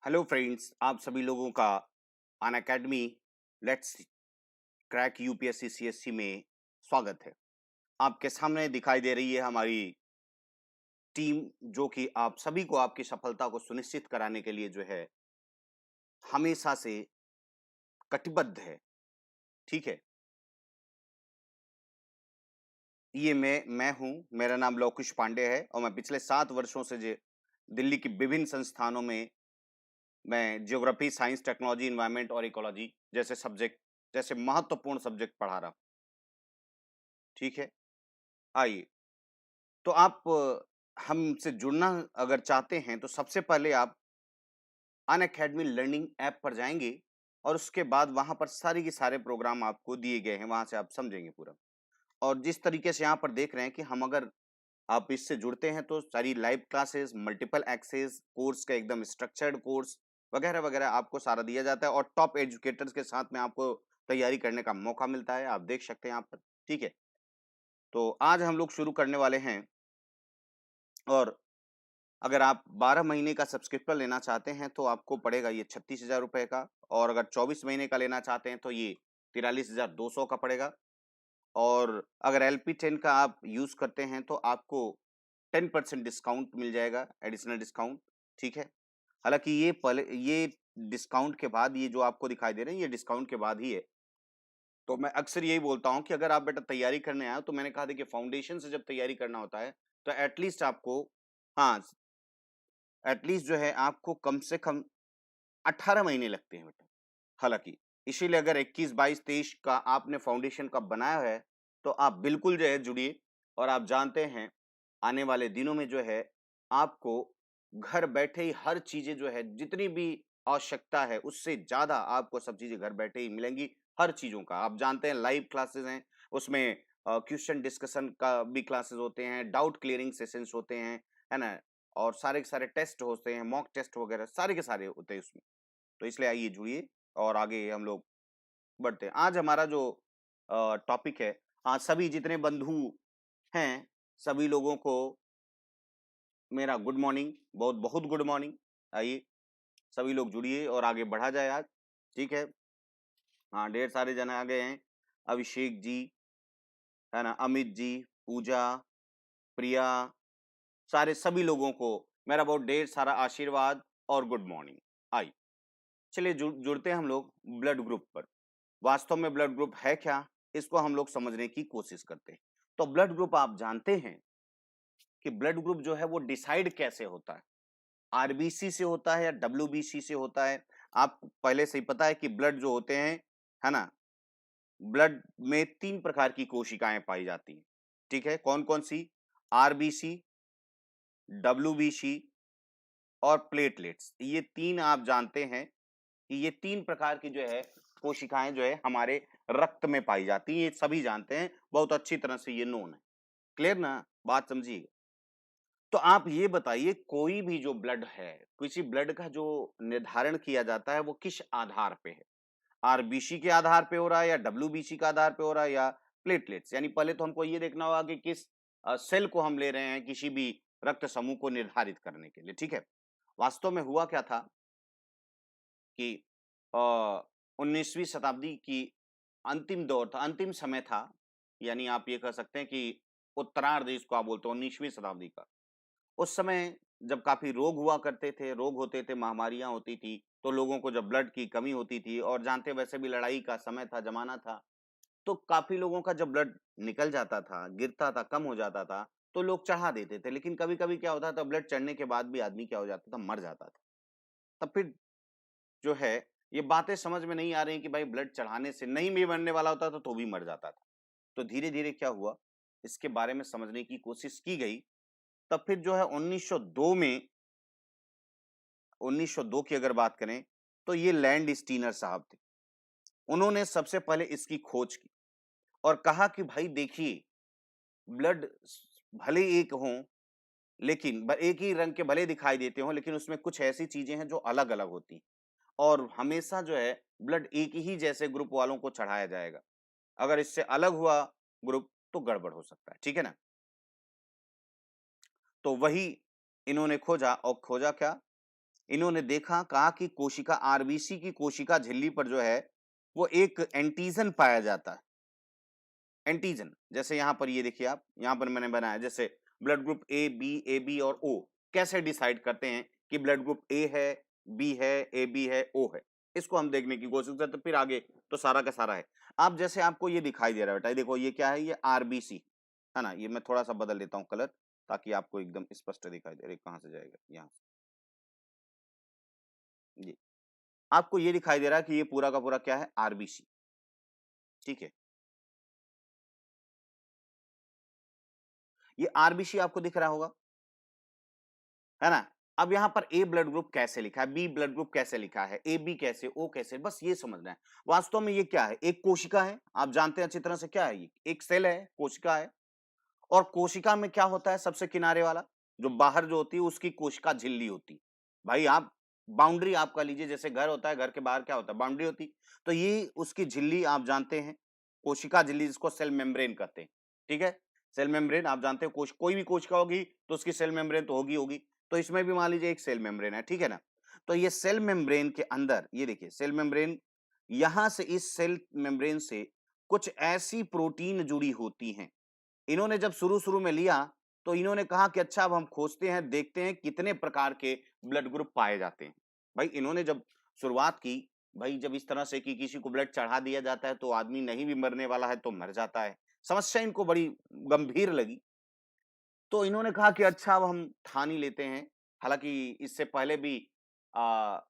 Hello friends, आप सभी लोगों का Unacademy let's crack UPSC CSC में स्वागत है। आपके सामने दिखाई दे रही है हमारी टीम, जो कि आप सभी को आपकी सफलता को सुनिश्चित कराने के लिए जो है हमेशा से कटिबद्ध है। ठीक है, ये मैं हूँ। मेरा नाम लौकुश पांडे है और मैं पिछले 7 वर्षों से दिल्ली की विभिन्न संस्थानों में मैं ज्योग्राफी, साइंस, टेक्नोलॉजी, इन्वायरमेंट और इकोलॉजी जैसे महत्वपूर्ण सब्जेक्ट पढ़ा रहा हूँ। ठीक है, आइए। तो आप हमसे जुड़ना अगर चाहते हैं तो सबसे पहले आप अनअकैडमी लर्निंग ऐप पर जाएँगे और उसके बाद वहाँ पर सारे के सारे प्रोग्राम आपको दिए गए हैं, वहाँ से आप समझेंगे पूरा। और जिस तरीके से यहाँ पर देख रहे हैं कि हम अगर आप इससे जुड़ते हैं तो सारी live classes, multiple access, course का एकदम स्ट्रक्चर्ड कोर्स वगैरह-वगैरह आपको सारा दिया जाता है और टॉप एजुकेटर्स के साथ में आपको तैयारी करने का मौका मिलता है, आप देख सकते हैं यहाँ पर। ठीक है? तो आज हम लोग शुरू करने वाले हैं और अगर आप 12 महीने का सब्सक्रिप्शन लेना चाहते हैं तो आपको पड़ेगा ये 36,000 रुपए का और अगर 24 महीने का लेना चाहते हैं तो ये 43,200 का पड़ेगा और अगर LP10 का आप यूज़ करते हैं तो आपको 10% डिस्काउंट मिल जाएगा, एडिशनल डिस्काउंट। ठीक है? हालाँकि ये डिस्काउंट के बाद ये जो आपको दिखाई दे रहे हैं, ये डिस्काउंट के बाद ही है। तो मैं अक्सर यही बोलता हूँ कि अगर आप बेटा तैयारी करने आए हो तो मैंने कहा देखिए फाउंडेशन से जब तैयारी करना होता है तो एटलीस्ट आपको हाँ, एटलीस्ट जो है आपको कम से कम 18 महीने लगते हैं बेटा। हालाँकि इसीलिए अगर 21, 22, 23 का आपने फाउंडेशन का बनाया है, तो आप बिल्कुल जो है जुड़िए और आप जानते हैं आने वाले दिनों में जो है आपको घर बैठे ही हर चीज़ें जो है जितनी भी आवश्यकता है उससे ज़्यादा आपको सब चीज़ें घर बैठे ही मिलेंगी, हर चीज़ों का। आप जानते हैं लाइव क्लासेस हैं, उसमें क्वेश्चन डिस्कशन का भी क्लासेस होते हैं, डाउट क्लियरिंग सेशंस होते हैं, है ना? और सारे के सारे टेस्ट होते हैं, मॉक टेस्ट वगैरह सारे के सारे होते हैं उसमें। तो इसलिए आइए जुड़िए और आगे हम लोग बढ़ते हैं। आज हमारा जो टॉपिक है, सभी जितने बंधु हैं, सभी लोगों को मेरा गुड मॉर्निंग, बहुत-बहुत गुड मॉर्निंग। आइए, सभी लोग जुड़िए और आगे बढ़ा जाए आज, ठीक है? हाँ, ढेर सारे जन आ गए हैं। अभिषेक जी, है ना? अमित जी, पूजा, प्रिया, सारे सभी लोगों को मेरा बहुत ढेर सारा आशीर्वाद और गुड मॉर्निंग। आइए, चलिए जुड़ते हैं हम लोग ब्लड ग्रुप पर। वास्तव में ब्लड ग्रुप है क्या? इसको हम लोग समझने की कोशिश करते हैं। तो ब्लड ग्रुप आप जानते हैं कि ब्लड ग्रुप जो है वो डिसाइड कैसे होता है? आरबीसी से होता है या डब्ल्यूबीसी से होता है? आपको पहले से ही पता है कि ब्लड जो होते हैं, है ना? ब्लड में 3 प्रकार की कोशिकाएँ पाई जाती हैं। ठीक है? कौन-कौन सी? आरबीसी, डब्ल्यूबीसी और प्लेटलेट्स। ये 3 आप जानते हैं कि ये 3 प्रकार की जो है कोशिकाएँ जो है हमारे रक्त में पाई जाती हैं, ये सभी जानते हैं, बहुत अच्छी तरह से ये नोन है। क्लियर ना? बात समझिए। तो आप ये बताइए कोई भी जो ब्लड है, किसी ब्लड का जो निर्धारण किया जाता है वो किस आधार पे है? आरबीसी के आधार पे हो रहा है या डब्ल्यूबीसी के आधार पे हो रहा है या प्लेटलेट्स? यानी पहले तो हमको ये देखना होगा कि किस सेल को हम ले रहे हैं किसी भी रक्त समूह को निर्धारित करने के लिए, ठीक है? वास्तव में हुआ क्या था कि अ, 19वीं शताब्दी की अंतिम दौर था, अंतिम समय था, यानी आप ये कह सकते हैं कि उत्तरार्ध जिसको आप बोलते हो 19वीं शताब्दी का। उस समय जब काफ़ी रोग हुआ करते थे, रोग होते थे, महामारियाँ होती थी, तो लोगों को जब ब्लड की कमी होती थी और जानते हैं वैसे भी लड़ाई का समय था, ज़माना था, तो काफ़ी लोगों का जब ब्लड निकल जाता था, गिरता था, कम हो जाता था, तो लोग चढ़ा देते थे। लेकिन कभी-कभी क्या होता था ब्लड चढ़ने के बाद भी आदमी क्या हो जाता था, मर जाता था। तब फिर जो है, ये बातें समझ में नहीं आ रही कि भाई ब्लड चढ़ाने से नहीं भी मरने वाला होता था, तो भी मर जाता था। तो धीरे-धीरे क्या हुआ, इसके बारे में समझने की कोशिश की गई। तब फिर जो है 1902 में 1902 की अगर बात करें, तो ये लैंड स्टीनर साहब थे। उन्होंने सबसे पहले इसकी खोज की और कहा कि भाई देखिए, ब्लड भले एक हों, लेकिन एक ही रंग के भले दिखाई देते हों, लेकिन उसमें कुछ ऐसी चीजें हैं जो अलग-अलग होती हैं और हमेशा जो है ब्लड एक ही जैसे ग्रुप वालों को चढ़ाया जाएगा। अगर इससे अलग हुआ ग्रुप तो गड़बड़ हो सकता है, ठीक है ना? तो वही इन्होंने खोजा और खोजा क्या? इन्होंने देखा, कहा कि कोशिका आरबीसी की कोशिका झिल्ली पर जो है वो एक एंटीजन पाया जाता है। एंटीजन, जैसे यहाँ पर ये देखिए आप, यहाँ पर मैंने बनाया जैसे ब्लड ग्रुप ए बी और ओ कैसे डिसाइड करते हैं कि ब्लड ग्रुप ए है, बी है, ए बी है, ओ है। इसको हम देखने की कोशिश करते, फिर आगे तो सारा का सारा है। आप जैसे आपको ये दिखाई दे रहा है बेटा, ये देखो ये क्या है, ये आरबीसी है ना। ये मैं थोड़ा सा बदल देता हूँ कलर ताकि आपको एकदम स्पष्ट दिखाई दे। कहाँ से जाएगा, यहाँ से जी। आपको ये दिखाई दे रहा है कि ये पूरा का पूरा क्या है, आरबीसी। ठीक है, ये आरबीसी आपको दिख रहा होगा, है ना। अब यहाँ पर ए ब्लड ग्रुप कैसे लिखा है, बी ब्लड ग्रुप कैसे लिखा है, ए बी कैसे, ओ कैसे, बस ये समझना है। वास्तव में ये क्या है, एक कोशिका है, आप जानते हैं अच्छी तरह से क्या है, ये एक सेल है, कोशिका है। और कोशिका में क्या होता है, सबसे किनारे वाला जो बाहर जो होती है उसकी कोशिका झिल्ली होती है। भाई आप बाउंड्री आपका लीजिए, जैसे घर होता है, घर के बाहर क्या होता है, बाउंड्री होती। तो ये उसकी झिल्ली आप जानते हैं, कोशिका झिल्ली जिसको सेल मेम्ब्रेन कहते हैं। ठीक है, सेल मेम्ब्रेन आप जानते हो, कोई भी कोशिका होगी तो उसकी सेल मेम्ब्रेन तो होगी। तो इसमें भी मान लीजिए एक सेल मेम्ब्रेन है, ठीक है ना। तो ये सेल मेम्ब्रेन के अंदर ये देखिए सेल मेम्ब्रेन, यहां से इस सेल मेम्ब्रेन से कुछ ऐसी प्रोटीन जुड़ी होती हैं। इन्होंने जब शुरू-शुरू में लिया, तो इन्होंने कहा कि अच्छा अब हम खोजते हैं, देखते हैं कितने प्रकार के ब्लड ग्रुप पाए जाते हैं। भाई इन्होंने जब शुरुआत की, भाई जब इस तरह से कि किसी को ब्लड चढ़ा दिया जाता है, तो आदमी नहीं भी मरने वाला है तो मर जाता है। समस्या इनको बड़ी गंभीर लगी। तो इन्होंने कहा कि अच्छा अब हम ठान ही लेते हैं। हालाँकि इससे पहले भी अ,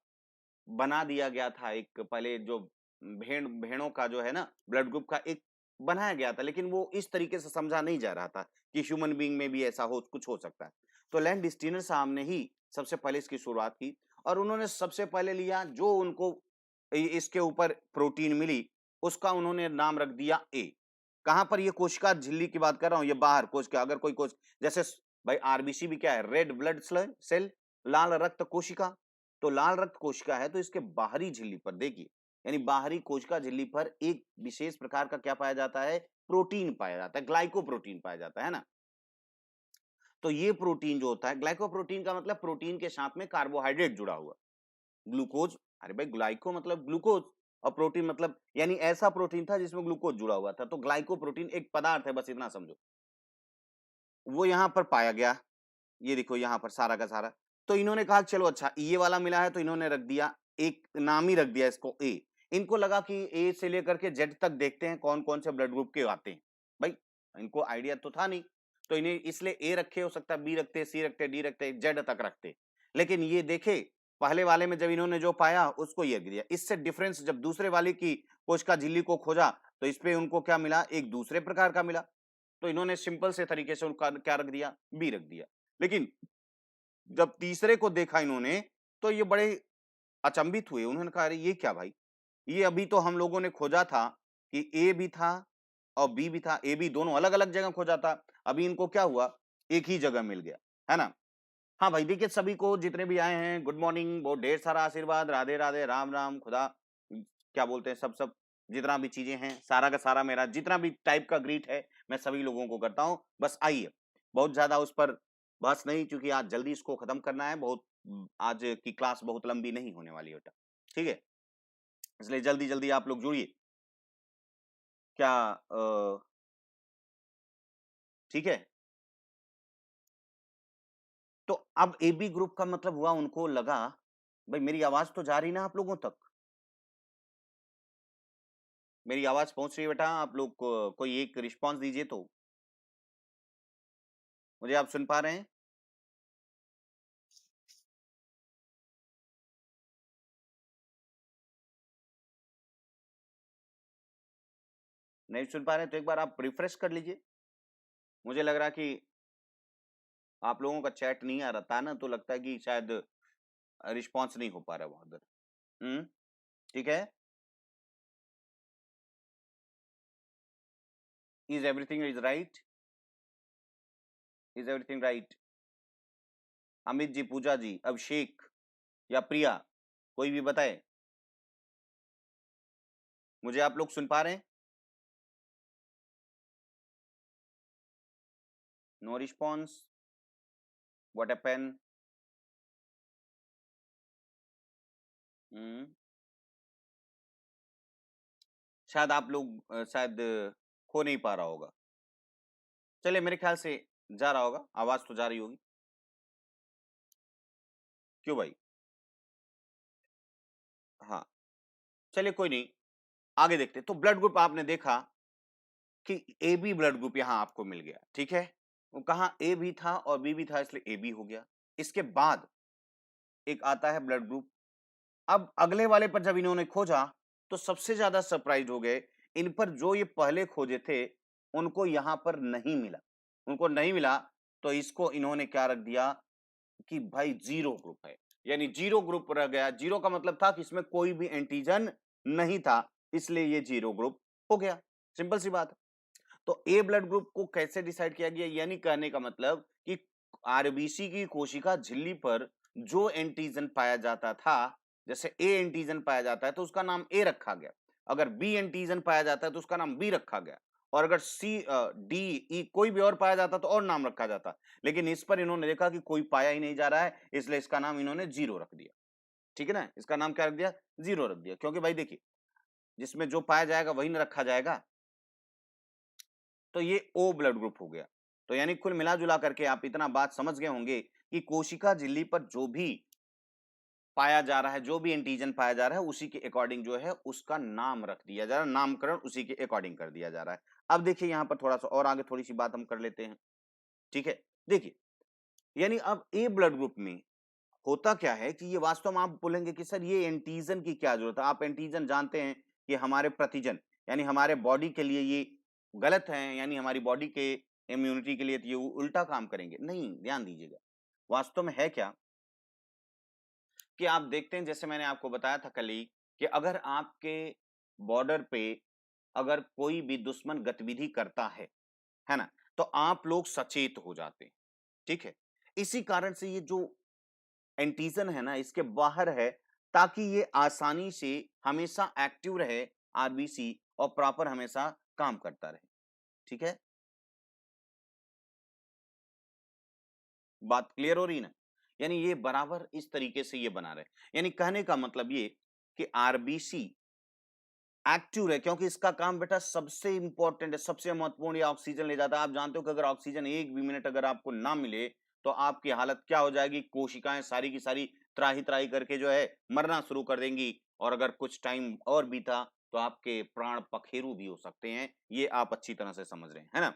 बना दिया गया था एक, पहले जो भेड़ों का जो है ना ब्लड ग्रुप का एक बनाया गया था, लेकिन वो इस तरीके से समझा नहीं जा रहा था कि ह्यूमन बीइंग में भी ऐसा हो, कुछ हो सकता है। तो लैंड स्टीनर साहब ने ही सबसे पहले इसकी शुरुआत की, और उन्होंने सबसे पहले लिया जो उनको इसके ऊपर प्रोटीन मिली, उसका उन्होंने नाम रख दिया ए। कहां पर, ये कोशिका झिल्ली की बात कर रहा हूं, ये बाहर कोशिका, अगर कोई कोश जैसे भाई आरबीसी भी क्या है, रेड ब्लड सेल, लाल रक्त कोशिका। तो लाल रक्त कोशिका है तो इसके बाहरी झिल्ली पर देखिए, यानी बाहरी कोशिका झिल्ली पर एक विशेष प्रकार का क्या पाया जाता है, प्रोटीन पाया जाता है, ग्लाइकोप्रोटीन पाया जाता है ना। तो ये प्रोटीन जो होता है, ग्लाइकोप्रोटीन का मतलब प्रोटीन के साथ में कार्बोहाइड्रेट जुड़ा हुआ, ग्लूकोज। अरे भाई ग्लाइको मतलब ग्लूकोज, और प्रोटीन मतलब यानी ऐसा प्रोटीन था जिसमें ग्लूकोज जुड़ा हुआ था। तो ग्लाइकोप्रोटीन एक पदार्थ है, बस इतना समझो। वो यहां पर पाया गया, ये देखो यहाँ पर सारा का सारा। तो इन्होंने कहा चलो अच्छा ये वाला मिला है, तो इन्होंने रख दिया, एक नाम ही रख दिया इसको ए। इनको लगा कि ए से लेकर के जेड तक देखते हैं कौन कौन से ब्लड ग्रुप के आते हैं। भाई इनको आइडिया तो था नहीं, तो इन्हें इसलिए ए रखे, हो सकता है बी रखते, सी रखते, डी रखते, जेड तक रखते। लेकिन ये देखे पहले वाले में जब इन्होंने जो पाया उसको ये रख दिया। इससे डिफरेंस जब दूसरे वाले की कोशिका झिल्ली को खोजा, तो इस पे उनको क्या मिला, एक दूसरे प्रकार का मिला। तो इन्होंने सिंपल से तरीके से उनका क्या रख दिया, बी रख दिया। लेकिन जब तीसरे को देखा इन्होंने, तो ये बड़े अचंभित हुए। उन्होंने कहा अरे ये क्या भाई, ये अभी तो हम लोगों ने खोजा था कि ए भी था और बी भी था, ए बी दोनों अलग अलग जगह खोजा था, अभी इनको क्या हुआ, एक ही जगह मिल गया, है ना। हाँ भाई देखिए, सभी को जितने भी आए हैं गुड मॉर्निंग, बहुत ढेर सारा आशीर्वाद, राधे राधे, राम राम, खुदा क्या बोलते हैं, सब सब जितना भी चीजें हैं, सारा का सारा मेरा जितना भी टाइप का ग्रीट है, मैं सभी लोगों को करता हूँ। बस आइए, बहुत ज्यादा उस पर बस नहीं, क्योंकि आज जल्दी इसको खत्म करना है। बहुत आज की क्लास बहुत लंबी नहीं होने वाली बेटा, ठीक है। इसलिए जल्दी जल्दी आप लोग जुड़िए, क्या ठीक है। तो अब ए बी ग्रुप का मतलब हुआ, उनको लगा भाई मेरी आवाज तो जा रही ना आप लोगों तक, मेरी आवाज पहुंच रही है बेटा, आप लोग कोई एक रिस्पांस दीजिए तो, मुझे आप सुन पा रहे हैं। नहीं सुन पा रहे हैं तो एक बार आप रिफ्रेश कर लीजिए। मुझे लग रहा है कि आप लोगों का चैट नहीं आ रहा था ना, तो लगता है कि शायद रिस्पांस नहीं हो पा रहा वहां उधर। ठीक है। Is everything is right, is everything right. Amit ji, Pooja ji, Abhishek या प्रिया, कोई भी बताए, मुझे आप लोग सुन पा रहे हैं। No response, what happen. शायद आप लोग शायद हो नहीं पा रहा होगा। चलिए मेरे ख्याल से जा रहा होगा, आवाज़ तो जा रही होगी। क्यों भाई? हाँ, चलिए कोई नहीं, आगे देखते हैं। तो ब्लड ग्रुप आपने देखा कि AB ब्लड ग्रुप यहाँ आपको मिल गया, ठीक है? वो कहाँ A भी था और B भी था इसलिए AB हो गया। इसके बाद एक आता है ब्लड ग्रुप। अब अगले वाले पर जब इन्होंने खोजा तो सबसे ज्यादा सरप्राइज हो गए। इन पर जो ये पहले खोजे थे उनको यहाँ पर नहीं मिला। उनको नहीं मिला तो इसको इन्होंने क्या रख दिया कि भाई जीरो ग्रुप है, यानी जीरो ग्रुप रह गया। जीरो का मतलब था कि इसमें कोई भी एंटीजन नहीं था, इसलिए ये जीरो ग्रुप हो गया। सिंपल सी बात है। तो ए ब्लड ग्रुप को कैसे डिसाइड किया गया, यानी कहने का मतलब कि आरबीसी की कोशिका झिल्ली पर जो एंटीजन पाया जाता था, जैसे ए एंटीजन पाया जाता है तो उसका नाम ए रखा गया, अगर बी एंटीजन पाया जाता है तो उसका नाम बी रखा गया, और अगर सी डी ई कोई भी और पाया जाता तो और नाम रखा जाता। लेकिन इस पर इन्होंने देखा कि कोई पाया ही नहीं जा रहा है, इसलिए इसका नाम इन्होंने जीरो रख दिया। ठीक है ना, इसका नाम क्या रख दिया, जीरो रख दिया, क्योंकि भाई देखिए जिसमें जो पाया जाएगा वही ना रखा जाएगा। तो ये ओ ब्लड ग्रुप हो गया। तो यानी कुल मिला जुला करके आप इतना बात समझ गए होंगे कि कोशिका झिल्ली पर जो भी पाया जा रहा है, जो भी एंटीजन पाया जा रहा है, उसी के अकॉर्डिंग जो है उसका नाम रख दिया जा रहा है, नामकरण उसी के अकॉर्डिंग कर दिया जा रहा है। अब देखिए यहां पर थोड़ा सा और आगे थोड़ी सी बात हम कर लेते हैं। ठीक है, देखिए यानी अब ए ब्लड ग्रुप में होता क्या है कि ये वास्तव में आप बोलेंगे कि सर ये एंटीजन की क्या जरूरत है, आप एंटीजन जानते हैं कि हमारे प्रतिजन यानी हमारे बॉडी के लिए ये गलत है, यानी हमारी बॉडी के इम्यूनिटी के लिए तो ये उल्टा काम करेंगे। नहीं, ध्यान दीजिएगा, वास्तव में है क्या कि आप देखते हैं, जैसे मैंने आपको बताया था कल ही कि अगर आपके बॉर्डर पे अगर कोई भी दुश्मन गतिविधि करता है ना, तो आप लोग सचेत हो जाते हैं। ठीक है, इसी कारण से ये जो एंटीजन है ना इसके बाहर है, ताकि ये आसानी से हमेशा एक्टिव रहे आरबीसी और प्रॉपर हमेशा काम करता रहे। ठीक है, बात क्लियर हो रही ना, यानी ये बराबर इस तरीके से ये बना रहे, यानी कहने का मतलब ये कि आरबीसी एक्टिव रहे, क्योंकि इसका काम बेटा सबसे इंपॉर्टेंट है, सबसे महत्वपूर्ण, ये ऑक्सीजन ले जाता है। आप जानते हो कि अगर ऑक्सीजन एक भी मिनट अगर आपको ना मिले तो आपकी हालत क्या हो जाएगी, कोशिकाएं सारी की सारी त्राही त्राही करके जो है मरना शुरू कर देंगी, और अगर कुछ टाइम और बीता तो आपके प्राण पखेरु भी हो सकते हैं। ये आप अच्छी तरह से समझ रहे हैं, है ना।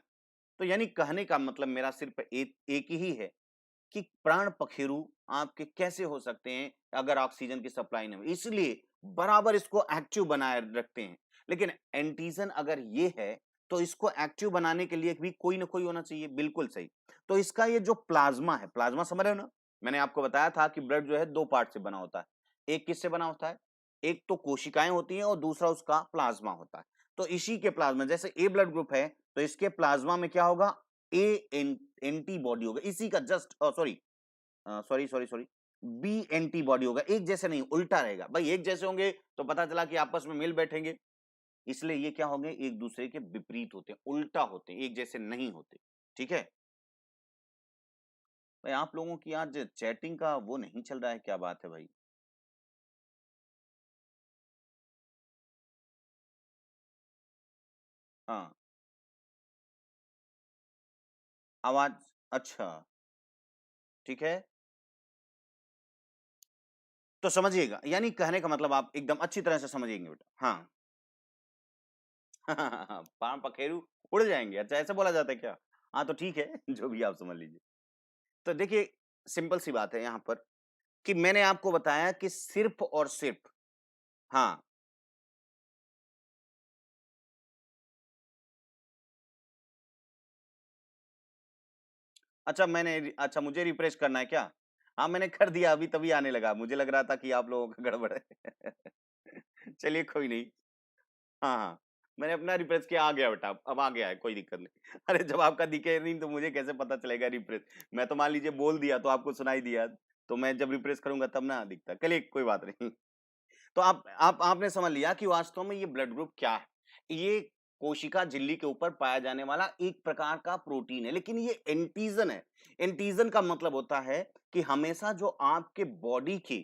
तो यानी कहने का मतलब मेरा सिर्फ एक ही है कि प्राण पखेरु आपके कैसे हो सकते हैं अगर ऑक्सीजन की सप्लाई नहीं हो, इसलिए बराबर इसको एक्टिव बनाए रखते हैं। लेकिन एंटीजन अगर ये है तो इसको एक्टिव बनाने के लिए भी कोई ना कोई होना चाहिए, बिल्कुल सही। तो इसका ये जो प्लाज्मा है, प्लाज्मा समझ रहे हो ना, मैंने आपको बताया था कि ब्लड जो है दो पार्ट से बना होता है। एक किससे बना होता है, एक तो कोशिकाएं होती हैं और दूसरा उसका प्लाज्मा होता है। तो इसी के प्लाज्मा, जैसे ए ब्लड ग्रुप है तो इसके प्लाज्मा में क्या होगा, ए एंटीबॉडी होगा, इसी का just sorry sorry sorry sorry B antibody होगा। एक जैसे नहीं, उल्टा रहेगा भाई, एक जैसे होंगे तो पता चला कि आपस में मिल बैठेंगे, इसलिए ये क्या होंगे, एक दूसरे के विपरीत होते हैं, उल्टा होते हैं, एक जैसे नहीं होते। ठीक है भाई, आप लोगों की आज चैटिंग का वो नहीं चल रहा है, क्या बात है भाई। हाँ, आवाज, अच्छा, ठीक है, तो समझिएगा, यानी कहने का मतलब आप एकदम अच्छी तरह से समझेंगे बेटा। हाँ पांव पखेरु उड़ जाएंगे, अच्छा ऐसा बोला जाता है क्या। हाँ तो ठीक है जो भी आप समझ लीजिए। तो देखिए सिंपल सी बात है यहाँ पर कि मैंने आपको बताया कि सिर्फ और सिर्फ, हाँ, अच्छा मैंने, अच्छा मुझे रिफ्रेश करना है क्या। हाँ मैंने कर दिया, अभी तभी आने लगा, मुझे लग रहा था कि आप लोगों का गड़बड़ है चलिए कोई नहीं। हाँ हाँ, मैंने अपना रिफ्रेश किया, आ गया बेटा, अब आ गया है, कोई दिक्कत नहीं अरे जब आपका दिखे नहीं तो मुझे कैसे पता चलेगा रिफ्रेश। मैं तो मान लीजिए बोल दिया तो आपको सुनाई दिया, तो मैं जब रिफ्रेश करूंगा तब ना दिखता। चलिए कोई बात नहीं तो आप आपने समझ लिया कि वास्तव में ये ब्लड ग्रुप क्या है। ये कोशिका झिल्ली के ऊपर पाया जाने वाला एक प्रकार का प्रोटीन है, लेकिन ये एंटीजन है। एंटीजन का मतलब होता है कि हमेशा जो आपके बॉडी की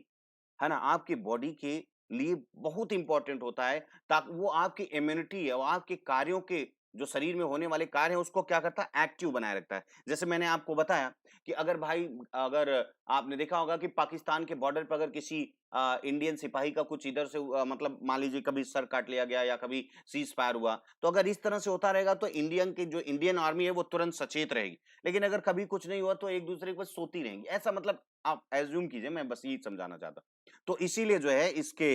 है ना, आपकी बॉडी के लिए बहुत इंपॉर्टेंट होता है, ताकि वो आपकी इम्यूनिटी और आपके कार्यों के जो शरीर में होने वाले कार्य हैं उसको क्या करता है, एक्टिव बनाए रखता है। जैसे मैंने आपको बताया कि अगर भाई, अगर आपने देखा होगा कि पाकिस्तान के बॉर्डर पर अगर किसी इंडियन सिपाही का कुछ इधर से मतलब मान लीजिए कभी सर काट लिया गया या कभी सीज फायर हुआ, तो अगर इस तरह से होता रहेगा तो इंडियन आर्मी है वो तुरंत सचेत रहेगी। लेकिन अगर कभी कुछ नहीं हुआ तो एक दूसरे के पास सोती रहेंगी, ऐसा मतलब आप एज्यूम कीजिए, मैं बस यही समझाना चाहता। तो इसीलिए जो है इसके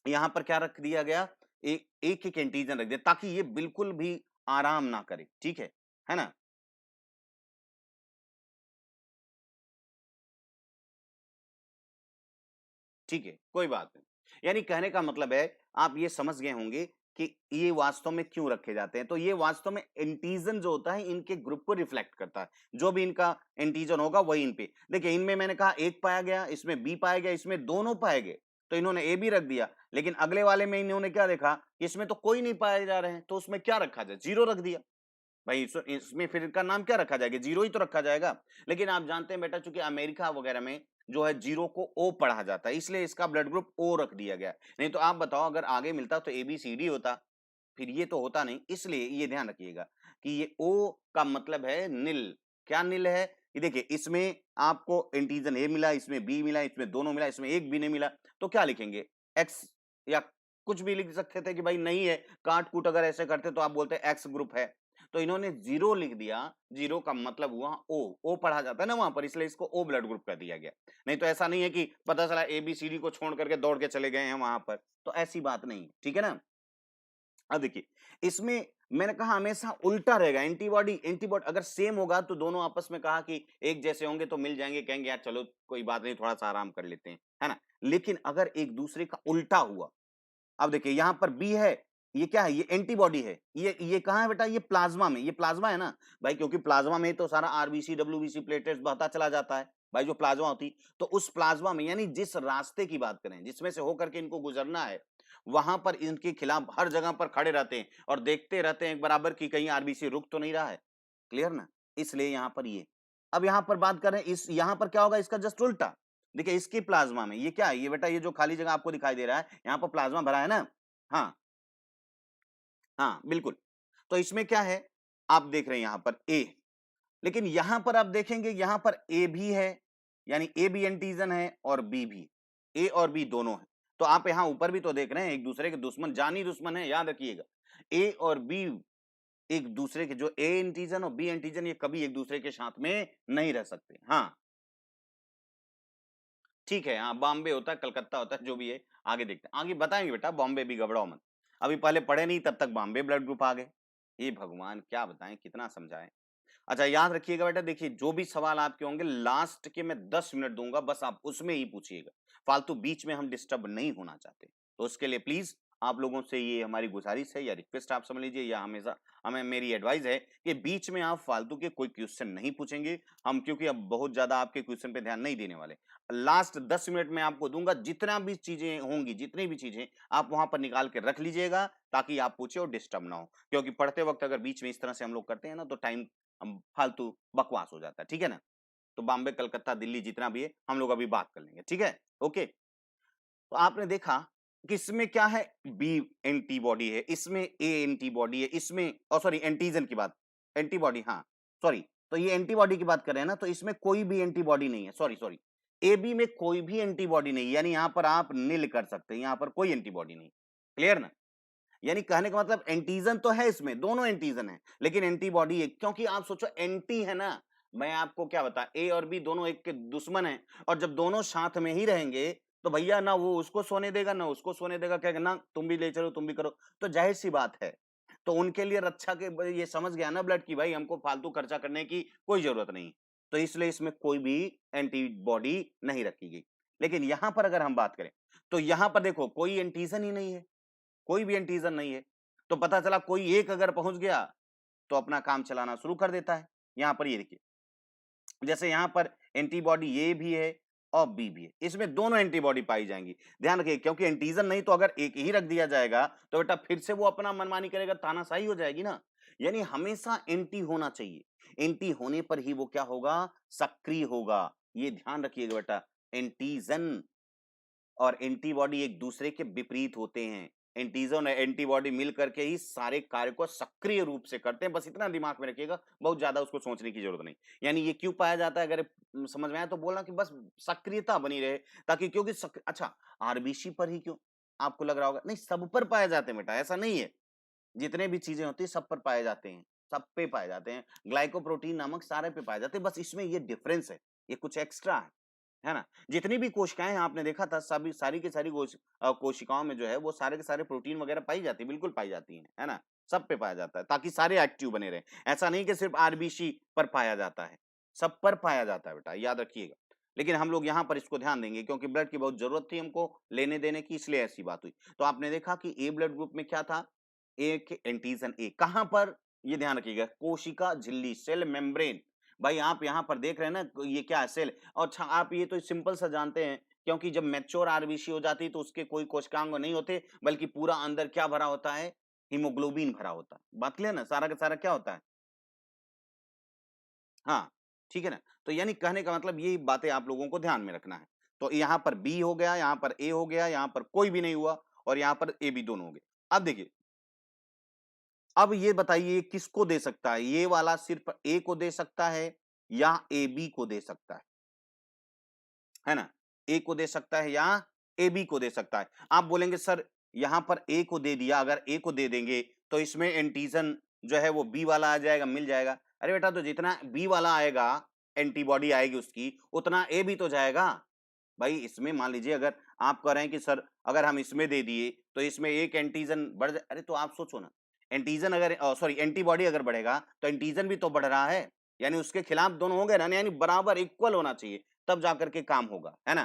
यहां पर क्या रख दिया गया, एक एक एंटीजन रख दिया ताकि ये बिल्कुल भी आराम ना करे, ठीक है ना। ठीक है, कोई बात नहीं। यानी कहने का मतलब है, आप ये समझ गए होंगे कि ये वास्तव में क्यों रखे जाते हैं। तो ये वास्तव में एंटीजन जो होता है इनके ग्रुप को रिफ्लेक्ट करता है। जो भी इनका एंटीजन होगा वही इन पे। देखिए इनमें मैंने कहा एक पाया गया, इसमें बी पाया गया, इसमें दोनों पाए गए। तो इन्होंने ए भी रख दिया। लेकिन अगले वाले में इन्होंने क्या देखा, इसमें तो कोई नहीं पाए जा रहे हैं, तो उसमें क्या रखा जाए, जीरो रख दिया। भाई इसमें फिर इनका नाम क्या रखा जाएगा, जीरो ही तो रखा जाएगा। लेकिन आप जानते हैं बेटा, चूंकि अमेरिका वगैरह में जो है जीरो को ओ पढ़ा जाता है, इसलिए इसका ब्लड ग्रुप ओ रख दिया गया। नहीं तो आप बताओ, अगर आगे मिलता तो ए बी सी डी होता, फिर ये तो होता नहीं। इसलिए ये ध्यान रखिएगा कि ये ओ का मतलब है नील। क्या नील है, कि देखिए इसमें आपको एंटीजन ए मिला, इसमें बी मिला, इसमें दोनों मिला, इसमें एक भी नहीं मिला, तो क्या लिखेंगे, एक्स, या कुछ भी लिख सकते थे कि भाई नहीं है, काट कूट अगर ऐसे करते तो आप बोलते एक्स ग्रुप है। तो इन्होंने जीरो लिख दिया, जीरो का मतलब हुआ ओ, ओ पढ़ा जाता है ना वहां पर, इसलिए इसको ओ ब्लड ग्रुप कर दिया गया। नहीं तो ऐसा नहीं है कि पता चला एबीसीडी को छोड़ करके दौड़ के चले गए हैं वहां पर, तो ऐसी बात नहीं, ठीक है ना। अब देखिए इसमें मैंने कहा हमेशा उल्टा रहेगा, एंटीबॉडी एंटीबॉडी अगर सेम होगा तो दोनों आपस में कहा कि एक जैसे होंगे तो मिल जाएंगे, कहेंगे यार चलो कोई बात नहीं, थोड़ा सा आराम कर लेते हैं, है ना। लेकिन अगर एक दूसरे का उल्टा हुआ, अब देखिए यहां पर बी है, ये क्या है, ये एंटीबॉडी है, ये कहां है बेटा, ये प्लाज्मा में, ये प्लाज्मा है ना भाई, क्योंकि प्लाज्मा में तो सारा आरबीसी डब्ल्यूबीसी प्लेटलेट्स बहता चला जाता है भाई, जो प्लाज्मा होती, तो उस प्लाज्मा में यानी जिस रास्ते की बात करें जिसमें से होकर के इनको गुजरना है, वहां पर इनके खिलाफ हर जगह पर खड़े रहते हैं और देखते रहते हैं एक बराबर की कहीं आरबीसी रुक तो नहीं रहा है। क्लियर ना। इसलिए यहां पर ये, अब यहां पर बात करें इस, यहां पर क्या होगा, इसका जस्ट उल्टा। देखिए इसकी प्लाज्मा में ये क्या है, ये बेटा ये जो खाली जगह आपको दिखाई दे रहा है, यहां पर प्लाज्मा भरा है ना। हाँ, हाँ, बिल्कुल। तो इसमें क्या है, आप देख रहे हैं यहां पर ए, लेकिन यहां पर आप देखेंगे यहां पर ए भी है, यानी ए भी एंटीजन है और बी भी, ए और बी दोनों है। तो आप यहां ऊपर भी तो देख रहे हैं, एक दूसरे के दुश्मन, जानी दुश्मन है, याद रखिएगा। ए और बी एक दूसरे के, जो ए एंटीजन और बी एंटीजन, ये कभी एक दूसरे के साथ में नहीं रह सकते। हाँ ठीक है, हाँ बॉम्बे होता है, कलकत्ता होता है, जो भी है, आगे देखते हैं, आगे बताएंगे बेटा, बॉम्बे भी, घबराओ मत। अभी पहले पढ़े नहीं तब तक बॉम्बे ब्लड ग्रुप आ गए। ये भगवान क्या बताएं, कितना समझाएं। अच्छा याद रखिएगा बेटा, देखिए जो भी सवाल आपके होंगे लास्ट के मैं 10 मिनट दूंगा, बस आप उसमें ही पूछिएगा, फालतू बीच में हम डिस्टर्ब नहीं होना चाहते। तो उसके लिए प्लीज आप लोगों से ये हमारी गुजारिश है या रिक्वेस्ट आप समझ लीजिए, या हमेशा हमें मेरी एडवाइस है कि बीच में आप फालतू के कोई क्वेश्चन नहीं पूछेंगे हम, क्योंकि अब बहुत ज्यादा आपके क्वेश्चन पे ध्यान नहीं देने वाले। लास्ट 10 मिनट में आपको दूंगा, जितना भी चीजें होंगी, जितनी भी चीजें आप वहां पर निकाल के रख लीजिएगा, ताकि आप पूछे और डिस्टर्ब ना हो। क्योंकि पढ़ते वक्त अगर बीच में इस तरह से हम लोग करते हैं ना, तो टाइम हम फालतू बकवास हो जाता है, ठीक है ना। तो बॉम्बे कलकत्ता दिल्ली जितना भी है हम लोग अभी बात कर लेंगे, ठीक है। ओके, तो आपने देखा कि इसमें क्या है, बी एंटीबॉडी है, इसमें ए एंटीबॉडी है, इसमें सॉरी एंटीजन की बात, एंटीबॉडी, हाँ सॉरी। तो ये एंटीबॉडी की बात कर रहे हैं ना, तो इसमें कोई भी एंटीबॉडी नहीं है, सॉरी सॉरी, ए बी में कोई भी एंटीबॉडी नहीं, यानी यहां पर आप नील कर सकते हैं, यहां पर कोई एंटीबॉडी नहीं। क्लियर ना। यानी कहने का मतलब एंटीजन तो है, इसमें दोनों एंटीजन है, लेकिन एंटीबॉडी है, क्योंकि आप सोचो एंटी है ना। मैं आपको क्या बता, ए और बी दोनों एक के दुश्मन है, और जब दोनों साथ में ही रहेंगे तो भैया ना वो उसको सोने देगा ना उसको सोने देगा, क्या ना तुम भी ले चलो तुम भी करो, तो जाहिर सी बात है। तो उनके लिए रक्षा के ये समझ गया ना ब्लड की, भाई हमको फालतू खर्चा करने की कोई जरूरत नहीं। तो इसलिए इसमें कोई भी एंटीबॉडी नहीं रखी गई। लेकिन यहां पर अगर हम बात करें, तो यहां पर देखो कोई एंटीजन ही नहीं है, कोई भी एंटीजन नहीं है। तो पता चला कोई एक अगर पहुंच गया तो अपना काम चलाना शुरू कर देता है। यहां पर ये देखिए, जैसे यहां पर एंटीबॉडी ए भी है और बी भी है, इसमें दोनों एंटीबॉडी पाई जाएंगी। ध्यान रखिए, क्योंकि एंटीजन नहीं तो अगर एक ही रख दिया जाएगा तो बेटा फिर से वो अपना मनमानी करेगा, तानाशाही हो जाएगी ना। यानी हमेशा एंटी होना चाहिए, एंटी होने पर ही वो क्या होगा, सक्रिय होगा। ये ध्यान रखिएगा बेटा, एंटीजन और एंटीबॉडी एक दूसरे के विपरीत होते हैं। एंटीजन और एंटीबॉडी मिल करके ही सारे कार्य को सक्रिय रूप से करते हैं। बस इतना दिमाग में रखिएगा, बहुत ज्यादा उसको सोचने की जरूरत नहीं। यानी ये क्यों पाया जाता है, अगर समझ में आया तो बोलना कि बस सक्रियता बनी रहे, ताकि क्योंकि अच्छा, आरबीसी पर ही क्यों आपको लग रहा होगा, नहीं सब पर पाए जाते हैं बेटा, ऐसा नहीं है। जितने भी चीजें होती है सब पर पाए जाते हैं, सब पे पाए जाते हैं, ग्लाइकोप्रोटीन नामक सारे पे पाए जाते हैं। बस इसमें ये डिफरेंस है, ये कुछ एक्स्ट्रा है ना। जितनी भी कोशिकाएं हैं आपने देखा था, सभी सारी की सारी कोशिकाओं में जो है वो सारे के सारे प्रोटीन वगैरह पाई जाती है, बिल्कुल पाई जाती है ना। सब पे पाया जाता है ताकि सारे एक्टिव बने रहे। ऐसा नहीं कि सिर्फ आरबीसी पर पाया जाता है, सब पर पाया जाता है बेटा, याद रखिएगा। लेकिन हम लोग यहाँ पर इसको ध्यान देंगे क्योंकि ब्लड की बहुत जरूरत थी हमको लेने देने की, इसलिए ऐसी बात हुई। तो आपने देखा कि ए ब्लड ग्रुप में क्या था, एक एंटीजन ए, कहां पर, ये ध्यान रखिएगा, कोशिका झिल्ली, सेल मेम्ब्रेन। भाई आप यहां पर देख रहे हैं ना, ये क्या है, सेल। और अच्छा, आप ये तो सिंपल सा जानते हैं, क्योंकि जब मैच्योर आरबीसी हो जाती तो उसके कोई कोशिकांग नहीं होते, बल्कि पूरा अंदर क्या भरा होता है, हीमोग्लोबिन भरा होता है। बात क्लियर ना, सारा का सारा क्या होता है, हाँ, ठीक है ना। तो यानी कहने का मतलब ये बातें आप लोगों को ध्यान में रखना है। तो यहाँ पर बी हो गया, यहाँ पर ए हो गया, यहाँ पर कोई भी नहीं हुआ, और यहाँ पर ए बी दोनों हो गए। अब देखिए, अब ये बताइए किसको दे सकता है, ये वाला सिर्फ ए को दे सकता है या ए बी को दे सकता है ना। ए को दे सकता है या ए बी को दे सकता है। आप बोलेंगे सर यहां पर ए को दे दिया, अगर ए को दे देंगे तो इसमें एंटीजन जो है वो बी वाला आ जाएगा, मिल जाएगा। अरे बेटा, तो जितना बी वाला आएगा, एंटीबॉडी आएगी उसकी, उतना ए भी तो जाएगा। भाई इसमें मान लीजिए, अगर आप कह रहे हैं कि सर अगर हम इसमें दे दिए तो इसमें एक एंटीजन बढ़ जाए, अरे तो आप सोचो ना, एंटीजन अगर सॉरी एंटीबॉडी अगर बढ़ेगा तो एंटीजन भी तो बढ़ रहा है, यानी उसके खिलाफ दोनों होंगे ना, यानी बराबर इक्वल होना चाहिए, तब जाकर के काम होगा, है ना।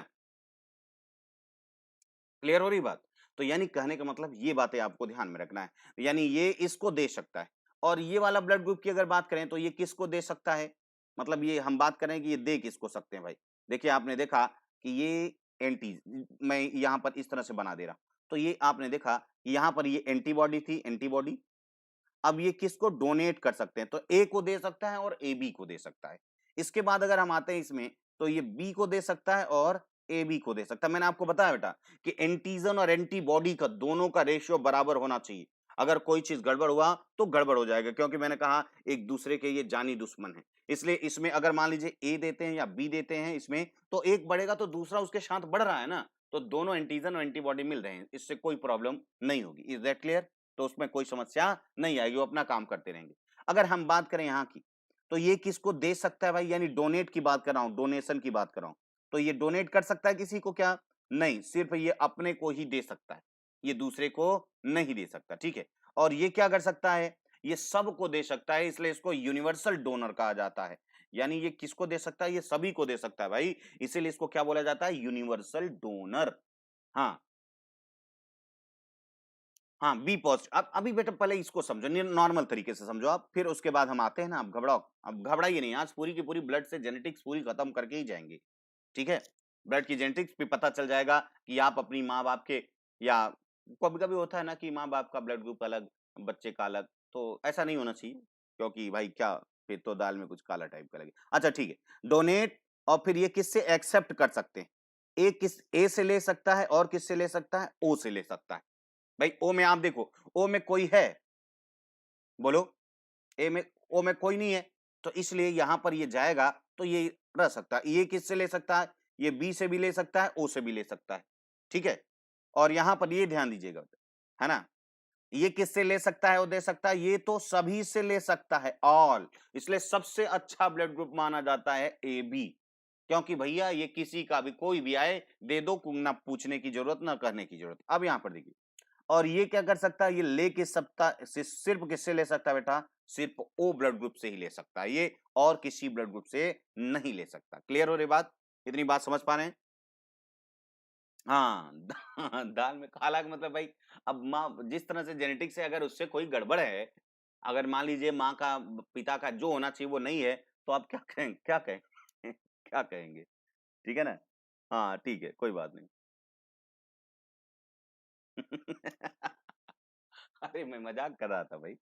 क्लियर हो रही बात। तो यानी कहने का मतलब ये बातें आपको ध्यान में रखना है। यानी ये इसको दे सकता है, और ये वाला ब्लड ग्रुप की अगर बात करें तो ये किसको दे सकता है, मतलब ये हम बात करें कि ये दे किसको सकते हैं भाई। देखिए आपने देखा कि ये एंटी, मैं यहां पर इस तरह से बना दे रहा, तो ये आपने देखा कि यहां पर ये एंटीबॉडी थी, एंटीबॉडी। अब ये किसको डोनेट कर सकते हैं, तो ए को दे सकता है और ए बी को दे सकता है। इसके बाद अगर हम आते हैं इसमें, तो ये बी को दे सकता है और ए बी को दे सकता है। मैंने आपको बताया बेटा कि एंटीजन और एंटीबॉडी का दोनों का रेशियो बराबर होना चाहिए। अगर कोई चीज गड़बड़ हुआ तो गड़बड़ हो जाएगा, क्योंकि मैंने कहा एक दूसरे के ये जानी दुश्मन है। इसलिए इसमें अगर मान लीजिए ए देते हैं या बी देते हैं इसमें, तो एक बढ़ेगा तो दूसरा उसके साथ बढ़ रहा है ना, तो दोनों एंटीजन और एंटीबॉडी मिल रहे हैं, इससे कोई प्रॉब्लम नहीं होगी। Is that clear. तो उसमें कोई समस्या नहीं आएगी, वो अपना काम करते रहेंगे। अगर हम बात करें यहाँ की, तो ये किसको दे सकता है भाई, यानी डोनेट की बात कर रहा हूं, डोनेशन की बात कर रहा हूं। तो ये डोनेट कर सकता है किसी को क्या, नहीं, सिर्फ ये अपने को ही दे सकता है, ये दूसरे को नहीं दे सकता, ठीक है। और ये क्या कर सकता है, ये सबको दे सकता है, इसलिए इसको यूनिवर्सल डोनर कहा जाता है। यानी ये किसको दे सकता है, ये सभी को दे सकता है भाई, इसीलिए इसको क्या बोला जाता है, यूनिवर्सल डोनर। हाँ, हाँ, बी पॉजिटिव। अब अभी बेटा पहले इसको समझो, नॉर्मल तरीके से समझो आप, फिर उसके बाद हम आते हैं ना, आप घबराओ, अब घबराइए नहीं, आज पूरी की पूरी ब्लड से जेनेटिक्स पूरी खत्म करके ही जाएंगे, ठीक है। ब्लड की जेनेटिक्स भी पता चल जाएगा कि आप अपनी माँ बाप के, या कभी कभी होता है ना कि माँ बाप का ब्लड ग्रुप अलग, बच्चे का अलग, तो ऐसा नहीं होना चाहिए, क्योंकि भाई क्या, फिर तो दाल में कुछ काला टाइप का लगे। अच्छा ठीक है, डोनेट, और फिर ये किससे एक्सेप्ट कर सकते हैं, ए से ले सकता है और किससे ले सकता है, ओ से ले सकता है। भाई ओ में आप देखो, ओ में कोई है, बोलो, ए में, ओ में कोई नहीं है, तो इसलिए यहां पर ये जाएगा तो ये रह सकता है। ये किससे ले सकता है, ये बी से भी ले सकता है, ओ से भी ले सकता है, ठीक है। और यहां पर ये ध्यान दीजिएगा, है ना, ये किससे ले सकता है, वो दे सकता है, ये तो सभी से ले सकता है, ऑल। इसलिए सबसे अच्छा ब्लड ग्रुप माना जाता है ए बी, क्योंकि भैया ये किसी का भी कोई भी आए दे दो, ना पूछने की जरूरत ना करने की जरूरत। अब यहां पर देखिए, और ये क्या कर सकता है, ये ले किस सकता, सिर्फ किससे ले सकता है बेटा, सिर्फ ओ ब्लड ग्रुप से ही ले सकता है ये, और किसी ब्लड ग्रुप से नहीं ले सकता। क्लियर हो रही बात, इतनी बात समझ पा रहे हैं। हाँ, दाल में काला का मतलब भाई, अब माँ जिस तरह से जेनेटिक्स है, अगर उससे कोई गड़बड़ है, अगर मान लीजिए माँ का, पिता का जो होना चाहिए वो नहीं है, तो आप क्या कहेंगे, क्या कहेंगे, क्या कहेंगे, ठीक है ना। हाँ ठीक है, कोई बात नहीं। अरे मैं मजाक कर रहा था भाई,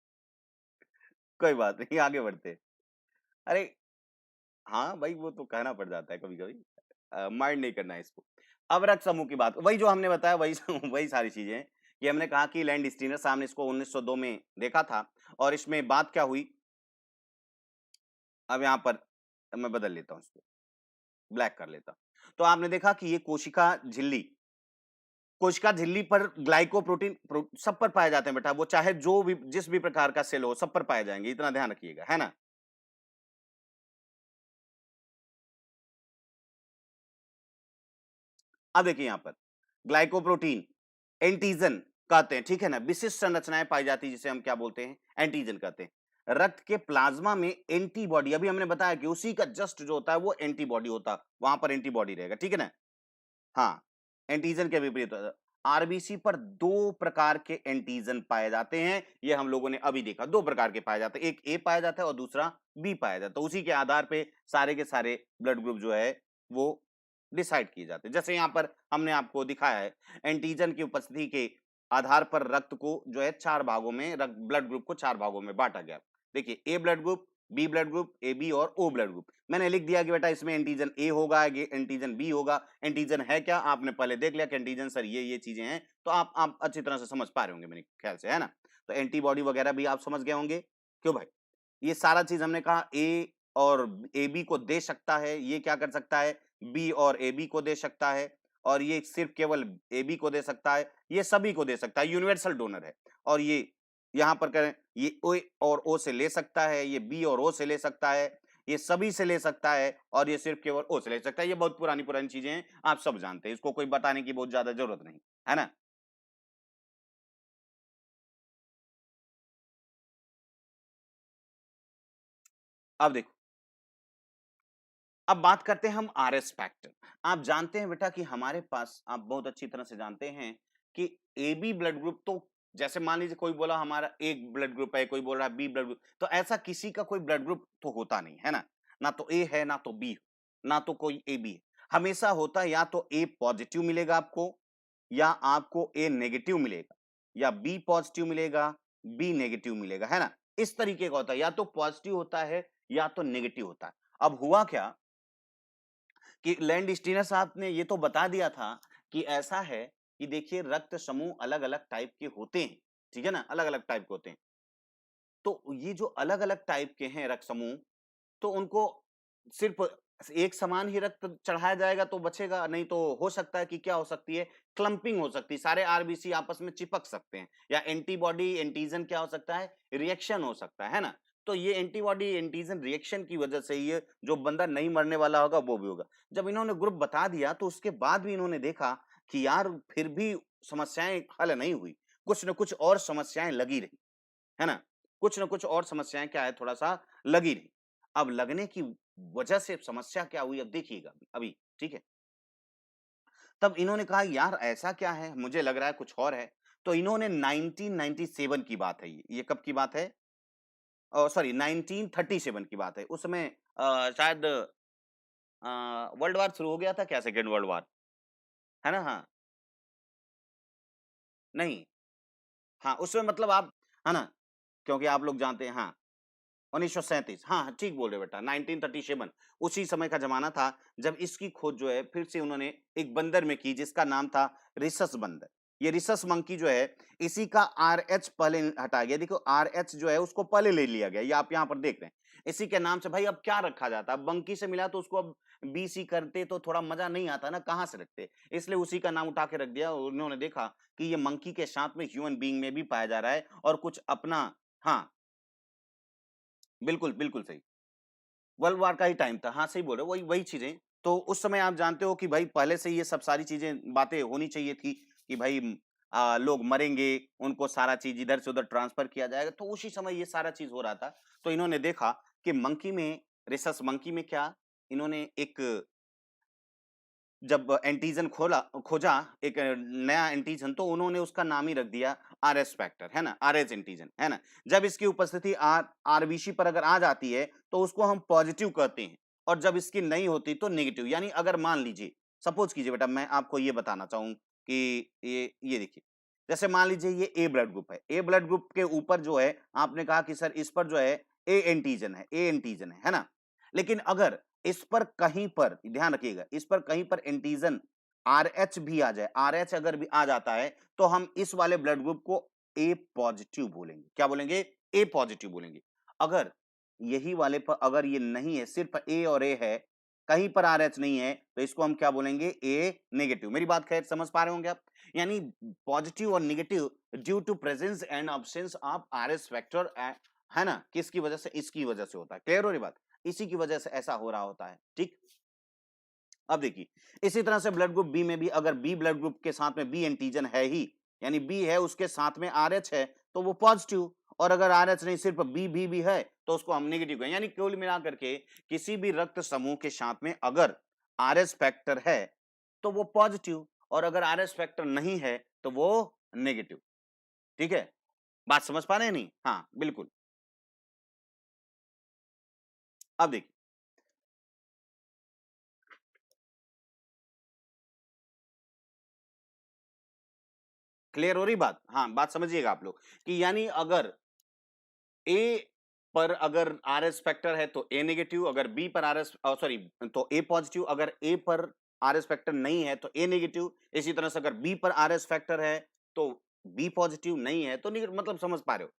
कोई बात नहीं, आगे बढ़ते। अरे हाँ भाई, वो तो कहना पड़ जाता है कभी कभी, माइंड नहीं करना है इसको। अब रक्त समूह की बात, वही जो हमने बताया, वही वही सारी चीजें हैं। ये हमने कहा कि लैंड स्टीनर साहब ने इसको 1902 में देखा था, और इसमें बात क्या हुई, अब यहाँ पर मैं बदल लेता हूँ इसको, ब्लैक कर लेता हूँ। तो आपने देखा कि ये कोशिका झिल्ली पर ग्लाइकोप्रोटीन सब पर पाए जाते हैं बेटा, वो चाहे जो भी जिस भी प्रकार का सेल हो सब पर पाए जाएंगे, इतना ध्यान रखिएगा, है ना। अब देखिए यहाँ पर ग्लाइकोप्रोटीन एंटीजन कहते हैं, ठीक है ना, विशिष्ट संरचनाएं पाई जाती है जिसे हम क्या बोलते हैं, एंटीजन कहते हैं। रक्त के प्लाज्मा में एंटीबॉडी, अभी हमने बताया कि उसी का जस्ट जो होता है वो एंटीबॉडी होता है, वहां पर एंटीबॉडी रहेगा, ठीक है ना। हाँ, एंटीजन के विपरीत आरबीसी पर दो प्रकार के एंटीजन पाए जाते हैं, ये हम लोगों ने अभी देखा, दो प्रकार के पाए जाते हैं, एक ए पाया जाता है और दूसरा बी पाया जाता है। उसी के आधार पे सारे के सारे ब्लड ग्रुप जो है वो डिसाइड किए जाते हैं। जैसे यहाँ पर हमने आपको दिखाया है, एंटीजन की उपस्थिति के आधार पर रक्त को जो है चार भागों में, रक्त ब्लड ग्रुप को चार भागों में बांटा गया। देखिए, A blood group, B blood group, A B और ओ ब्लड ग्रुप। मैंने लिख दिया कि बेटा इसमें एंटीजन ए होगा, ये एंटीजन बी होगा। एंटीजन है क्या, आपने पहले देख लिया कि एंटीजन सर ये चीजें हैं, तो आप अच्छी तरह से समझ पा रहे होंगे मेरे ख्याल से, है ना। तो एंटीबॉडी वगैरह भी आप समझ गए होंगे, क्यों भाई, ये सारा चीज हमने कहा ए और ए बी को दे सकता है, ये क्या कर सकता है, बी और ए बी को दे सकता है, और ये सिर्फ केवल ए बी को दे सकता है, ये सभी को दे सकता है, यूनिवर्सल डोनर है। और ये यहां पर करें, ये ओ और ओ से ले सकता है, ये बी और ओ से ले सकता है, ये सभी से ले सकता है, और ये सिर्फ केवल ओ से ले सकता है। ये बहुत पुरानी पुरानी चीजें हैं, आप सब जानते हैं, इसको कोई बताने की बहुत ज्यादा जरूरत नहीं है ना। अब देखो, अब बात करते हैं हम आरएस फैक्टर। आप जानते हैं बेटा कि हमारे पास, आप बहुत अच्छी तरह से जानते हैं कि ए बी ब्लड ग्रुप, तो जैसे मान लीजिए कोई बोला हमारा एक ब्लड ग्रुप है, कोई बोल रहा है बी ब्लड ग्रुप, तो ऐसा किसी का कोई ब्लड ग्रुप तो होता नहीं है ना। ना तो ए है, ना तो बी, ना तो कोई ए बी है। हमेशा होता है या तो ए पॉजिटिव मिलेगा आपको, या आपको ए नेगेटिव मिलेगा, या बी पॉजिटिव मिलेगा, बी नेगेटिव मिलेगा, है ना। इस तरीके का होता है, या तो पॉजिटिव होता है या तो नेगेटिव होता है। अब हुआ क्या कि लैंड स्टीनर साहब ने ये तो बता दिया था कि ऐसा है कि देखिए रक्त समूह अलग अलग टाइप के होते हैं, ठीक है ना, अलग अलग टाइप के होते हैं। तो ये जो अलग अलग टाइप के हैं रक्त समूह, तो उनको सिर्फ एक समान ही रक्त चढ़ाया जाएगा तो बचेगा नहीं, तो हो सकता है कि क्या हो सकती है, क्लंपिंग हो सकती है, सारे आरबीसी आपस में चिपक सकते हैं, या एंटीबॉडी एंटीजन क्या हो सकता है, रिएक्शन हो सकता है ना। तो ये एंटीबॉडी एंटीजन रिएक्शन की वजह से ये जो बंदा नहीं मरने वाला होगा वो भी होगा। जब इन्होंने ग्रुप बता दिया तो उसके बाद भी इन्होंने देखा कि यार फिर भी समस्याएं हल नहीं हुई, कुछ न कुछ और समस्याएं लगी रही, है ना। कुछ न कुछ और समस्याएं क्या है, थोड़ा सा लगी रही। अब लगने की वजह से समस्या क्या हुई, अब देखिएगा अभी, ठीक है। तब इन्होंने कहा यार ऐसा क्या है, मुझे लग रहा है कुछ और है। तो इन्होंने 1997 की बात है, ये कब की बात है, सॉरी 1937 की बात है। उस समय शायद वर्ल्ड वार शुरू हो गया था क्या, सेकेंड वर्ल्ड वार, है ना। हाँ, नहीं, हाँ उसमें मतलब आप, है ना, क्योंकि आप लोग जानते हैं, हाँ 1937, हाँ, हाँ, ठीक बोल रहे हो बेटा, 1937 उसी समय का ज़माना था जब इसकी खोज जो है फिर से उन्होंने एक बंदर में की जिसका नाम था रिसस बंदर। ये रिसस मंकी जो है, इसी का आरएच पहले हटा गया। देखो आरएच जो है उसको पहले ले लिया गया, ये आप यहाँ पर देख रहे हैं। इसी के नाम से भाई अब क्या रखा जाता? अब मंकी से मिला तो उसको अब बीसी करते तो थोड़ा मज़ा नहीं आता ना, कहाँ से रखते? इसलिए उसी का नाम उठा के रख दिया। उन्होंने देखा कि ये मंकी के साथ में ह्यूमन बीइंग में भी पाया जा रहा है और कुछ अपना, हाँ, बिल्कुल, बिल्कुल सही। वर्ल्ड वार का ही टाइम था। हाँ, सही बोल रहे हो, वही वही चीज़ें। तो उस समय आप जानते हो कि भाई पहले से ये सब सारी चीज़ें बातें होनी चाहिए थी कि भाई लोग मरेंगे, उनको सारा चीज़ इधर से उधर ट्रांसफ़र किया जाएगा, तो उसी समय ये सारा चीज़ हो रहा था। तो इन्होंने देखा कि मंकी में, रिसस मंकी में क्या, इन्होंने एक, जब एंटीजन खोजा एक नया एंटीजन, तो उन्होंने उसका नाम ही रख दिया आरएस फैक्टर, है ना, आरएस एंटीजन, है ना। जब इसकी उपस्थिति आरबीसी पर अगर आ जाती है तो उसको हम पॉजिटिव कहते हैं, और जब इसकी नहीं होती तो नेगेटिव। यानी अगर मान लीजिए, सपोज कीजिए बेटा, मैं आपको ये बताना चाहूँ कि ये देखिए, जैसे मान लीजिए ये ए ब्लड ग्रुप है, ए ब्लड ग्रुप के ऊपर जो है आपने कहा कि सर इस पर जो है ए एंटीजन है, ए एंटीजन है ना। लेकिन अगर इस पर कहीं पर ध्यान रखिएगा, इस पर कहीं पर एंटीजन RH भी आ जाए, RH अगर भी आ जाता है तो हम इस वाले ब्लड ग्रुप को A पॉजिटिव बोलेंगे। क्या बोलेंगे? A पॉजिटिव बोलेंगे। अगर यही वाले पर अगर ये नहीं है, सिर्फ A और A है, कहीं पर RH नहीं है, तो इसको हम क्या बोलेंगे? A negative. मेरी बात खैर समझ पा रहे होंगे आप? यानी पॉजिटिव और negative due to presence and absence of RS factor, है ना? किसकी वजह से? इसकी वजह से होता है। क्लियर हो रही बात? इसी की वजह से ऐसा हो रहा होता है। ठीक? अब देखिए, इसी तरह से ब्लड ग्रुप बी में भी अगर बी ब्लड ग्रुप के साथ में बी एंटीजन है ही, यानी बी है उसके साथ में आरएच है, तो वो पॉजिटिव। और अगर आरएच नहीं, सिर्फ बी भी है, तो उसको हम नेगेटिव कहें। यानी कुल मिलाकर के किसी भी रक्त समूह के साथ में अगर आरएस फैक्टर है तो वो पॉजिटिव, और अगर आरएस फैक्टर नहीं है तो वो नेगेटिव। ठीक है, बात समझ पा रहे हैं? नहीं? हाँ बिल्कुल। अब देखिए, क्लियर हो रही बात? हाँ, बात समझिएगा आप लोग कि यानी अगर ए पर अगर आरएस फैक्टर है तो ए नेगेटिव, अगर बी पर आरएस सॉरी तो ए पॉजिटिव, अगर ए पर आरएस फैक्टर नहीं है तो ए नेगेटिव। इसी तरह से अगर बी पर आरएस फैक्टर है तो बी पॉजिटिव, नहीं है तो नेगेटिव। मतलब समझ पा रहे हो?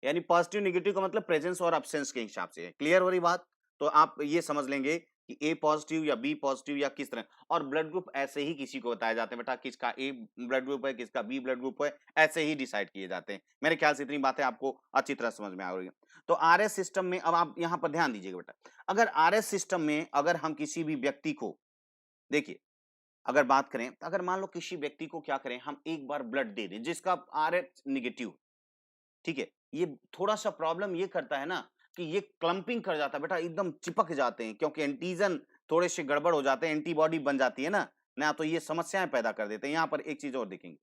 यानी पॉजिटिव नेगेटिव का मतलब प्रेजेंस और अब्सेंस के हिसाब से है। क्लियर हो रही बात? तो आप ये समझ लेंगे कि ए पॉजिटिव या बी पॉजिटिव या किस तरह। और ब्लड ग्रुप ऐसे ही किसी को बताए जाते हैं बेटा, किसका ए ब्लड ग्रुप है, किसका बी ब्लड ग्रुप है, ऐसे ही डिसाइड किए जाते हैं। मेरे ख्याल से इतनी बातें आपको अच्छी तरह समझ में आ रही है। तो आरएस सिस्टम में अब आप यहां पर ध्यान दीजिएगा बेटा, अगर आरएस सिस्टम में अगर हम किसी भी व्यक्ति को देखिए, अगर बात करें, अगर मान लो किसी व्यक्ति को क्या करें, हम एक बार ब्लड दे दें जिसका आरएच नेगेटिव, ठीक है, ये थोड़ा सा प्रॉब्लम ये करता है ना कि ये क्लंपिंग कर जाता है बेटा, एकदम चिपक जाते हैं, क्योंकि एंटीजन थोड़े से गड़बड़ हो जाते हैं, एंटीबॉडी बन जाती है ना तो ये समस्याएं पैदा कर देते हैं। यहां पर एक चीज और देखेंगे,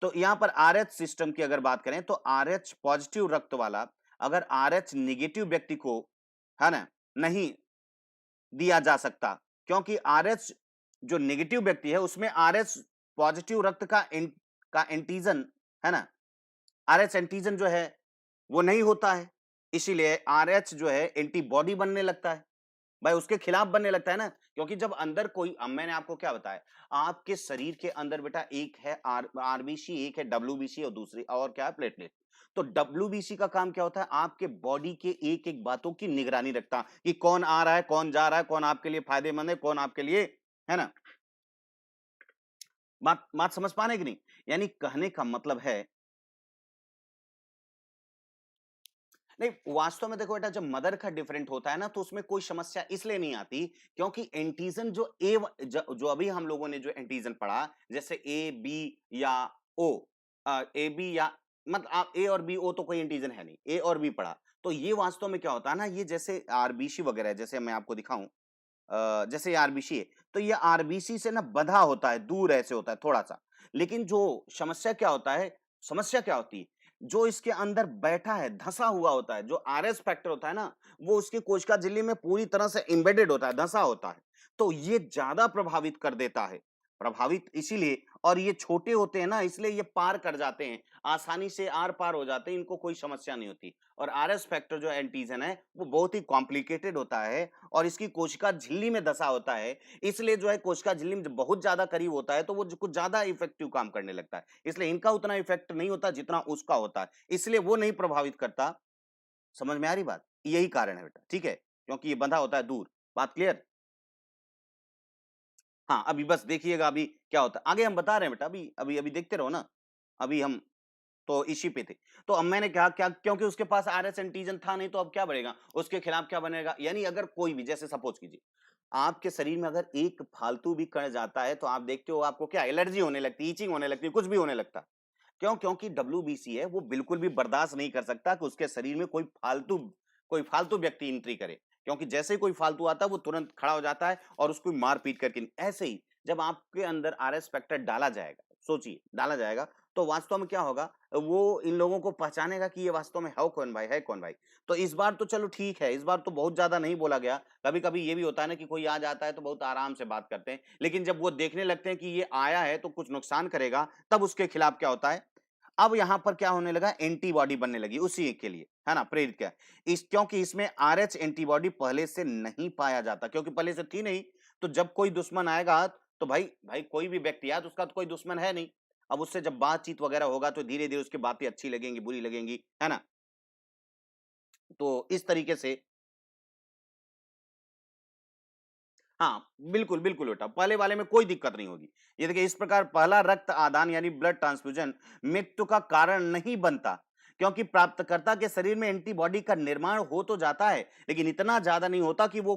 तो यहां पर आरएच सिस्टम की अगर बात करें तो आरएच पॉजिटिव रक्त वाला अगर आरएच नेगेटिव व्यक्ति को, है ना, नहीं दिया जा सकता, क्योंकि आरएच जो नेगेटिव व्यक्ति है उसमें आरएच पॉजिटिव रक्त का एंटीजन, है ना, आरएच एंटीजन जो है वो नहीं होता है। इसीलिए आरएच जो है एंटीबॉडी बनने लगता है, भाई उसके खिलाफ बनने लगता है ना। क्योंकि जब अंदर कोई, अब मैंने आपको क्या बताया, आपके शरीर के अंदर बेटा एक है आरबीसी, एक है डब्ल्यूबीसी, और दूसरी और क्या है, प्लेटलेट। तो डब्ल्यूबीसी का काम क्या होता है, आपके बॉडी के एक एक बातों की निगरानी रखता कि कौन आ रहा है, कौन जा रहा है, कौन आपके लिए फायदेमंद है, कौन आपके लिए, है ना। बात बात समझ पा रहे कि नहीं? यानी कहने का मतलब है, नहीं वास्तव में देखो बेटा, जब मदर का डिफरेंट होता है ना तो उसमें कोई समस्या इसलिए नहीं आती, क्योंकि एंटीजन जो जो अभी हम लोगों ने जो एंटीजन पढ़ा, जैसे ए बी या ओ, ए बी या मतलब आप ए और बी, ओ तो कोई एंटीजन है नहीं, ए और बी पढ़ा। तो ये वास्तव में क्या होता है ना, ये जैसे आरबीसी वगैरह है, जैसे मैं आपको दिखाऊं, जैसे आरबीसी है तो ये आरबीसी से ना बंधा होता है, दूर ऐसे होता है थोड़ा सा। लेकिन जो समस्या क्या होता है, समस्या क्या होती है, जो इसके अंदर बैठा है, धंसा हुआ होता है, जो आरएस फैक्टर होता है ना, वो उसकी कोशिका झिल्ली में पूरी तरह से एम्बेडेड होता है, धंसा होता है। तो ये ज्यादा प्रभावित कर देता है, प्रभावित इसीलिए, और ये छोटे होते हैं ना, इसलिए ये पार कर जाते हैं, आसानी से आर पार हो जाते हैं, इनको कोई समस्या नहीं होती। और आरएस फैक्टर जो एंटीजन है वो बहुत ही कॉम्प्लिकेटेड होता है, और इसकी कोशिका झिल्ली में धसा होता है, इसलिए जो है कोशिका झिल्ली में जब बहुत ज्यादा करीब होता है तो वो कुछ ज्यादा इफेक्टिव काम करने लगता है। इसलिए इनका उतना इफेक्ट नहीं होता जितना उसका होता है, इसलिए वो नहीं प्रभावित करता। समझ में आ रही बात? यही कारण है बेटा, ठीक है, क्योंकि ये बंधा होता है दूर। बात क्लियर? हाँ, अभी बस देखिएगा अभी क्या होता है, आगे हम बता रहे हैं बेटा, अभी अभी अभी देखते रहो ना। अभी हम तो इसी पे थे। तो अब मैंने कहा क्या, क्योंकि उसके पास आरएस एंटीजन था नहीं, तो अब क्या बढ़ेगा, उसके खिलाफ क्या बनेगा, यानी अगर कोई भी, जैसे सपोज कीजिए आपके शरीर में अगर एक फालतू भी कण जाता है तो आप देखते हो आपको क्या एलर्जी होने लगती है, ईचिंग होने लगती है, कुछ भी होने लगता है। क्यों? क्योंकि डब्ल्यूबीसी है वो बिल्कुल भी बर्दाश्त नहीं कर सकता कि उसके शरीर में कोई फालतू व्यक्ति एंट्री करे, क्योंकि जैसे ही कोई फालतू आता है वो तुरंत खड़ा हो जाता है और उसको मार पीट करके। ऐसे ही जब आपके अंदर आरएस फैक्टर डाला जाएगा, सोचिए डाला जाएगा, तो वास्तव में क्या होगा, वो इन लोगों को पहचानेगा कि ये वास्तव में है कौन भाई, है कौन भाई। तो इस बार तो चलो ठीक है, इस बार तो बहुत ज्यादा नहीं बोला गया। कभी कभी ये भी होता है ना कि कोई आ जाता है तो बहुत आराम से बात करते हैं, लेकिन जब वो देखने लगते हैं कि ये आया है तो कुछ नुकसान करेगा, तब उसके खिलाफ क्या होता है, अब यहां पर क्या होने लगा, एंटीबॉडी बनने लगी उसी के लिए, है ना, प्रेरित क्या इस, क्योंकि इसमें आरएच एंटीबॉडी पहले से नहीं पाया जाता, क्योंकि पहले से थी नहीं। तो जब कोई दुश्मन आएगा तो भाई भाई कोई भी व्यक्ति है तो उसका तो कोई दुश्मन है नहीं। अब उससे जब बातचीत वगैरह होगा तो धीरे धीरे उसकी बातें अच्छी लगेंगी, बुरी लगेंगी, है ना। तो इस तरीके से हाँ, बिल्कुल, बिल्कुल बेटा, पहले वाले में कोई दिक्कत नहीं होगी। ये देखिए इस प्रकार पहला रक्त आदान यानी ब्लड ट्रांसफ्यूजन मृत्यु का कारण नहीं बनता, क्योंकि प्राप्तकर्ता के शरीर में एंटीबॉडी का निर्माण हो तो जाता है, लेकिन इतना ज्यादा नहीं होता कि वो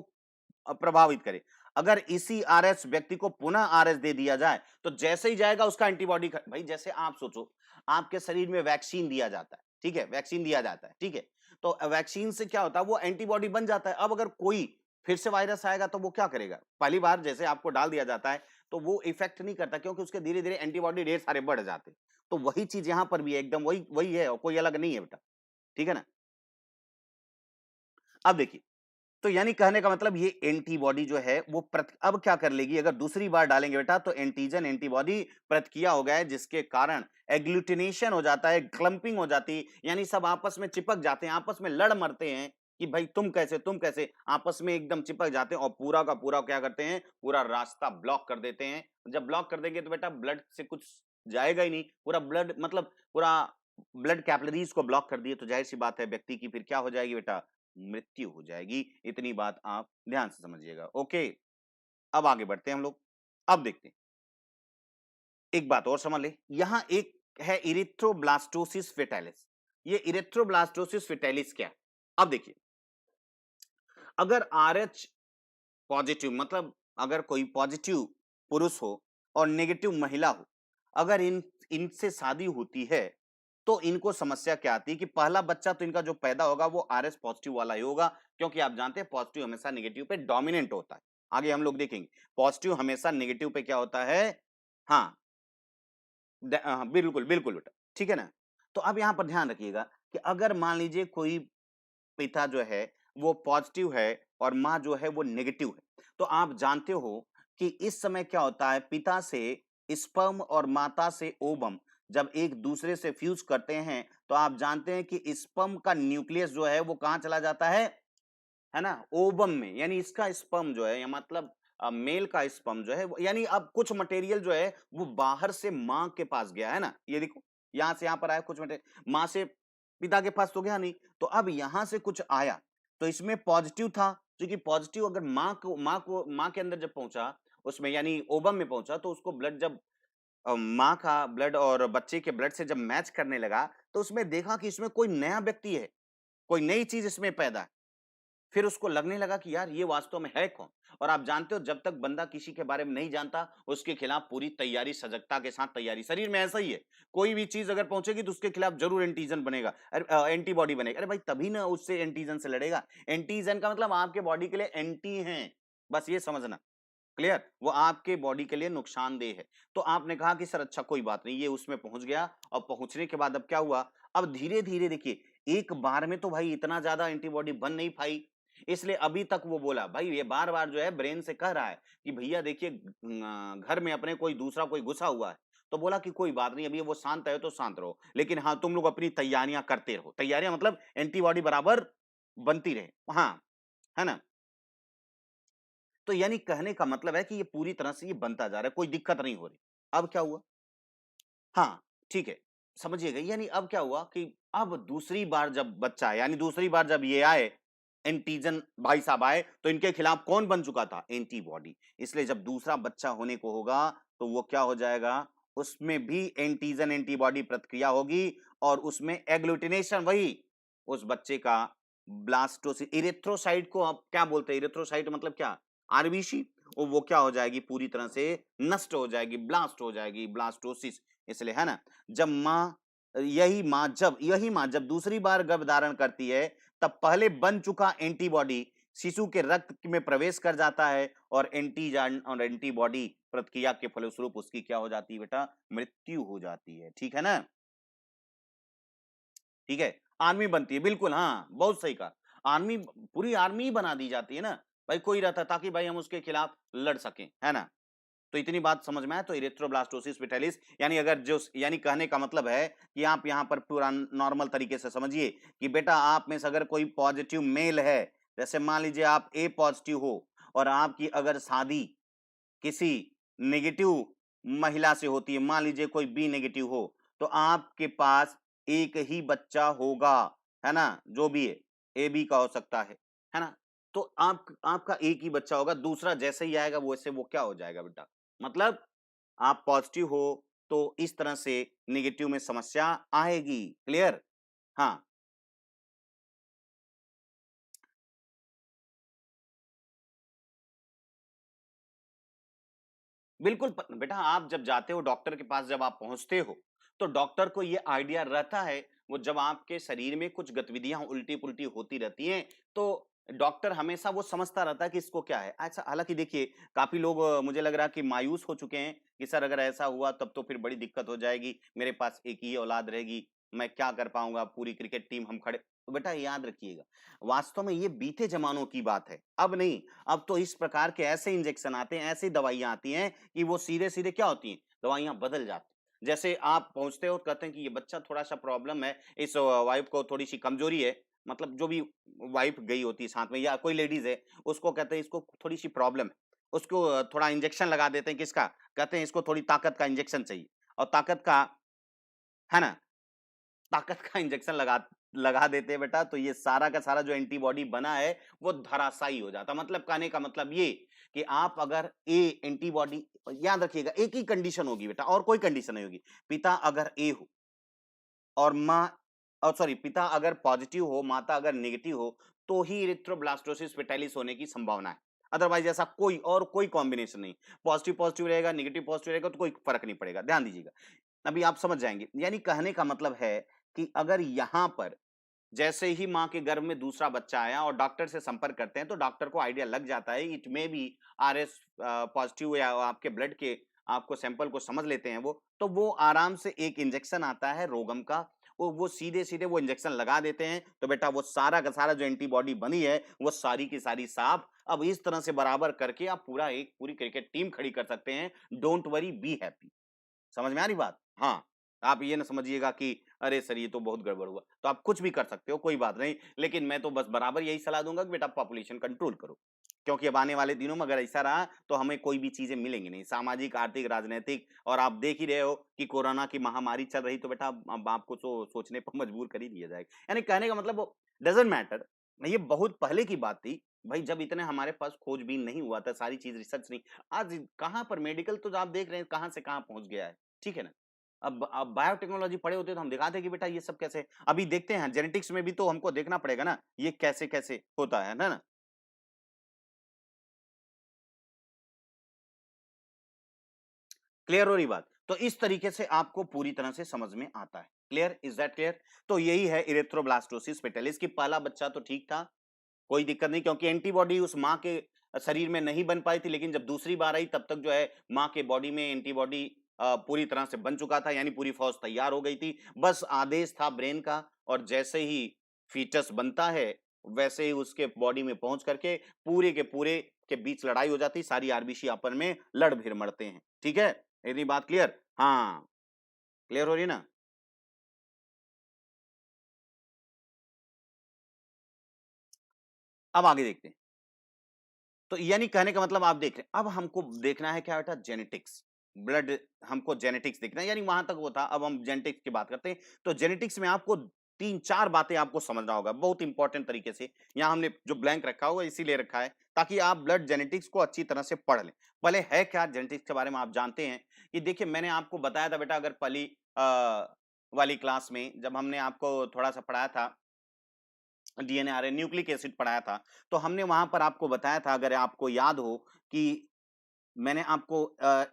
प्रभावित करे। अगर इसी आरएस व्यक्ति को पुनः आरएस दे दिया जाए, तो जैसे ही जाएगा उसका एंटीबॉडी भाई जैसे आप सोचो, आपके शरीर में वैक्सीन दिया जाता है, ठीक है, वैक्सीन दिया जाता है, ठीक है। तो वैक्सीन से क्या होता है, वो एंटीबॉडी बन जाता है। अब अगर कोई फिर से वायरस आएगा तो वो क्या करेगा, पहली बार जैसे आपको डाल दिया जाता है तो वो इफेक्ट नहीं करता, क्योंकि उसके धीरे धीरे एंटीबॉडी ढेर सारे बढ़ जाते हैं। तो वही चीज यहां पर भी है, एकदम वही वही है और कोई अलग नहीं है बेटा, ठीक है ना। अब देखिए, तो यानी कहने का मतलब ये एंटीबॉडी जो है वो अब क्या कर लेगी, अगर दूसरी बार डालेंगे बेटा तो एंटीजन एंटीबॉडी प्रतिक्रिया हो गया है, जिसके कारण एग्लूटिनेशन हो जाता है, क्लंपिंग हो जाती है, यानी सब आपस में चिपक जाते हैं, आपस में लड़ मरते हैं कि भाई तुम कैसे आपस में एकदम चिपक जाते हैं और पूरा का पूरा क्या करते हैं, पूरा रास्ता ब्लॉक कर देते हैं। जब ब्लॉक कर देंगे तो बेटा ब्लड से कुछ जाएगा ही नहीं, पूरा ब्लड मतलब पूरा ब्लड कैपिलरीज को ब्लॉक कर दिए तो जाहिर सी बात है व्यक्ति की फिर क्या हो जाएगी बेटा, मृत्यु हो जाएगी। इतनी बात आप ध्यान से समझिएगा। ओके, अब आगे बढ़ते हैं हम लोग। अब देखते हैं, एक बात और समझ ले, यहां एक है इरिथ्रोब्लास्टोसिस फेटालिस। ये इरिथ्रोब्लास्टोसिस फेटालिस क्या है? अब देखिए, अगर आरएच पॉजिटिव मतलब अगर कोई पॉजिटिव पुरुष हो और नेगेटिव महिला हो, अगर इनसे शादी होती है तो इनको समस्या क्या आती है कि पहला बच्चा तो इनका जो पैदा होगा वो आरएस पॉजिटिव वाला ही होगा, क्योंकि आप जानते हैं पॉजिटिव हमेशा नेगेटिव पे डोमिनेंट होता है। आगे हम लोग देखेंगे पॉजिटिव हमेशा नेगेटिव पे क्या होता है। हाँ, हाँ, बिल्कुल बिल्कुल बेटा, ठीक है ना। तो अब यहां पर ध्यान रखिएगा कि अगर मान लीजिए कोई पिता जो है वो पॉजिटिव है और माँ जो है वो नेगेटिव है, तो आप जानते हो कि इस समय क्या होता है, पिता से स्पर्म और माता से ओवम जब एक दूसरे से फ्यूज करते हैं तो आप जानते हैं कि स्पर्म का न्यूक्लियस जो है वो कहां चला जाता है ना, ओवम में। यानी इसका स्पर्म जो है या मतलब मेल का स्पर्म जो है यानी अब कुछ मटेरियल जो है वो बाहर से माँ के पास गया है ना, ये देखो यहां से यहां पर आया कुछ मटेरियल, माँ से पिता के पास तो गया नहीं, तो अब यहां से कुछ आया तो इसमें पॉजिटिव था, क्योंकि पॉजिटिव अगर माँ के अंदर जब पहुंचा उसमें यानी ओवम में पहुंचा तो उसको ब्लड जब माँ का ब्लड और बच्चे के ब्लड से जब मैच करने लगा तो उसमें देखा कि इसमें कोई नया व्यक्ति है, कोई नई चीज इसमें पैदा है। फिर उसको लगने लगा कि यार ये वास्तव में है कौन। और आप जानते हो जब तक बंदा किसी के बारे में नहीं जानता उसके खिलाफ पूरी तैयारी, सजगता के साथ तैयारी, शरीर में ऐसा ही है, कोई भी चीज अगर पहुंचेगी तो उसके खिलाफ जरूर एंटीजन बनेगा, अरे एंटीबॉडी बनेगा, अरे भाई तभी ना उससे एंटीजन से लड़ेगा। एंटीजन का मतलब आपके बॉडी के लिए एंटी है, बस ये समझना, क्लियर, वो आपके बॉडी के लिए नुकसानदेह है। तो आपने कहा कि सर अच्छा कोई बात नहीं, ये उसमें पहुंच गया और पहुंचने के बाद अब क्या हुआ, अब धीरे धीरे देखिए एक बार में तो भाई इतना ज्यादा एंटीबॉडी बन नहीं पाई, इसलिए अभी तक वो बोला भाई ये बार बार जो है ब्रेन से कह रहा है कि भैया देखिए घर में अपने कोई दूसरा कोई घुसा हुआ है, तो बोला कि कोई बात नहीं, अभी वो शांत है तो शांत रहो, लेकिन हाँ तुम लोग अपनी तैयारियां करते रहो, तैयारियां मतलब एंटीबॉडी बराबर बनती रहे, हाँ, है ना। तो यानी कहने का मतलब है कि ये पूरी तरह से ये बनता जा रहा है, कोई दिक्कत नहीं हो रही। अब क्या हुआ, हाँ, ठीक है, समझिएगा, यानी अब क्या हुआ कि अब दूसरी बार जब बच्चा आए, यानी दूसरी बार जब ये आए, एंटीजन भाई साहब आए, तो इनके खिलाफ कौन बन चुका था, एंटीबॉडी। इसलिए जब दूसरा बच्चा होने को होगा तो वो क्या हो जाएगा, उसमें भी एंटीजन एंटीबॉडी प्रतिक्रिया होगी और उसमें एग्लूटिनेशन, वही उस बच्चे का ब्लास्टोसिस, इरिथ्रोसाइट को आप क्या बोलते हैं, इरिथ्रोसाइट मतलब क्या, आरबीसी, वो क्या हो जाएगी, पूरी तरह से नष्ट हो जाएगी, ब्लास्ट हो जाएगी, ब्लास्टोसिस। इसलिए है ना, जब माँ यही माँ जब दूसरी बार गर्भ धारण करती है तब पहले बन चुका एंटीबॉडी शिशु के रक्त में प्रवेश कर जाता है और एंटीजन और एंटीबॉडी प्रतिक्रिया के फलस्वरूप उसकी क्या हो जाती है बेटा, मृत्यु हो जाती है, ठीक है ना, ठीक है। आर्मी बनती है, बिल्कुल, हाँ बहुत सही कहा, आर्मी, पूरी आर्मी ही बना दी जाती है ना, भाई कोई रहता है ताकि भाई हम उसके खिलाफ लड़ सकें, है ना। तो इतनी बात समझ में आए, तो इरिथ्रोब्लास्टोसिस पिटालिस यानी अगर जो यानी कहने का मतलब है कि आप यहाँ पर पूरा नॉर्मल तरीके से समझिए कि बेटा आप में से अगर कोई पॉजिटिव मेल है, जैसे मान लीजिए आप ए पॉजिटिव हो और आपकी अगर शादी किसी नेगेटिव महिला से होती है, मान लीजिए कोई बी नेगेटिव हो, तो आपके पास एक ही बच्चा होगा, है ना, जो भी है, ए बी का हो सकता है ना, तो आपका एक ही बच्चा होगा, दूसरा जैसे ही आएगा वैसे वो क्या हो जाएगा बेटा, मतलब आप पॉजिटिव हो तो इस तरह से नेगेटिव में समस्या आएगी। क्लियर? हाँ, बिल्कुल बेटा, आप जब जाते हो डॉक्टर के पास, जब आप पहुंचते हो, तो डॉक्टर को ये आइडिया रहता है, वो जब आपके शरीर में कुछ गतिविधियां उल्टी पुल्टी होती रहती हैं, तो डॉक्टर हमेशा वो समझता रहता है कि इसको क्या है। अच्छा, हालांकि देखिए, काफी लोग मुझे लग रहा है कि मायूस हो चुके हैं कि सर अगर ऐसा हुआ तब तो फिर बड़ी दिक्कत हो जाएगी, मेरे पास एक ही औलाद रहेगी, मैं क्या कर पाऊंगा, पूरी क्रिकेट टीम हम खड़े। तो बेटा याद रखिएगा, वास्तव में ये बीते जमानों की बात है, अब नहीं। अब तो इस प्रकार के ऐसे इंजेक्शन आते हैं, ऐसी दवाइयां आती हैं कि वो सीधे-सीधे क्या होती हैं, दवाइयाँ बदल जाती हैं। जैसे आप पहुँचते हो, कहते हैं कि ये बच्चा थोड़ा-सा प्रॉब्लम है, इस वाइफ को थोड़ी-सी कमज़ोरी है, मतलब जो भी वाइफ गई होती है साथ में या कोई लेडीज़ है, उसको कहते हैं इसको थोड़ी-सी प्रॉब्लम है। उसको थोड़ा इंजेक्शन लगा देते हैं, किसका? कहते हैं इसको थोड़ी ताकत का इंजेक्शन चाहिए, और ताकत का, है ना? ताकत का इंजेक्शन लगा देते हैं बेटा, तो ये सारा का सारा जो एंटीबॉडी बना है वो धराशायी हो जाता है। मतलब कहने का मतलब ये कि आप अगर ए एंटीबॉडी, याद रखिएगा एक ही कंडीशन होगी बेटा, और कोई कंडीशन नहीं होगी। पिता अगर ए हो और माँ, और सॉरी, पिता अगर पॉजिटिव हो, माता अगर नेगेटिव हो, तो ही इरिथ्रोब्लास्टोसिस फेटालिस होने की संभावना है। अदरवाइज ऐसा कोई और कोई कॉम्बिनेशन नहीं। पॉजिटिव पॉजिटिव रहेगा, नेगेटिव पॉजिटिव रहेगा, तो कोई फर्क नहीं पड़ेगा। ध्यान दीजिएगा, अभी आप समझ जाएंगे। यानी कहने का मतलब है कि अगर यहां पर जैसे ही माँ के गर्भ में दूसरा बच्चा आया और डॉक्टर से संपर्क करते हैं, तो डॉक्टर को आइडिया लग जाता है, it may be RS positive, या आपके ब्लड के आपको सैंपल को समझ लेते हैं वो, तो वो आराम से एक इंजेक्शन आता है रोगम का, वो सीधे सीधे वो इंजेक्शन लगा देते हैं, तो बेटा वो सारा का सारा जो एंटीबॉडी बनी है वो सारी की सारी साफ। अब इस तरह से बराबर करके आप पूरी क्रिकेट टीम खड़ी कर सकते हैं। Don't worry, be happy. समझ में आ रही बात? हाँ, आप ये ना समझिएगा कि अरे सर ये तो बहुत गड़बड़ हुआ। तो आप कुछ भी कर सकते हो, कोई बात नहीं। लेकिन मैं तो बस बराबर यही सलाह दूँगा कि बेटा पॉपुलेशन कंट्रोल करो। क्योंकि अब आने वाले दिनों में अगर ऐसा रहा तो हमें कोई भी चीज़ें मिलेंगी नहीं। सामाजिक, आर्थिक, राजनैतिक, और आप देख ही रहे हो कि कोरोना की महामारी चल रही, तो बेटा अब आपको तो सोचने पर मजबूर कर ही दिया जाएगा। यानी कहने का मतलब डज़न्ट मैटर, ये बहुत पहले की बात थी। भई जब इतने हमारे पास खोजबीन नहीं हुआ था, सारी चीज़ रिसर्च नहीं, आज कहाँ पर मेडिकल तो आप देख रहे हैं कहाँ से कहाँ पहुँच गया है। ठीक है ना? अब बायोटेक्नोलॉजी पढ़े होते तो हम दिखाते कि बेटा ये सब कैसे, अभी देखते हैं जेनेटिक्स में भी तो हमको देखना पड़ेगा ना, ये कैसे-कैसे होता है ना? क्लियर हो रही बात? तो इस तरीके से आपको पूरी तरह से समझ में आता है। क्लियर? Is that clear? तो यही है इरिथ्रोब्लास्टोसिस फेटालिस की, पहला बच्चा तो ठीक था, कोई दिक्कत नहीं, क्योंकि एंटीबॉडी उस माँ के शरीर में नहीं बन पाई थी, लेकिन जब दूसरी बार आई तब तक जो है माँ के बॉडी में एंटीबॉडी पूरी तरह से बन चुका था, यानी पूरी फौज तैयार हो गई थी। बस आदेश था ब्रेन का, और जैसे ही फीटस बनता है, वैसे ही उसके बॉडी में पहुंच करके पूरे के पूरे के बीच लड़ाई हो जाती, सारी आरबीसी आपस में लड़ भिड़ मरते हैं। ठीक है? इतनी बात क्लियर? हाँ, क्लियर हो रही है ना? अब आगे देखते हैं। तो यानी कहने का मतलब आप देख रहे हैं, अब हमको देखना है क्या बेटा, जेनेटिक्स। ब्लड, हमको जेनेटिक्स देखना है, यानी वहां तक वो था, अब हम जेनेटिक्स की बात करते हैं। तो जेनेटिक्स में आपको तीन चार बातें आपको समझना होगा बहुत इंपॉर्टेंट तरीके से। यहाँ हमने जो ब्लैंक रखा हुआ इसीलिए रखा है ताकि आप ब्लड जेनेटिक्स को अच्छी तरह से पढ़ लें। पहले है क्या जेनेटिक्स के बारे में आप जानते हैं कि देखिए, मैंने आपको बताया था बेटा, अगर पहली वाली क्लास में जब हमने आपको थोड़ा सा पढ़ाया था, डीएनए आरएनए न्यूक्लिक एसिड पढ़ाया था, तो हमने वहां पर आपको बताया था, अगर आपको याद हो, कि मैंने आपको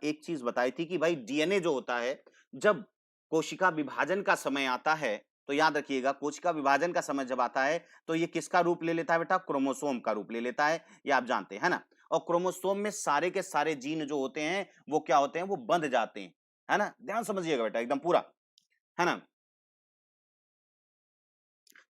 एक चीज बताई थी कि भाई डीएनए जो होता है, जब कोशिका विभाजन का समय आता है, तो याद रखिएगा कोशिका विभाजन का समय जब आता है, तो ये किसका रूप ले लेता है बेटा, क्रोमोसोम का रूप ले लेता है, ये आप जानते हैं, है ना। और क्रोमोसोम में सारे के सारे जीन जो होते हैं वो क्या होते हैं, वो बंध जाते हैं, है ना। ध्यान समझिएगा बेटा एकदम पूरा, है ना।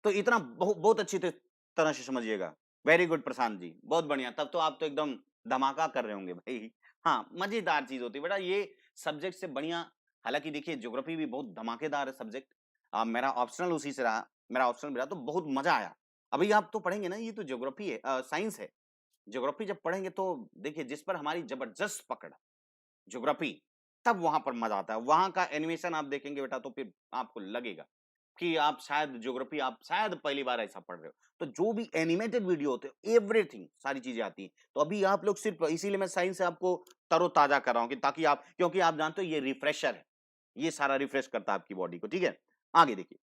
तो इतना बहुत अच्छी तरह से समझिएगा। वेरी गुड प्रशांत जी, बहुत बढ़िया। तब तो आप तो एकदम धमाका कर रहे होंगे भाई। हाँ, मजेदार चीज होती है बेटा ये सब्जेक्ट से बढ़िया। हालांकि देखिए, ज्योग्राफी भी बहुत धमाकेदार है सब्जेक्ट। मेरा ऑप्शनल उसी से रहा, मेरा ऑप्शनल भी रहा, तो बहुत मजा आया। अभी आप तो पढ़ेंगे ना, ये तो ज्योग्राफी है, साइंस है। ज्योग्राफी जब पढ़ेंगे तो देखिए, जिस पर हमारी जबरदस्त पकड़ है, ज्योग्राफी, तब वहां पर मजा आता है। वहां का एनिमेशन आप देखेंगे बेटा तो फिर आपको लगेगा कि आप शायद ज्योग्राफी आप शायद पहली बार ऐसा पढ़ रहे हो। तो जो भी एनिमेटेड वीडियो होते हैं, एवरीथिंग सारी चीजें आती हैं। तो अभी आप लोग सिर्फ इसीलिए मैं साइंस से आपको तरोताजा कर रहा हूं कि ताकि आप, क्योंकि आप जानते हो ये रिफ्रेशर है, ये सारा रिफ्रेश करता है आपकी बॉडी को। ठीक है, आगे देखिए।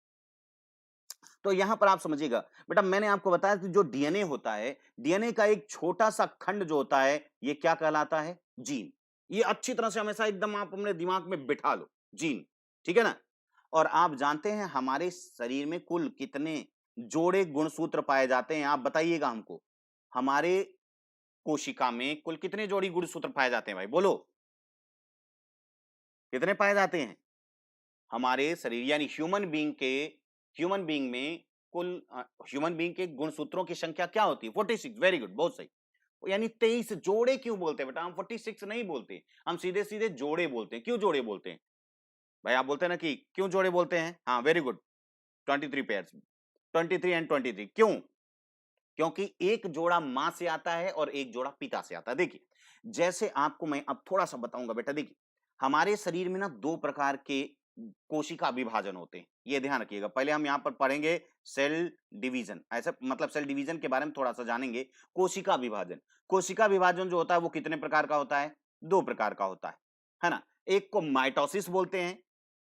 तो यहां पर आप समझिएगा बेटा, मैंने आपको बताया कि जो डीएनए होता है, डीएनए का एक छोटा सा खंड जो होता है, ये क्या कहलाता है? जीन। ये अच्छी तरह से हमेशा एकदम आप अपने दिमाग में बिठा लो, जीन। ठीक है ना? और आप जानते हैं हमारे शरीर में कुल कितने जोड़े गुणसूत्र पाए जाते हैं? आप बताइएगा हमको। हमारे कोशिका में कुल कितने जोड़ी गुणसूत्र पाए जाते हैं भाई? बोलो, कितने पाए जाते हैं? हमारे शरीर यानी ह्यूमन बीइंग में कुल ह्यूमन बीइंग के गुणसूत्रों की संख्या क्या होती है? 46। वेरी गुड, बहुत सही। यानी 23 जोड़े क्यों बोलते हैं बेटा? हम 46 नहीं बोलते, हम सीधे सीधे जोड़े बोलते हैं। क्यों जोड़े बोलते हैं भाई? आप बोलते हैं ना कि क्यों जोड़े बोलते हैं? हाँ, वेरी गुड। 23 pairs, 23 and 23। क्यों? क्योंकि एक जोड़ा मां से आता है और एक जोड़ा पिता से आता है। देखिए, जैसे आपको मैं अब थोड़ा सा बताऊंगा बेटा। देखिए, हमारे शरीर में ना दो प्रकार के कोशिका विभाजन होते हैं, ये ध्यान रखिएगा। पहले हम यहाँ पर पढ़ेंगे सेल डिवीजन, ऐसा मतलब सेल डिवीजन के बारे में थोड़ा सा जानेंगे। कोशिका विभाजन, कोशिका विभाजन जो होता है वो कितने प्रकार का होता है? दो प्रकार का होता है ना? एक को माइटोसिस बोलते हैं,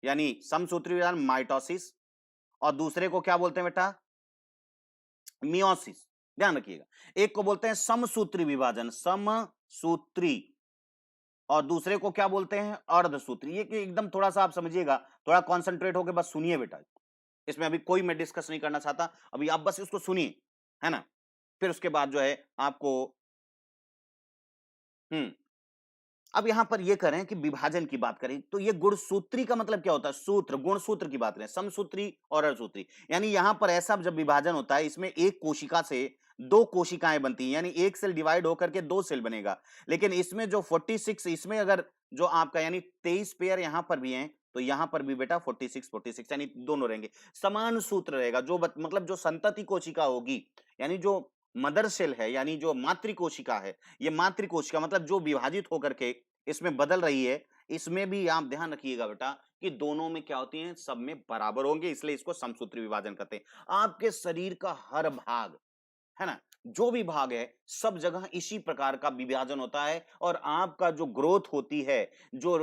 यानी समसूत्री विभाजन, माइटोसिस। और दूसरे को क्या बोलते हैं बेटा? मियोसिस। ध्यान रखिएगा, एक को बोलते हैं समसूत्री विभाजन, समसूत्री, और दूसरे को क्या बोलते हैं? अर्धसूत्री। ये कि एकदम थोड़ा सा आप समझिएगा, थोड़ा कॉन्सेंट्रेट होकर बस सुनिए बेटा। इसमें अभी कोई मैं डिस्कस नहीं करना चाहता, अभी आप बस इसको सुनिए, है ना? फिर उसके बाद जो है आपको हम्म अब यहां पर ये करें कि विभाजन की बात करें तो ये गुणसूत्री का मतलब क्या होता है? सूत्र, गुणसूत्र की बात करें, समसूत्री और अर्धसूत्री। यानी यहां पर ऐसा जब विभाजन होता है, इसमें एक कोशिका से दो कोशिकाएं बनती हैं, यानी एक सेल डिवाइड होकर के दो सेल बनेगा। लेकिन इसमें जो 46, इसमें अगर जो आपका यानी 23 पेयर यहां पर भी हैं, तो यहां पर भी बेटा 46 46 यानी दोनों रहेंगे। समान सूत्र रहेगा। जो मतलब जो संतति कोशिका होगी, यानी जो मदर सेल है, यानी जो मातृ कोशिका है, ये मातृ कोशिका मतलब जो विभाजित होकर के इसमें बदल रही है, इसमें भी आप ध्यान रखिएगा बेटा कि दोनों में क्या होती हैं? सब में बराबर होंगे, इसलिए इसको समसूत्री विभाजन कहते हैं। आपके शरीर का हर भाग, है ना, जो भी भाग है, सब जगह इसी प्रकार का विभाजन होता है। और आपका जो ग्रोथ होती है, जो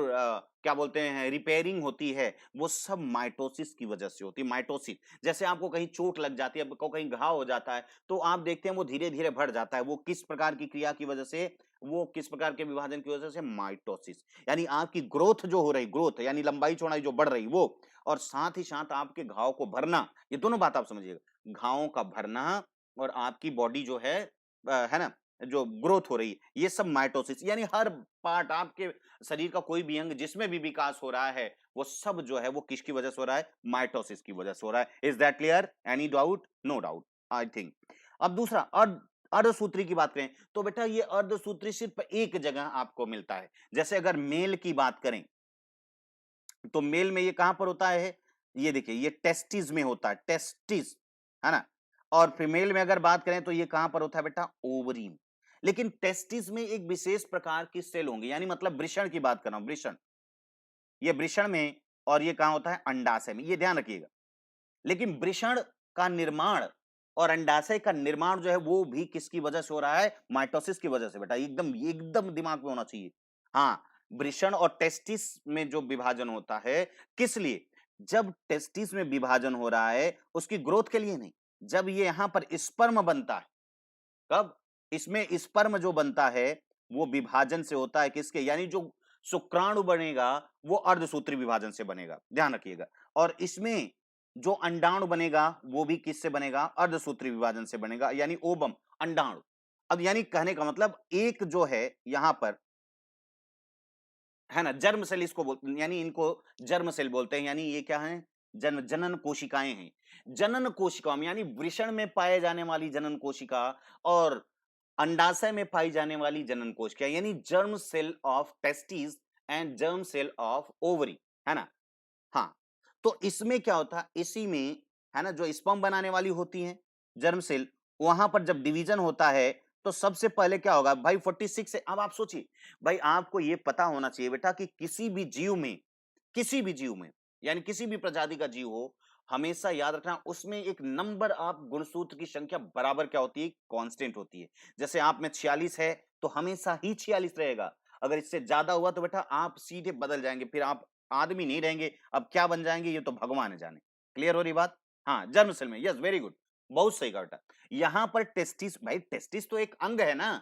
क्या बोलते हैं, रिपेयरिंग होती है, वो सब माइटोसिस की वजह से होती है। माइटोसिस, जैसे आपको कहीं चोट लग जाती है, आपको कहीं घाव हो जाता है, तो आप देखते हैं वो धीरे धीरे बढ़ जाता है। वो किस प्रकार की क्रिया की वजह से? वो किस प्रकार के विभाजन की वजह से? माइटोसिस। यानी आपकी ग्रोथ जो हो रही, ग्रोथ यानी लंबाई चौड़ाई जो बढ़ रही वो, और साथ ही साथ आपके घाव को भरना, ये दोनों बात आप समझिएगा। घावों का भरना और आपकी बॉडी जो है ना, जो ग्रोथ हो रही है, ये सब माइटोसिस। यानी हर पार्ट आपके शरीर का कोई भी अंग जिसमें भी विकास हो रहा है, वो सब जो है वो किसकी वजह से हो रहा है? माइटोसिस की वजह से हो रहा है। Is that clear? Any doubt? No doubt, I think. अब दूसरा अर्धसूत्री की बात करें तो बेटा ये अर्धसूत्री सिर्फ एक जगह आपको मिलता है। जैसे अगर मेल की बात करें तो मेल में ये कहां पर होता है? ये देखिए, ये टेस्टिस में होता है, टेस्टिस, है ना? और फीमेल में अगर बात करें तो ये कहां पर होता है बेटा? ओवरी में। लेकिन टेस्टिस में एक विशेष प्रकार की सेल होंगे, यानी मतलब वृषण की बात कर रहा हूं, वृषण। ये वृषण में, और ये कहां होता है? अंडाशय में। ये ध्यान रखिएगा। लेकिन वृषण का निर्माण और अंडाशय का निर्माण जो है वो भी किसकी वजह से हो रहा है? माइटोसिस की वजह से बेटा। एकदम एकदम दिमाग में होना चाहिए। हाँ, वृषण और टेस्टिस में जो विभाजन होता है, किस लिए? जब टेस्टिस में विभाजन हो रहा है उसकी ग्रोथ के लिए नहीं, जब ये यहां पर स्पर्म बनता है। कब? इसमें स्पर्म जो बनता है वो विभाजन से होता है, किसके? यानी जो शुक्राणु बनेगा वो अर्धसूत्री विभाजन से बनेगा, ध्यान रखिएगा। और इसमें जो अंडाणु बनेगा वो भी किससे बनेगा? अर्धसूत्री विभाजन से बनेगा, यानी ओबम, अंडाणु। अब यानी कहने का मतलब एक जो है यहां पर, है ना, जर्म सेल इसको बोलते, यानी इनको जर्म सेल बोलते हैं। यानी ये क्या है? जनन कोशिकाएं हैं। जनन कोशिकाओं में, यानी वृषण में पाए जाने वाली जनन कोशिका और अंडाशय में पाई जाने वाली जनन कोशिका, यानी germ cell of testis and germ cell of ovary, है ना? हाँ, तो इसमें क्या होता है? इसी में, है ना, जो स्पर्म बनाने वाली होती हैं जर्म सेल, वहां पर जब डिवीजन होता है तो सबसे पहले क्या होगा भाई 46 है। अब आप सोचिए भाई, आपको ये पता होना चाहिए बेटा कि किसी भी जीव में यानी किसी भी प्रजाति का जीव हो, हमेशा याद रखना उसमें एक नंबर आप गुणसूत्र की संख्या बराबर क्या होती है, कांस्टेंट होती है। जैसे आप में 46 है तो हमेशा ही 46 रहेगा। अगर इससे ज्यादा हुआ तो बेटा आप सीधे बदल जाएंगे, फिर आप आदमी नहीं रहेंगे, अब क्या बन जाएंगे ये तो भगवान जाने। क्लियर हो रही बात? हाँ, जर्म सेल में, यस वेरी गुड, बहुत सही कहा बेटा। यहां पर टेस्टिस, भाई टेस्टिस तो एक अंग है ना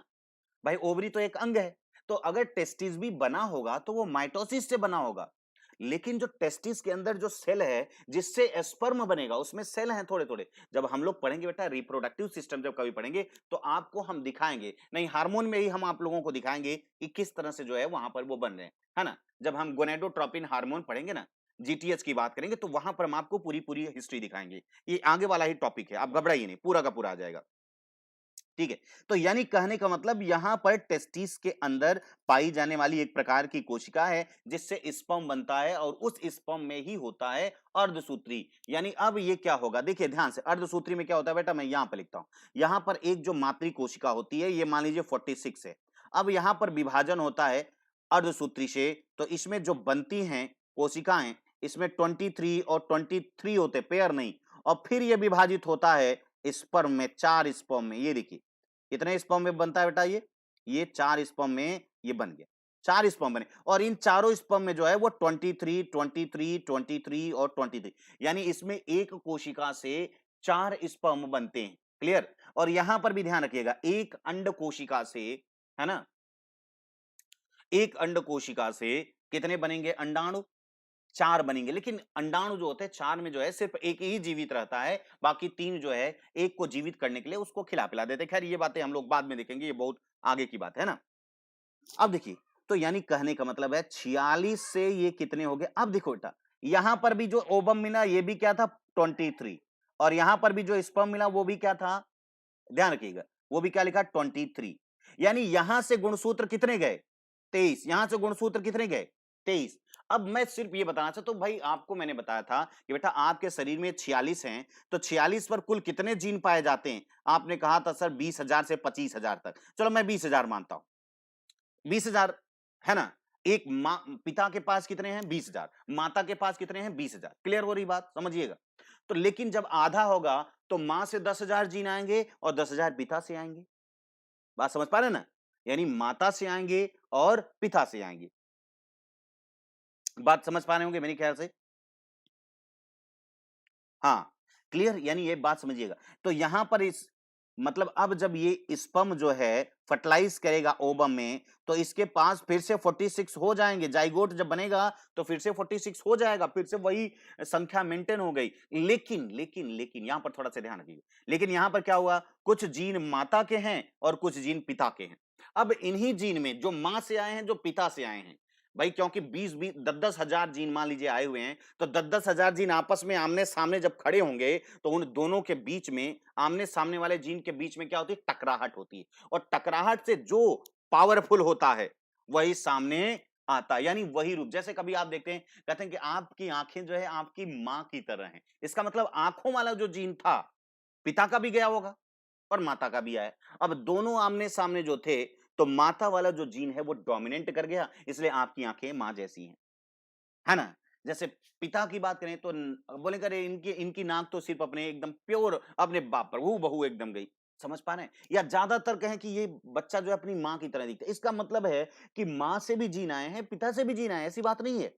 भाई, ओवरी तो एक अंग है। तो अगर टेस्टिस भी बना होगा तो वो माइटोसिस से बना होगा। लेकिन जो टेस्टिस के अंदर जो सेल है जिससे स्पर्म बनेगा, उसमें सेल हैं थोड़े थोड़े। जब हम लोग पढ़ेंगे बेटा रिप्रोडक्टिव सिस्टम, जब कभी पढ़ेंगे तो आपको हम दिखाएंगे, नहीं हार्मोन में ही हम आप लोगों को दिखाएंगे कि किस तरह से जो है वहां पर वो बन रहे हैं, है ना। जब हम गोनेडोट्रोपिन हार्मोन पढ़ेंगे ना, जीटीएच की बात करेंगे, तो वहां पर हम आपको पूरी पूरी हिस्ट्री दिखाएंगे। ये आगे वाला ही टॉपिक है, आप घबराइए नहीं, पूरा का पूरा आ जाएगा। ठीक है। तो यानी कहने का मतलब यहां पर टेस्टिस के अंदर पाई जाने वाली एक प्रकार की कोशिका है जिससे स्पर्म बनता है, और उस स्पर्म में ही होता है अर्धसूत्री। यानी अब ये क्या होगा, देखिए ध्यान से, अर्धसूत्री में क्या होता है बेटा, मैं यहां पर लिखता हूं। यहां पर एक जो मातृ कोशिका होती है, ये मान लीजिए 46 है। अब यहां पर विभाजन होता है अर्धसूत्री से, तो इसमें जो बनती हैं कोशिकाएं, इसमें 23 और 23 होते, पेयर नहीं। और फिर यह विभाजित होता है स्पर्म में, 4 स्पर्म में। ये देखिए कितने स्पर्म में बनता है बेटा, ये 4 स्पर्म में ये बन गया, 4 स्पर्म बने। और इन चारों स्पर्म में जो है वो 23 23 23 और 23, यानी इसमें एक कोशिका से 4 स्पर्म बनते हैं। क्लियर? और यहां पर भी ध्यान रखिएगा, एक अंड कोशिका से, है ना, एक अंड कोशिका से कितने बनेंगे अंडाणु, 4 बनेंगे। लेकिन अंडाणु जो होते हैं 4 में जो है सिर्फ एक ही जीवित रहता है, बाकी 3 जो है एक को जीवित करने के लिए उसको खिला पिला देते हैं। खैर ये बातें हम लोग बाद में देखेंगे, ये बहुत आगे की बात है ना। अब देखिए, तो यानी कहने का मतलब है 46 से ये कितने हो गए। अब देखो बेटा, यहां पर भी जो ओबम मिला ये भी क्या था, 23। और यहां पर भी जो स्पर्म मिला वो भी क्या था, ध्यान रखिएगा, वो भी क्या लिखा, 23। यानी यहां से गुणसूत्र कितने गए, 23। यहां से गुणसूत्र कितने गए, 23। अब मैं सिर्फ ये बताना चाहता हूं भाई, आपको मैंने बताया था कि बेटा आपके शरीर में 46 हैं, तो 46 पर कुल कितने जीन पाए जाते हैं। आपने कहा था सर 20,000 से 25,000 तक, चलो मैं 20,000 मानता हूं, 20,000, है ना। एक माँ, पिता के पास कितने हैं, 20,000, माता के पास कितने हैं, 20,000। क्लियर हो रही बात, समझिएगा। तो लेकिन जब आधा होगा तो मां से 10,000 जीन आएंगे और 10,000 पिता से आएंगे। बात समझ पा रहे हैं ना, यानी माता से आएंगे और पिता से आएंगे। बात समझ पा रहे होंगे मेरे ख्याल से। हाँ, क्लियर, यानी ये बात समझिएगा। तो यहां पर इस मतलब अब जब ये स्पर्म जो है फर्टिलाइज करेगा ओवम में, तो इसके पास फिर से 46 हो जाएंगे। जाइगोट जब बनेगा तो फिर से 46 हो जाएगा, फिर से वही संख्या मेंटेन हो गई। लेकिन यहां पर थोड़ा सा ध्यान रखिए, लेकिन यहां पर क्या हुआ, कुछ जीन माता के हैं और कुछ जीन पिता के हैं। अब इन्हीं जीन में जो मां से आए हैं, जो पिता से आए हैं भाई, क्योंकि 20 10 10 हजार जीन मान लीजिए आए हुए हैं, तो 10 10 हजार जीन आपस में आमने सामने जब खड़े होंगे, तो उन दोनों के बीच में, आमने सामने वाले जीन के बीच में क्या होती है, टकराहट होती है। और टकराहट से जो पावरफुल होता है वही सामने आता है, यानी वही रूप। जैसे कभी आप देखते हैं, कहते हैं कि आपकी आंखें जो है आपकी मां की तरह हैं। इसका मतलब आंखों वाला जो जीन था, पिता का भी गया होगा और माता का भी आया। अब दोनों आमने सामने जो थे, तो माता वाला जो जीन है वो डोमिनेंट कर गया, इसलिए आपकी आंखें मां जैसी हैं, है ना। जैसे पिता की बात करें तो बोले करे इनकी इनकी नाक तो सिर्फ अपने एकदम प्योर अपने बाप पर, वो बहू एकदम गई। समझ पा रहे हैं? या ज्यादातर कहें कि ये बच्चा जो है अपनी मां की तरह दिखता है। इसका मतलब है कि मां से भी जीन आए हैं, पिता से भी जीन आए हैं, ऐसी बात नहीं है।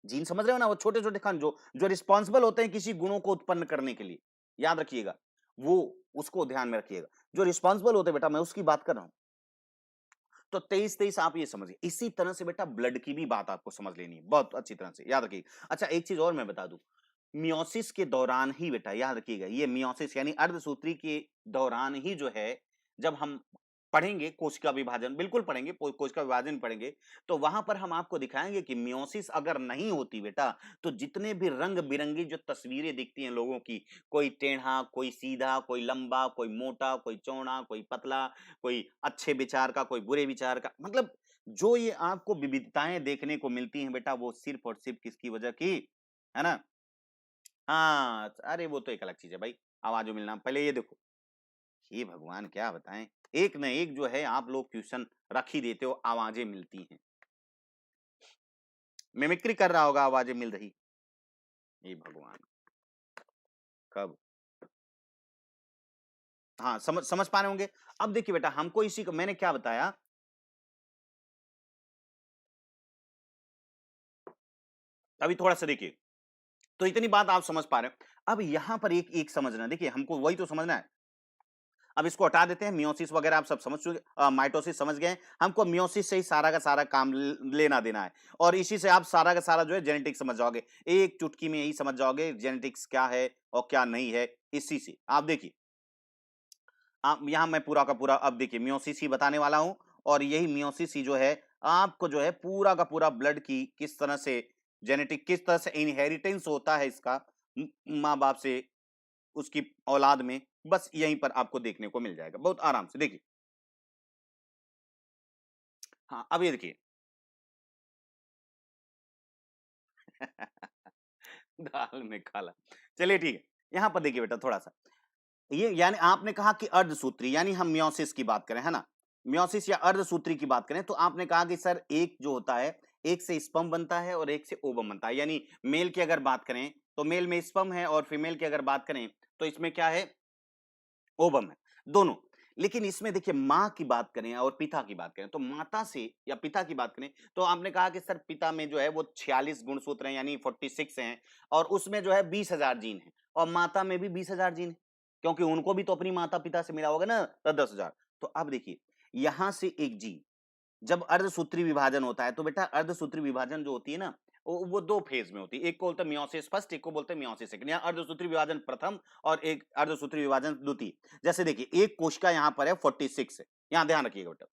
जीन समझ रहे हो ना, वो छोटे छोटे खंड जो जो रिस्पॉन्सिबल होते हैं किसी गुणों को उत्पन्न करने के लिए, याद रखिएगा, वो उसको ध्यान में रखिएगा। जो रिस्पॉन्सिबल होते हैं बेटा, मैं उसकी बात कर रहा हूं। तो 23 आप ये समझिए। इसी तरह से बेटा ब्लड की भी बात आपको समझ लेनी है बहुत अच्छी तरह से, याद रखिए। अच्छा एक चीज और मैं बता दूं, मियोसिस के दौरान ही बेटा याद रखिएगा, ये मियोसिस यानी अर्धसूत्री के दौरान ही जो है, जब हम पढ़ेंगे कोशिका विभाजन, बिल्कुल पढ़ेंगे, कोशिका विभाजन पढ़ेंगे, तो वहां पर हम आपको दिखाएंगे कि मियोसिस अगर नहीं होती बेटा, तो जितने भी रंग बिरंगी जो तस्वीरें दिखती हैं लोगों की, कोई टेढ़ा, कोई सीधा, कोई लंबा, कोई मोटा, कोई चौड़ा, कोई पतला, कोई अच्छे विचार का, कोई बुरे विचार का, मतलब जो ये आपको विविधताएं देखने को मिलती हैं बेटा, वो सिर्फ और सिर्फ किसकी वजह की, है ना। हाँ, अरे वो तो एक अलग चीज है भाई, आवाजों मिलना। पहले ये देखो, हे भगवान क्या बताएं, एक न एक जो है आप लोग क्वेश्चन रख ही देते हो, आवाजें मिलती हैं। मिमिक्री कर रहा होगा, आवाजें मिल रही। हे भगवान, कब? हाँ, समझ समझ पा रहे होंगे। अब देखिए बेटा, हमको इसी को मैंने क्या बताया, अभी थोड़ा-सा देखिए, तो इतनी बात आप समझ पा रहे हो। अब यहाँ पर एक एक समझना, देखिए हमको वही तो समझना है। अब इसको हटा देते हैं, मियोसिस वगैरह आप सब समझ चुके, माइटोसिस समझ गए हैं। हमको मियोसिस से ही सारा का सारा काम लेना देना है, और इसी से आप सारा का सारा जो है जेनेटिक्स समझ जाओगे। एक चुटकी में यही समझ जाओगे जेनेटिक्स क्या है और क्या नहीं है, इसी से। आप देखिए, आप यहाँ मैं पूरा का पूरा अब देखिए मियोसिस ही बताने वाला हूँ, और यही मियोसिस ही जो है आपको जो है पूरा का पूरा ब्लड की किस तरह से जेनेटिक, किस तरह से इनहेरिटेंस होता है इसका माँ बाप से उसकी औलाद में, बस यहीं पर आपको देखने को मिल जाएगा बहुत आराम से। देखिए, हाँ, अब ये देखिए। दाल में काला, चलिए ठीक है। यहाँ पर देखिए बेटा थोड़ा-सा, ये यानी आपने कहा कि अर्धसूत्री, यानी हम मियोसिस की बात करें, है ना? मियोसिस या अर्धसूत्री की बात करें, तो आपने कहा कि सर एक जो होता है, एक से स्पर्म बनता है और एक से ओवम बनता है। यानी मेल की अगर बात करें, तो मेल में स्पर्म है, और फीमेल की अगर बात करें, तो इसमें क्या है? ओवम है, दोनों। लेकिन इसमें देखिए माँ की बात करें और पिता की बात करें, तो माता से या पिता की बात करें, तो आपने कहा कि सर पिता में जो है वो 46 गुणसूत्र हैं, यानी 46 हैं, और उसमें जो है 20,000 जीन हैं, और माता में भी 20,000 जीन हैं, क्योंकि उनको भी तो अपनी माता-पिता से मिला होगा ना 10,000। तो अब देखिए, यहाँ से एक जीन जब अर्धसूत्री विभाजन होता है, तो बेटा अर्धसूत्री विभाजन जो होती है ना, वो 2 फेज में होती है। एक को बोलते हैं मियोसिस फर्स्ट, एक को बोलते हैं मियोसिस सेकंड। यहाँ अर्धसूत्री विभाजन प्रथम और एक अर्धसूत्री विभाजन द्वितीय। जैसे देखिए, एक कोशिका यहाँ पर है 46 है। यहाँ ध्यान रखिएगा बेटा।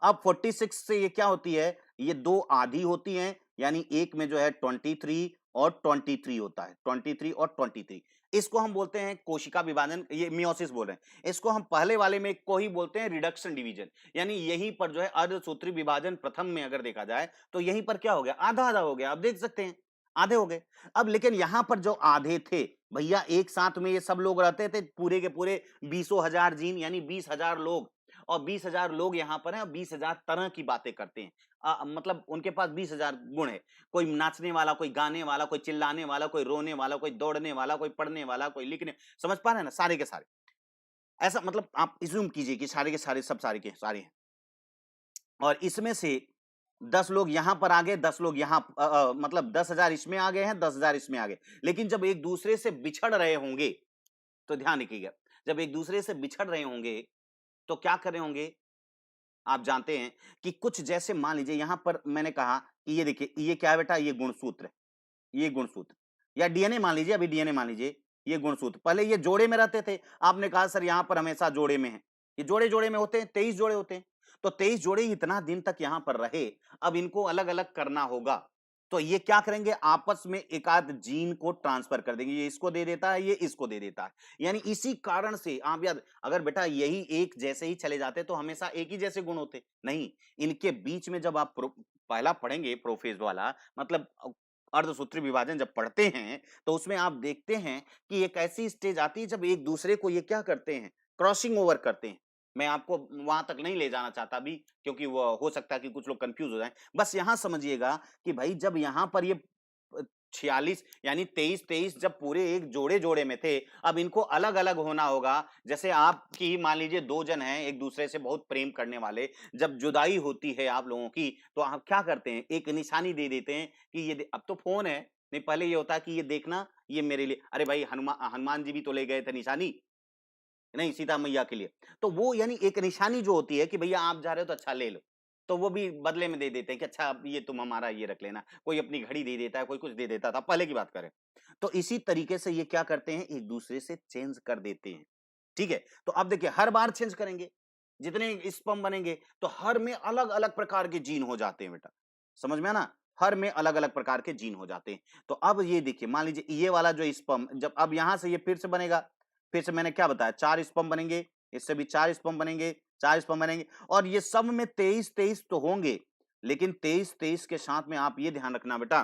अब 46 से ये क्या होती है, ये 2 आधी होती हैं, यानी एक में जो है 23 और 23 होता है, 23 और 23। इसको हम बोलते हैं कोशिका विभाजन, ये मियोसिस बोल रहे हैं। इसको हम पहले वाले में को ही बोलते हैं रिडक्शन डिवीजन, यानी यहीं पर जो है अर्धसूत्री विभाजन प्रथम में अगर देखा जाए, तो यहीं पर क्या हो गया, आधा-आधा हो गया। आप देख सकते हैं, आधे हो गए। अब लेकिन यहाँ पर जो आधे थे, भैया एक साथ में ये सब लोग रहते थे, पूरे के पूरे बीसों हजार जीन, यानी 20,000 लोग, और 20,000 लोग यहाँ पर हैं, और 20,000 तरह की बातें करते हैं। मतलब उनके पास 20,000 गुण है। कोई नाचने वाला, कोई गाने वाला, कोई चिल्लाने वाला, कोई रोने वाला, कोई दौड़ने वाला, कोई पढ़ने वाला, कोई लिखने, समझ पा रहे हैं ना? सारे के सारे। ऐसा मतलब आप अज़्यूम कीजिए कि सारे के सारे सब सारे के सारे हैं। और इसमें से 10 लोग यहाँ पर आ गए, 10 लोग यहाँ मतलब 10,000 इसमें आ गए हैं, 10,000 इसमें आ गए। लेकिन जब एक दूसरे से बिछड़ रहे होंगे, तो ध्यान रखिएगा, जब एक दूसरे से बिछड़ रहे होंगे, तो क्या कर रहे होंगे? आप जानते हैं कि कुछ जैसे मान लीजिए यहाँ पर मैंने कहा कि ये देखिए, ये क्या है बेटा, ये गुणसूत्र है, ये गुणसूत्र, या डीएनए मान लीजिए, अभी डीएनए मान लीजिए, ये गुणसूत्र। पहले ये जोड़े में रहते थे, आपने कहा सर यहाँ पर हमेशा जोड़े में है। ये जोड़े-जोड़े में होते हैं, 23 जोड़े होते हैं। तो 23 जोड़े इतना दिन तक यहाँ पर रहे, अब इनको अलग-अलग करना होगा। तो ये क्या करेंगे, आपस में एकाध जीन को ट्रांसफर कर देंगे, ये इसको दे देता है, ये इसको दे देता है। यानी इसी कारण से आप याद, अगर बेटा यही एक जैसे ही चले जाते तो हमेशा एक ही जैसे गुण होते, नहीं, इनके बीच में जब आप पहला पढ़ेंगे प्रोफेज वाला, मतलब अर्धसूत्री विभाजन जब पढ़ते हैं, तो उसमें आप देखते हैं कि एक ऐसी स्टेज आती है जब एक दूसरे को ये क्या करते हैं, क्रॉसिंग ओवर करते हैं। मैं आपको वहां तक नहीं ले जाना चाहता अभी, क्योंकि वो हो सकता है कि कुछ लोग कंफ्यूज हो जाएं। बस यहां समझिएगा कि भाई जब यहाँ पर ये 46 यानी 23-23 जब पूरे एक जोड़े-जोड़े में थे, अब इनको अलग-अलग होना होगा। जैसे आपकी मान लीजिए 2 जन हैं, एक दूसरे से बहुत प्रेम करने वाले, जब जुदाई होती है आप लोगों की, तो आप क्या करते हैं, एक निशानी दे देते हैं कि ये अब तो फ़ोन है, नहीं पहले ये होता है कि ये देखना, ये मेरे लिए, अरे भाई हनुमान जी भी तो ले गए थे निशानी, नहीं, सीता मैया के लिए। तो वो यानी एक निशानी जो होती है कि भैया आप जा रहे हो तो अच्छा ले लो। तो वो भी बदले में दे देते हैं कि अच्छा अब ये तुम हमारा ये रख लेना। कोई अपनी घड़ी दे देता है, कोई कुछ दे देता था, पहले की बात करें। तो इसी तरीके से ये क्या करते हैं, एक-दूसरे से चेंज कर देते हैं। ठीक है? तो अब देखिए हर बार चेंज करेंगे। जितने स्पर्म बनेंगे तो हर में अलग-अलग प्रकार के जीन हो जाते हैं बेटा। समझ में आया ना? हर में अलग-अलग प्रकार के जीन हो जाते हैं। तो अब ये देखिए मान लीजिए ये वाला जो स्पर्म जब अब यहाँ से ये फिर से बनेगा, फिर से मैंने क्या बताया 4 स्पर्म बनेंगे, इससे भी 4 स्पर्म बनेंगे, 4 स्पर्म बनेंगे, और ये सब में 23-23 तो होंगे, लेकिन 23-23 के साथ में आप ये ध्यान रखना बेटा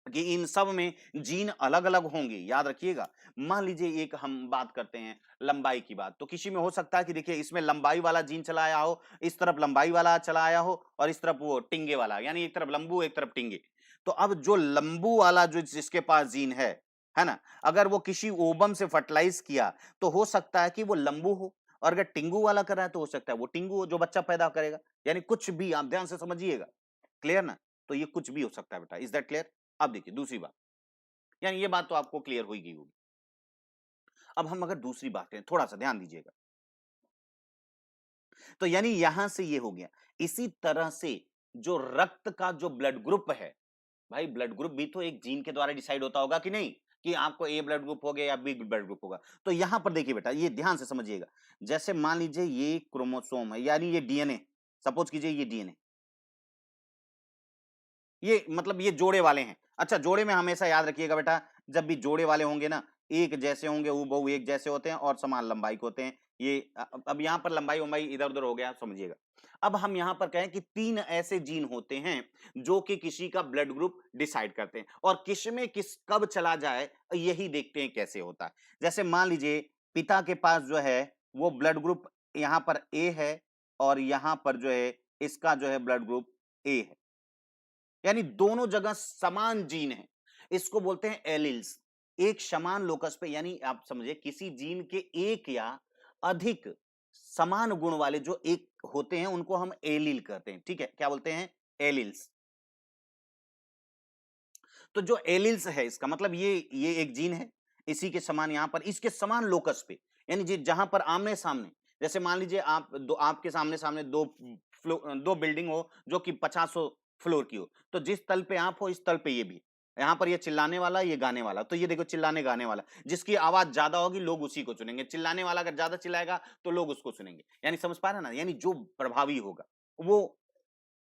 कि इन सब में जीन अलग-अलग होंगे, याद रखिएगा। मान लीजिए एक हम बात करते हैं लंबाई की बात, तो किसी में हो सकता है कि देखिए इसमें लंबाई वाला जीन चला आया हो, इस तरफ लंबाई वाला चला आया हो और इस तरफ वो टिंगे वाला, यानी एक तरफ लंबू, एक तरफ टिंगे। तो अब जो लंबू वाला जो जिसके पास जीन है ना? अगर वो किसी ओवम से फर्टिलाइज़ किया, तो हो सकता है कि वो लंबू हो और अगर टिंगू वाला कर रहा है, तो हो सकता है वो टिंगू हो जो बच्चा पैदा करेगा। यानी कुछ भी आप ध्यान से समझिएगा। क्लियर ना? तो ये कुछ भी हो सकता है बेटा। Is that clear? अब देखिए दूसरी बात, यानी ये बात तो आपको क्लियर हो ही गई होगी। अब हम अगर दूसरी बात करें, थोड़ा-सा ध्यान दीजिएगा। तो यानी यहां से ये हो गया। इसी तरह से जो रक्त का जो ब्लड ग्रुप है, भाई ब्लड ग्रुप भी तो एक जीन के द्वारा डिसाइड होता होगा कि नहीं? कि आपको ए ब्लड ग्रुप हो गया या बी ब्लड ग्रुप होगा। तो यहां पर देखिए बेटा, ये ध्यान से समझिएगा। जैसे मान लीजिए ये क्रोमोसोम है, यानी ये डीएनए, सपोज कीजिए ये डीएनए, ये मतलब ये जोड़े वाले हैं। अच्छा, जोड़े में हमेशा याद रखिएगा बेटा, जब भी जोड़े वाले होंगे ना, एक जैसे होंगे, हूबहू एक जैसे होते हैं और समान लंबाई के होते हैं। ये अब यहाँ पर लंबाई-वंबाई इधर-उधर हो गया, समझिएगा। अब हम यहाँ पर कहें कि 3 ऐसे जीन होते हैं, जो कि किसी का ब्लड ग्रुप डिसाइड करते हैं और किसमें किस कब चला जाए, यही देखते हैं कैसे होता है। जैसे मान लीजिए पिता के पास जो है, वो ब्लड ग्रुप यहाँ पर ए है और यहाँ पर जो है, इसका जो है ब्लड ग्रुप ए है। यानी दोनों जगह समान जीन है। इसको बोलते हैं एलील्स। एक समान लोकस पे, यानी आप समझिए किसी जीन के एक या अधिक समान गुण वाले जो एक होते हैं, उनको हम एलील कहते हैं। ठीक है, क्या बोलते हैं? एलील्स। तो जो एलील्स है, इसका मतलब ये एक जीन है, इसी के समान यहाँ पर इसके समान लोकस पे, यानी जहां पर आमने सामने, जैसे मान लीजिए आप दो, आपके सामने सामने दो बिल्डिंग हो जो कि 50 फ्लोर की हो, तो जिस तल पे आप हो, इस तल पे ये भी, यहाँ पर ये चिल्लाने वाला, ये गाने वाला, तो ये देखो चिल्लाने गाने वाला, जिसकी आवाज ज्यादा होगी लोग उसी को चुनेंगे। चिल्लाने वाला अगर ज्यादा चिल्लाएगा तो लोग उसको सुनेंगे। यानी समझ पा रहे हैं ना? यानी जो प्रभावी होगा वो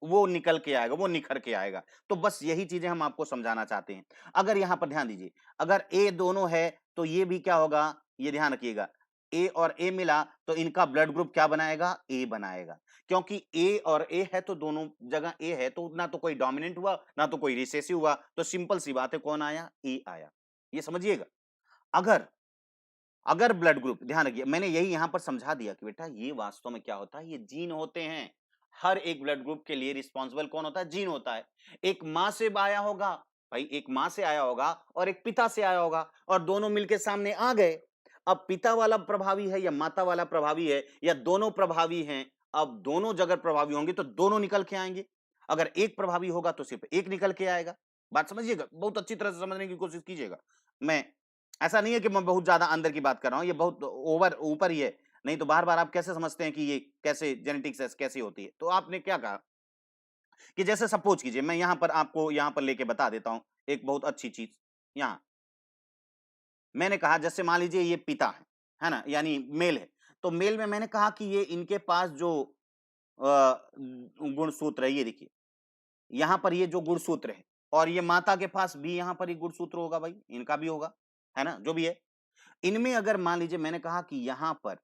वो निकल के आएगा, वो निखर के आएगा। तो बस यही चीजें हम आपको समझाना चाहते हैं। अगर यहाँ पर ध्यान दीजिए, अगर ए दोनों है तो ये भी क्या होगा, ये ध्यान रखिएगा। ए और ए मिला तो इनका ब्लड ग्रुप क्या बनाएगा? ए बनाएगा। क्योंकि ए और ए है तो दोनों जगह ए है, तो ना तो कोई डोमिनेंट हुआ, ना तो कोई रिसेसिव हुआ, तो सिंपल सी बात है, कौन आया? ए आया। ये समझिएगा। अगर अगर ब्लड ग्रुप, ध्यान रखिए, मैंने यही यहां पर समझा दिया कि बेटा ये वास्तव में क्या होता है, ये जीन होते हैं। हर एक ब्लड ग्रुप के लिए रिस्पॉन्सिबल कौन होता है? जीन होता है। एक मां से आया होगा, भाई एक मां से आया होगा और एक पिता से आया होगा और दोनों मिलके सामने आ गए। अब पिता वाला प्रभावी है या माता वाला प्रभावी है या दोनों प्रभावी हैं, अब दोनों जगह प्रभावी होंगे तो दोनों निकल के आएंगे। अगर एक प्रभावी होगा तो सिर्फ एक निकल के आएगा। बात समझिएगा, बहुत अच्छी तरह से समझने की कोशिश कीजिएगा। मैं ऐसा नहीं है कि मैं बहुत ज्यादा अंदर की बात कर रहा हूं, ये बहुत ओवर ऊपर ही है। नहीं तो बार बार आप कैसे समझते हैं कि ये कैसे जेनेटिक्स कैसे होती है? तो आपने क्या कहा कि जैसे सपोज कीजिए, मैं यहां पर आपको यहां पर लेके बता देता हूं एक बहुत अच्छी चीज। यहां मैंने कहा, जैसे मान लीजिए ये पिता है ना, यानी मेल है। तो मेल में मैंने कहा कि ये इनके पास जो गुणसूत्र है, ये देखिए यहाँ पर ये जो गुणसूत्र है, और ये माता के पास भी यहाँ पर ये गुणसूत्र होगा, भाई इनका भी होगा, है ना, जो भी है। इनमें अगर मान लीजिए मैंने कहा कि यहाँ पर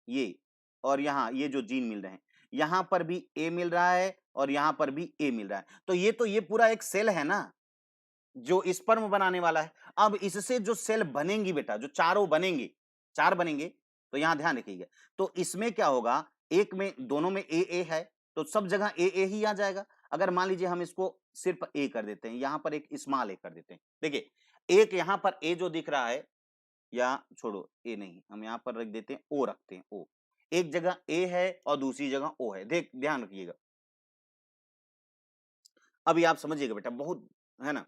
ये और यहाँ ये जो जीन मिल रहे हैं, यहाँ पर भी ए मिल रहा है और यहाँ पर भी ए मिल रहा है, तो ये पूरा एक सेल है ना, जो स्पर्म बनाने वाला है। अब इससे जो सेल बनेंगी बेटा, जो चारों बनेंगे, 4 बनेंगे, तो यहाँ ध्यान रखिएगा। तो इसमें क्या होगा, एक में दोनों में ए है, तो सब जगह ए ही आ जाएगा। अगर मान लीजिए हम इसको सिर्फ ए कर देते हैं, यहाँ पर एक स्मॉल ए कर देते हैं। देखिए, एक यहाँ पर ए जो दिख रहा है, या छोड़ो ए नहीं, हम यहाँ पर रख देते हैं ओ, रखते हैं ओ। एक जगह ए है और दूसरी जगह ओ है। ध्यान रखिएगा। अभी आप समझिएगा बेटा, बहुत है ना,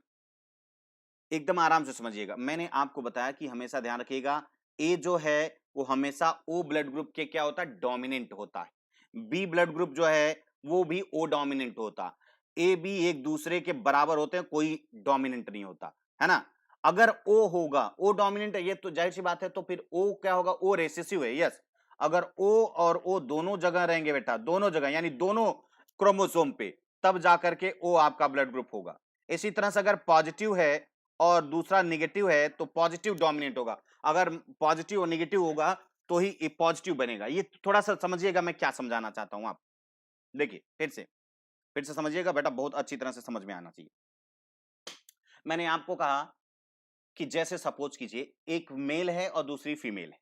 एकदम आराम से समझिएगा। मैंने आपको बताया कि हमेशा ध्यान रखिएगा, ए जो है वो हमेशा ओ ब्लड ग्रुप के क्या होता है? डोमिनेंट होता है। बी ब्लड ग्रुप जो है वो भी ओ डोमिनेंट होता। ए बी एक दूसरे के बराबर होते हैं, कोई डोमिनेंट नहीं होता, है ना। अगर ओ होगा, ओ डोमिनेंट है, ये तो जाहिर सी बात है, तो फिर ओ क्या होगा? ओ रेसेसिव है, यस। अगर ओ और ओ दोनों जगह रहेंगे बेटा, दोनों जगह यानी दोनों क्रोमोसोम पे, तब जाकर के ओ आपका ब्लड ग्रुप होगा। इसी तरह से अगर पॉजिटिव है और दूसरा नेगेटिव है, तो पॉजिटिव डोमिनेट होगा। अगर पॉजिटिव और नेगेटिव होगा तो ही ये पॉजिटिव बनेगा। ये थोड़ा सा समझिएगा मैं क्या समझाना चाहता हूं। आप देखिए, फिर से समझिएगा बेटा, बहुत अच्छी तरह से समझ में आना चाहिए। मैंने आपको कहा कि जैसे सपोज कीजिए एक मेल है और दूसरी फीमेल है,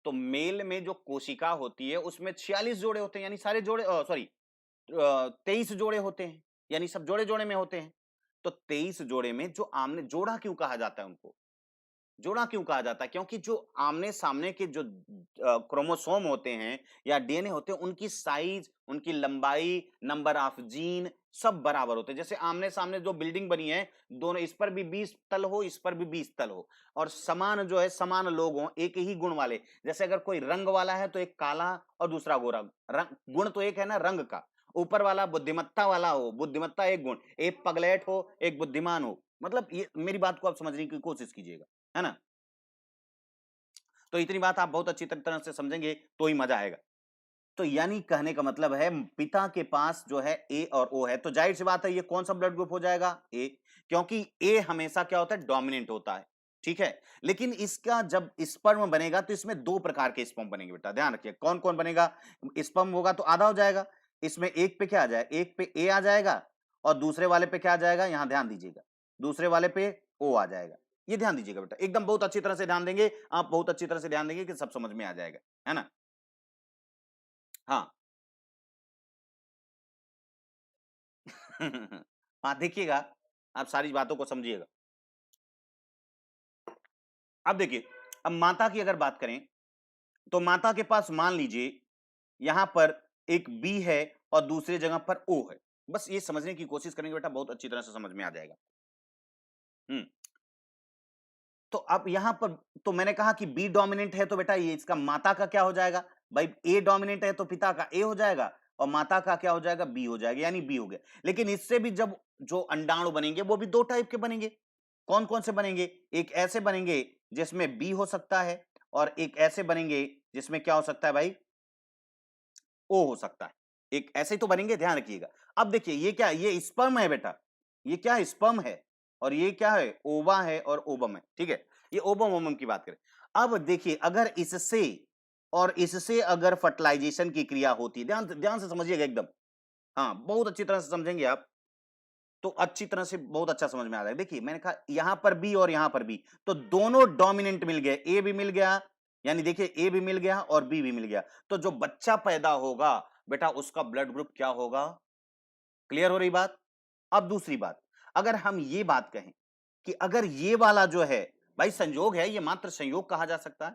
तो मेल में जो कोशिका होती है उसमें 46 जोड़े होते हैं, यानी सारे जोड़े, सॉरी 23 जोड़े होते हैं, यानी सब जोड़े जोड़े में होते हैं। तो 23 जोड़े में जो आमने जोड़ा क्यों कहा जाता है उनको? जोड़ा क्यों कहा जाता है? क्योंकि जो आमने-सामने के जो क्रोमोसोम होते हैं या डीएनए होते हैं, उनकी साइज़, उनकी लंबाई, नंबर ऑफ जीन सब बराबर होते हैं। जैसे आमने-सामने जो बिल्डिंग बनी है, दोनों इस पर भी 20 तल हो, इस पर भी 20 तल हो और समान जो है, समान लोग हों, एक ही गुण वाले। जैसे अगर कोई रंग वाला है, तो एक काला और दूसरा गोरा। रंग गुण तो एक है ना रंग का। ऊपर वाला बुद्धिमत्ता वाला हो, बुद्धिमत्ता एक गुण, एक पगलैट हो, एक बुद्धिमान हो। मतलब ये मेरी बात को आप समझने की कोशिश कीजिएगा, है ना? तो इतनी बात आप बहुत अच्छी तरह से समझेंगे तो ही मजा आएगा। तो यानी कहने का मतलब है पिता के पास जो है ए और ओ है, तो जाहिर सी बात है ये कौन सा ब्लड ग्रुप हो जाएगा? ए, क्योंकि ए हमेशा क्या होता है? डोमिनेंट होता है। ठीक है, लेकिन इसका जब स्पर्म बनेगा तो इसमें दो प्रकार के स्पर्म बनेंगे बेटा, ध्यान रखिए। कौन कौन बनेगा? स्पर्म होगा तो आधा हो जाएगा, इसमें एक पे क्या आ जाए? एक पे ए आ जाएगा और दूसरे वाले पे क्या आ जाएगा? यहां ध्यान दीजिएगा, दूसरे वाले पे ओ आ जाएगा। ये ध्यान दीजिएगा बेटा, एकदम बहुत अच्छी तरह से ध्यान देंगे आप, बहुत अच्छी तरह से ध्यान देंगे कि सब समझ में आ जाएगा, है ना? हाँ। हाँ, देखिएगा, आप सारी बातों को समझिएगा। अब देखिए, अब माता की अगर बात करें, तो माता के पास मान लीजिए यहां पर एक बी है और दूसरी जगह पर ओ है। बस ये समझने की कोशिश करेंगे बेटा, बहुत अच्छी तरह से समझ में आ जाएगा। हम्म, तो अब यहां पर तो मैंने कहा कि बी डोमिनेंट है, तो बेटा ये इसका माता का क्या हो जाएगा? भाई ए डोमिनेंट है तो पिता का ए हो जाएगा और माता का क्या हो जाएगा? बी हो जाएगा, यानी बी हो गया। लेकिन इससे भी जब जो अंडाणु बनेंगे वो भी दो टाइप के बनेंगे। कौन कौन से बनेंगे? एक ऐसे बनेंगे जिसमें बी हो सकता है और एक ऐसे बनेंगे जिसमें क्या हो सकता है भाई? ओ हो सकता है। एक ऐसे ही तो बनेंगे, ध्यान रखिएगा। अब देखिए ये क्या है? ये स्पर्म है बेटा, ये क्या है? स्पर्म है और ये क्या है? ओवा है और ओवम है, ठीक है? ये ओवम ओवम की बात करें। अब देखिए अगर इससे और इससे अगर फर्टिलाइजेशन की क्रिया होती है, ध्यान ध्यान से समझिएगा एकदम। हाँ, बहुत अच्छी तरह से समझेंगे आप, तो अच्छी तरह से बहुत अच्छा समझ में आ रहा है। देखिए मैंने कहा यहां पर बी और यहां पर बी, तो दोनों डोमिनेंट मिल गए, ए भी मिल गया, यानी देखिए ए भी मिल गया और बी भी मिल गया। तो जो बच्चा पैदा होगा बेटा उसका ब्लड ग्रुप क्या होगा? क्लियर हो रही बात? अब दूसरी बात, अगर हम ये बात कहें कि अगर ये वाला जो है भाई संयोग है, ये मात्र संयोग कहा जा सकता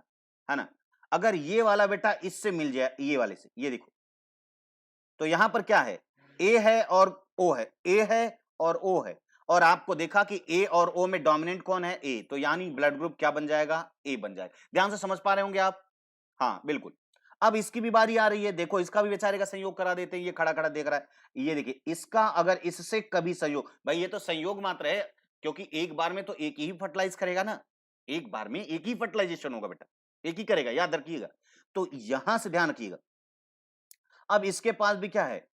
है ना? अगर ये वाला बेटा इससे मिल जाए ये वाले से, ये देखो, तो यहां पर क्या है? ए है और ओ है, ए है और ओ है, और आपको देखा कि ए और ओ में डोमिनेंट कौन है? ए, तो यानी ब्लड ग्रुप क्या बन जाएगा? ए बन जाएगा। ध्यान से समझ पा रहे होंगे आप? हाँ बिल्कुल। अब इसकी भी बारी आ रही है, देखो इसका भी बेचारे का संयोग करा देते हैं, ये खड़ा खड़ा देख रहा है। ये देखिए इसका अगर इससे कभी संयोग, भाई ये तो संयोग मात्र है, क्योंकि एक बार में तो एक ही फर्टिलाइज करेगा ना, एक बार में एक ही फर्टिलाइजेशन होगा बेटा, एक ही करेगा, याद रखिएगा। तो यहां से ध्यान रखिएगा। अब इसके पास भी क्या है?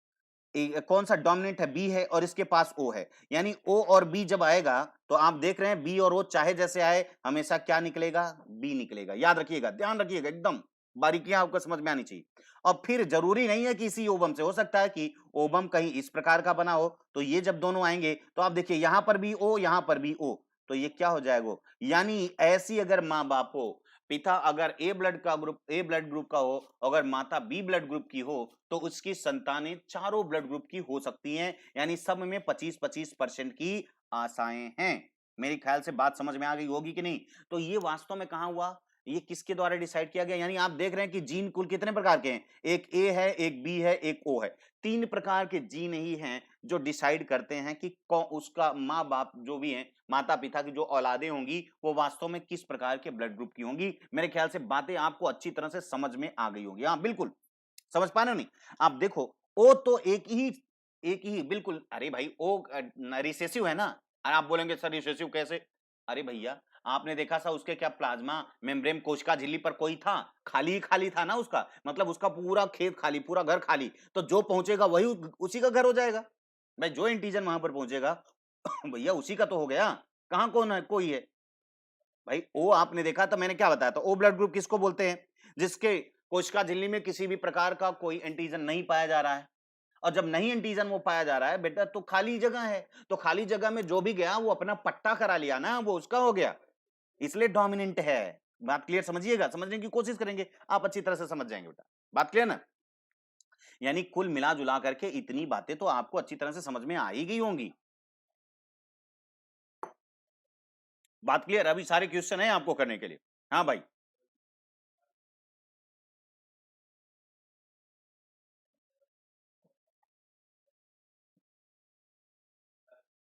कौन सा डोमिनेंट है? बी है और इसके पास ओ है, यानी ओ और बी जब आएगा तो आप देख रहे हैं बी और ओ चाहे जैसे आए हमेशा क्या निकलेगा? बी निकलेगा, याद रखिएगा, ध्यान रखिएगा एकदम, बारीकियां आपको समझ में आनी चाहिए। और फिर जरूरी नहीं है कि इसी ओवम से, हो सकता है कि ओवम कहीं इस प्रकार का बना हो, तो ये जब दोनों आएंगे तो आप देखिए यहां पर भी ओ, यहां पर भी ओ, तो ये क्या हो जाएगा? यानी ऐसी अगर माँ बाप हो, पिता अगर ए ब्लड ग्रुप का हो, अगर माता बी ब्लड ग्रुप की हो, तो उसकी संतानें चारों ब्लड ग्रुप की हो सकती हैं, यानी सब में 25-25% की आशाएं हैं। मेरे ख्याल से बात समझ में आ गई होगी कि नहीं? तो ये वास्तव में कहां हुआ? ये किसके द्वारा डिसाइड किया गया? यानी आप देख रहे हैं कि जीन कुल कितने प्रकार के हैं? एक ए है, एक बी है, एक ओ है। तीन प्रकार के जीन ही हैं जो डिसाइड करते हैं कि उसका माँ बाप जो भी है, माता पिता की जो औलादे होंगी वो वास्तव में किस प्रकार के ब्लड ग्रुप की होंगी। मेरे ख्याल से बातें आपको अच्छी तरह से समझ में आ गई होंगी। हाँ बिल्कुल, समझ पा रहे हो नहीं? आप देखो ओ तो एक ही बिल्कुल, अरे भाई ओ रिसेसिव है ना। और आप बोलेंगे सर रिसेसिव कैसे? अरे भैया, आपने देखा था उसके क्या प्लाज्मा मेम्ब्रेन कोशिका झिल्ली पर कोई था? खाली ही खाली था ना उसका, मतलब उसका पूरा खेत खाली, पूरा घर खाली, तो जो पहुंचेगा वही उसी का घर हो जाएगा। भाई जो एंटीजन वहां पर पहुंचेगा भैया उसी का तो हो गया, कहां कौन है? कोई है भाई। ओ आपने देखा था, मैंने क्या बताया था? ओ ब्लड ग्रुप किसको बोलते हैं? जिसके कोशिका झिल्ली में किसी भी प्रकार का कोई एंटीजन नहीं पाया जा रहा है। और जब नहीं एंटीजन वो पाया जा रहा है बेटा तो खाली जगह है, तो खाली जगह में जो भी गया वो अपना पट्टा करा लिया ना, वो उसका हो गया, इसलिए डोमिनेंट है। बात क्लियर समझिएगा, समझने की कोशिश करेंगे, आप अच्छी तरह से समझ जाएंगे बेटा। बात क्लियर ना? यानी कुल मिला जुला करके इतनी बातें तो आपको अच्छी तरह से समझ में आ ही गई होंगी। बात क्लियर? अभी सारे क्वेश्चन है आपको करने के लिए। हाँ भाई,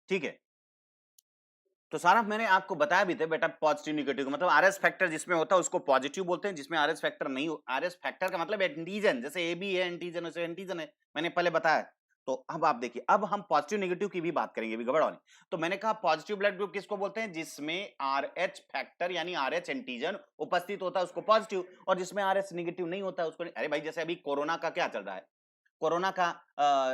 ठीक है। तो सारा मैंने आपको बताया भी था बेटा, पॉजिटिव नेगेटिव का मतलब आरएस फैक्टर जिसमें होता है उसको पॉजिटिव बोलते हैं, जिसमें आरएस फैक्टर नहीं हो, आरएस फैक्टर का मतलब एंटीजन, जैसे ए बी है एंटीजन, वैसे एंटीजन है, मैंने पहले बताया। तो अब आप देखिए, अब हम पॉजिटिव नेगेटिव की भी बात करेंगे, अभी गड़बड़ वाली। तो मैंने कहा पॉजिटिव ब्लड ग्रुप किसको बोलते हैं? जिसमें आरएच फैक्टर यानी आरएच एंटीजन उपस्थित होता है उसको पॉजिटिव, और जिसमें आरएच नेगेटिव नहीं होता है उसको नहीं। अरे भाई जैसे अभी कोरोना का क्या चल रहा है, कोरोना का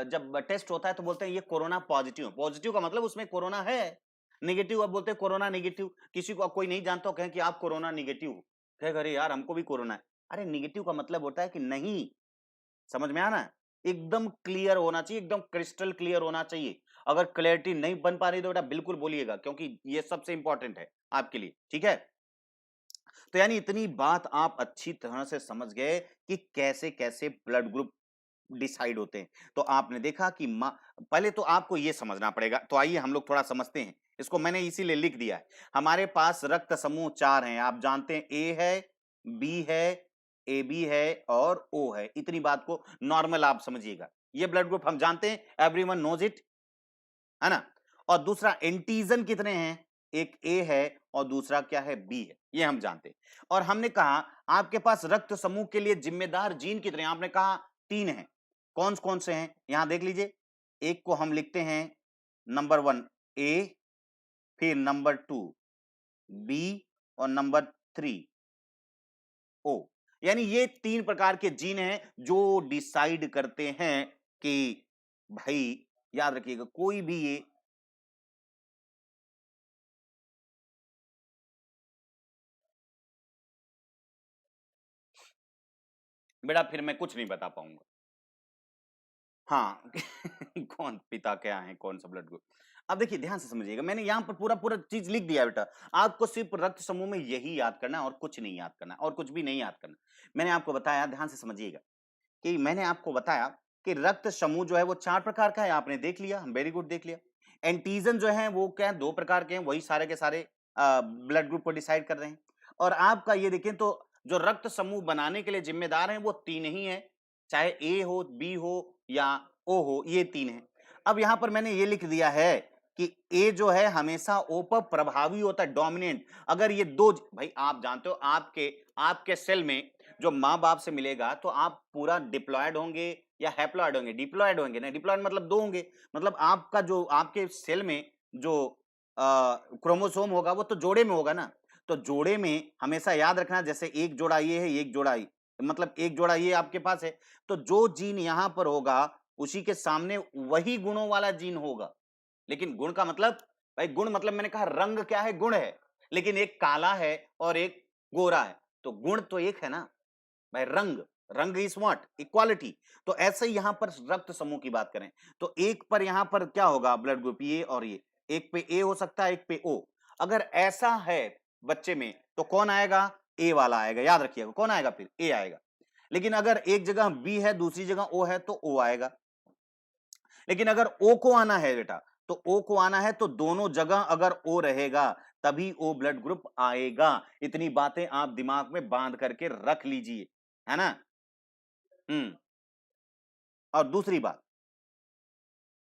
जब टेस्ट होता है तो बोलते हैं ये कोरोना पॉजिटिव, पॉजिटिव का मतलब उसमें कोरोना है, नेगेटिव अब बोलते हैं कोरोना नेगेटिव। किसी को कोई नहीं जानता हो, कहें कि आप कोरोना नेगेटिव हो, कहेगा अरे यार हमको भी कोरोना है। अरे नेगेटिव का मतलब होता है कि नहीं, समझ में आना है? एकदम क्लियर होना चाहिए, एकदम क्रिस्टल क्लियर होना चाहिए। अगर क्लैरिटी नहीं बन पा रही तो बेटा बिल्कुल बोलिएगा, क्योंकि ये सबसे इंपॉर्टेंट है आपके लिए, ठीक है? तो यानी इतनी बात आप अच्छी तरह से समझ गए कि कैसे कैसे ब्लड ग्रुप डिसाइड होते हैं। तो आपने देखा कि पहले तो आपको यह समझना पड़ेगा, तो आइए हम लोग थोड़ा समझते हैं इसको, मैंने इसीलिए लिख दिया है। हमारे पास रक्त समूह 4 हैं, आप जानते हैं, ए है, बी है, ए बी है और ओ है। इतनी बात को नॉर्मल आप समझिएगा, ये ब्लड ग्रुप हम जानते हैं, एवरीवन नोज इट, है ना? और दूसरा एंटीजन कितने हैं? एक ए है और दूसरा क्या है? बी है, ये हम जानते हैं। और हमने कहा आपके पास रक्त समूह के लिए जिम्मेदार जीन कितने हैं? आपने कहा 3 हैं। कौन कौन से हैं? यहां देख लीजिए, एक को हम लिखते हैं नंबर 1 ए, फिर नंबर 2 बी और नंबर 3 ओ। यानी ये 3 प्रकार के जीन हैं जो डिसाइड करते हैं कि भाई याद रखिएगा कोई भी ये बेटा फिर मैं कुछ नहीं बता पाऊंगा। हाँ कौन पिता क्या है, कौन सा ब्लड ग्रुप। अब देखिए ध्यान से समझिएगा, मैंने यहाँ पर पूरा पूरा चीज लिख दिया बेटा, आपको सिर्फ रक्त समूह में यही याद करना है और कुछ नहीं याद करना और कुछ भी नहीं याद करना। मैंने आपको बताया, ध्यान से समझिएगा, कि मैंने आपको बताया कि रक्त समूह जो है वो 4 प्रकार का है, आपने देख लिया, वेरी गुड देख लिया। एंटीजन जो है वो क्या है, 2 प्रकार के हैं, वही सारे के सारे ब्लड ग्रुप को डिसाइड कर रहे हैं। और आपका ये देखें तो जो रक्त समूह बनाने के लिए जिम्मेदार हैं वो 3 ही हैं, चाहे ए हो, बी हो या ओ हो, ये 3 हैं। अब यहां पर मैंने ये लिख दिया है कि ए जो है हमेशा ओ पर प्रभावी होता है, डोमिनेंट। अगर ये दो, भाई आप जानते हो आपके आपके सेल में जो माँ बाप से मिलेगा तो आप पूरा डिप्लॉयड होंगे या हैप्लॉयड होंगे? डिप्लॉयड होंगे ना, डिप्लॉयड मतलब 2 होंगे, मतलब आपका जो आपके सेल में जो क्रोमोसोम होगा वो तो जोड़े में होगा ना। तो जोड़े में हमेशा याद रखना, जैसे एक जोड़ा ये है, एक जोड़ा ये, मतलब एक जोड़ा ये आपके पास है, तो जो जीन यहां पर होगा उसी के सामने वही गुणों वाला जीन होगा। लेकिन गुण का मतलब, भाई गुण मतलब मैंने कहा रंग क्या है? गुण है। लेकिन एक काला है और एक गोरा है, तो गुण तो एक है ना भाई, रंग, रंग इज व्हाट? इक्वालिटी। तो ऐसे ही यहां पर रक्त समूह की बात करें तो एक पर यहां पर क्या होगा? ब्लड ग्रुप ये और ये, एक पे ए हो सकता है, एक पे ओ। अगर ऐसा है बच्चे में तो कौन आएगा? ए वाला आएगा, याद रखिएगा, कौन आएगा? फिर ए आएगा। लेकिन अगर एक जगह बी है दूसरी जगह ओ है तो ओ आएगा। लेकिन अगर ओ को आना है बेटा, तो ओ को आना है तो दोनों जगह अगर ओ रहेगा तभी ओ ब्लड ग्रुप आएगा। इतनी बातें आप दिमाग में बांध करके रख लीजिए, है ना? हम्म। और दूसरी बात,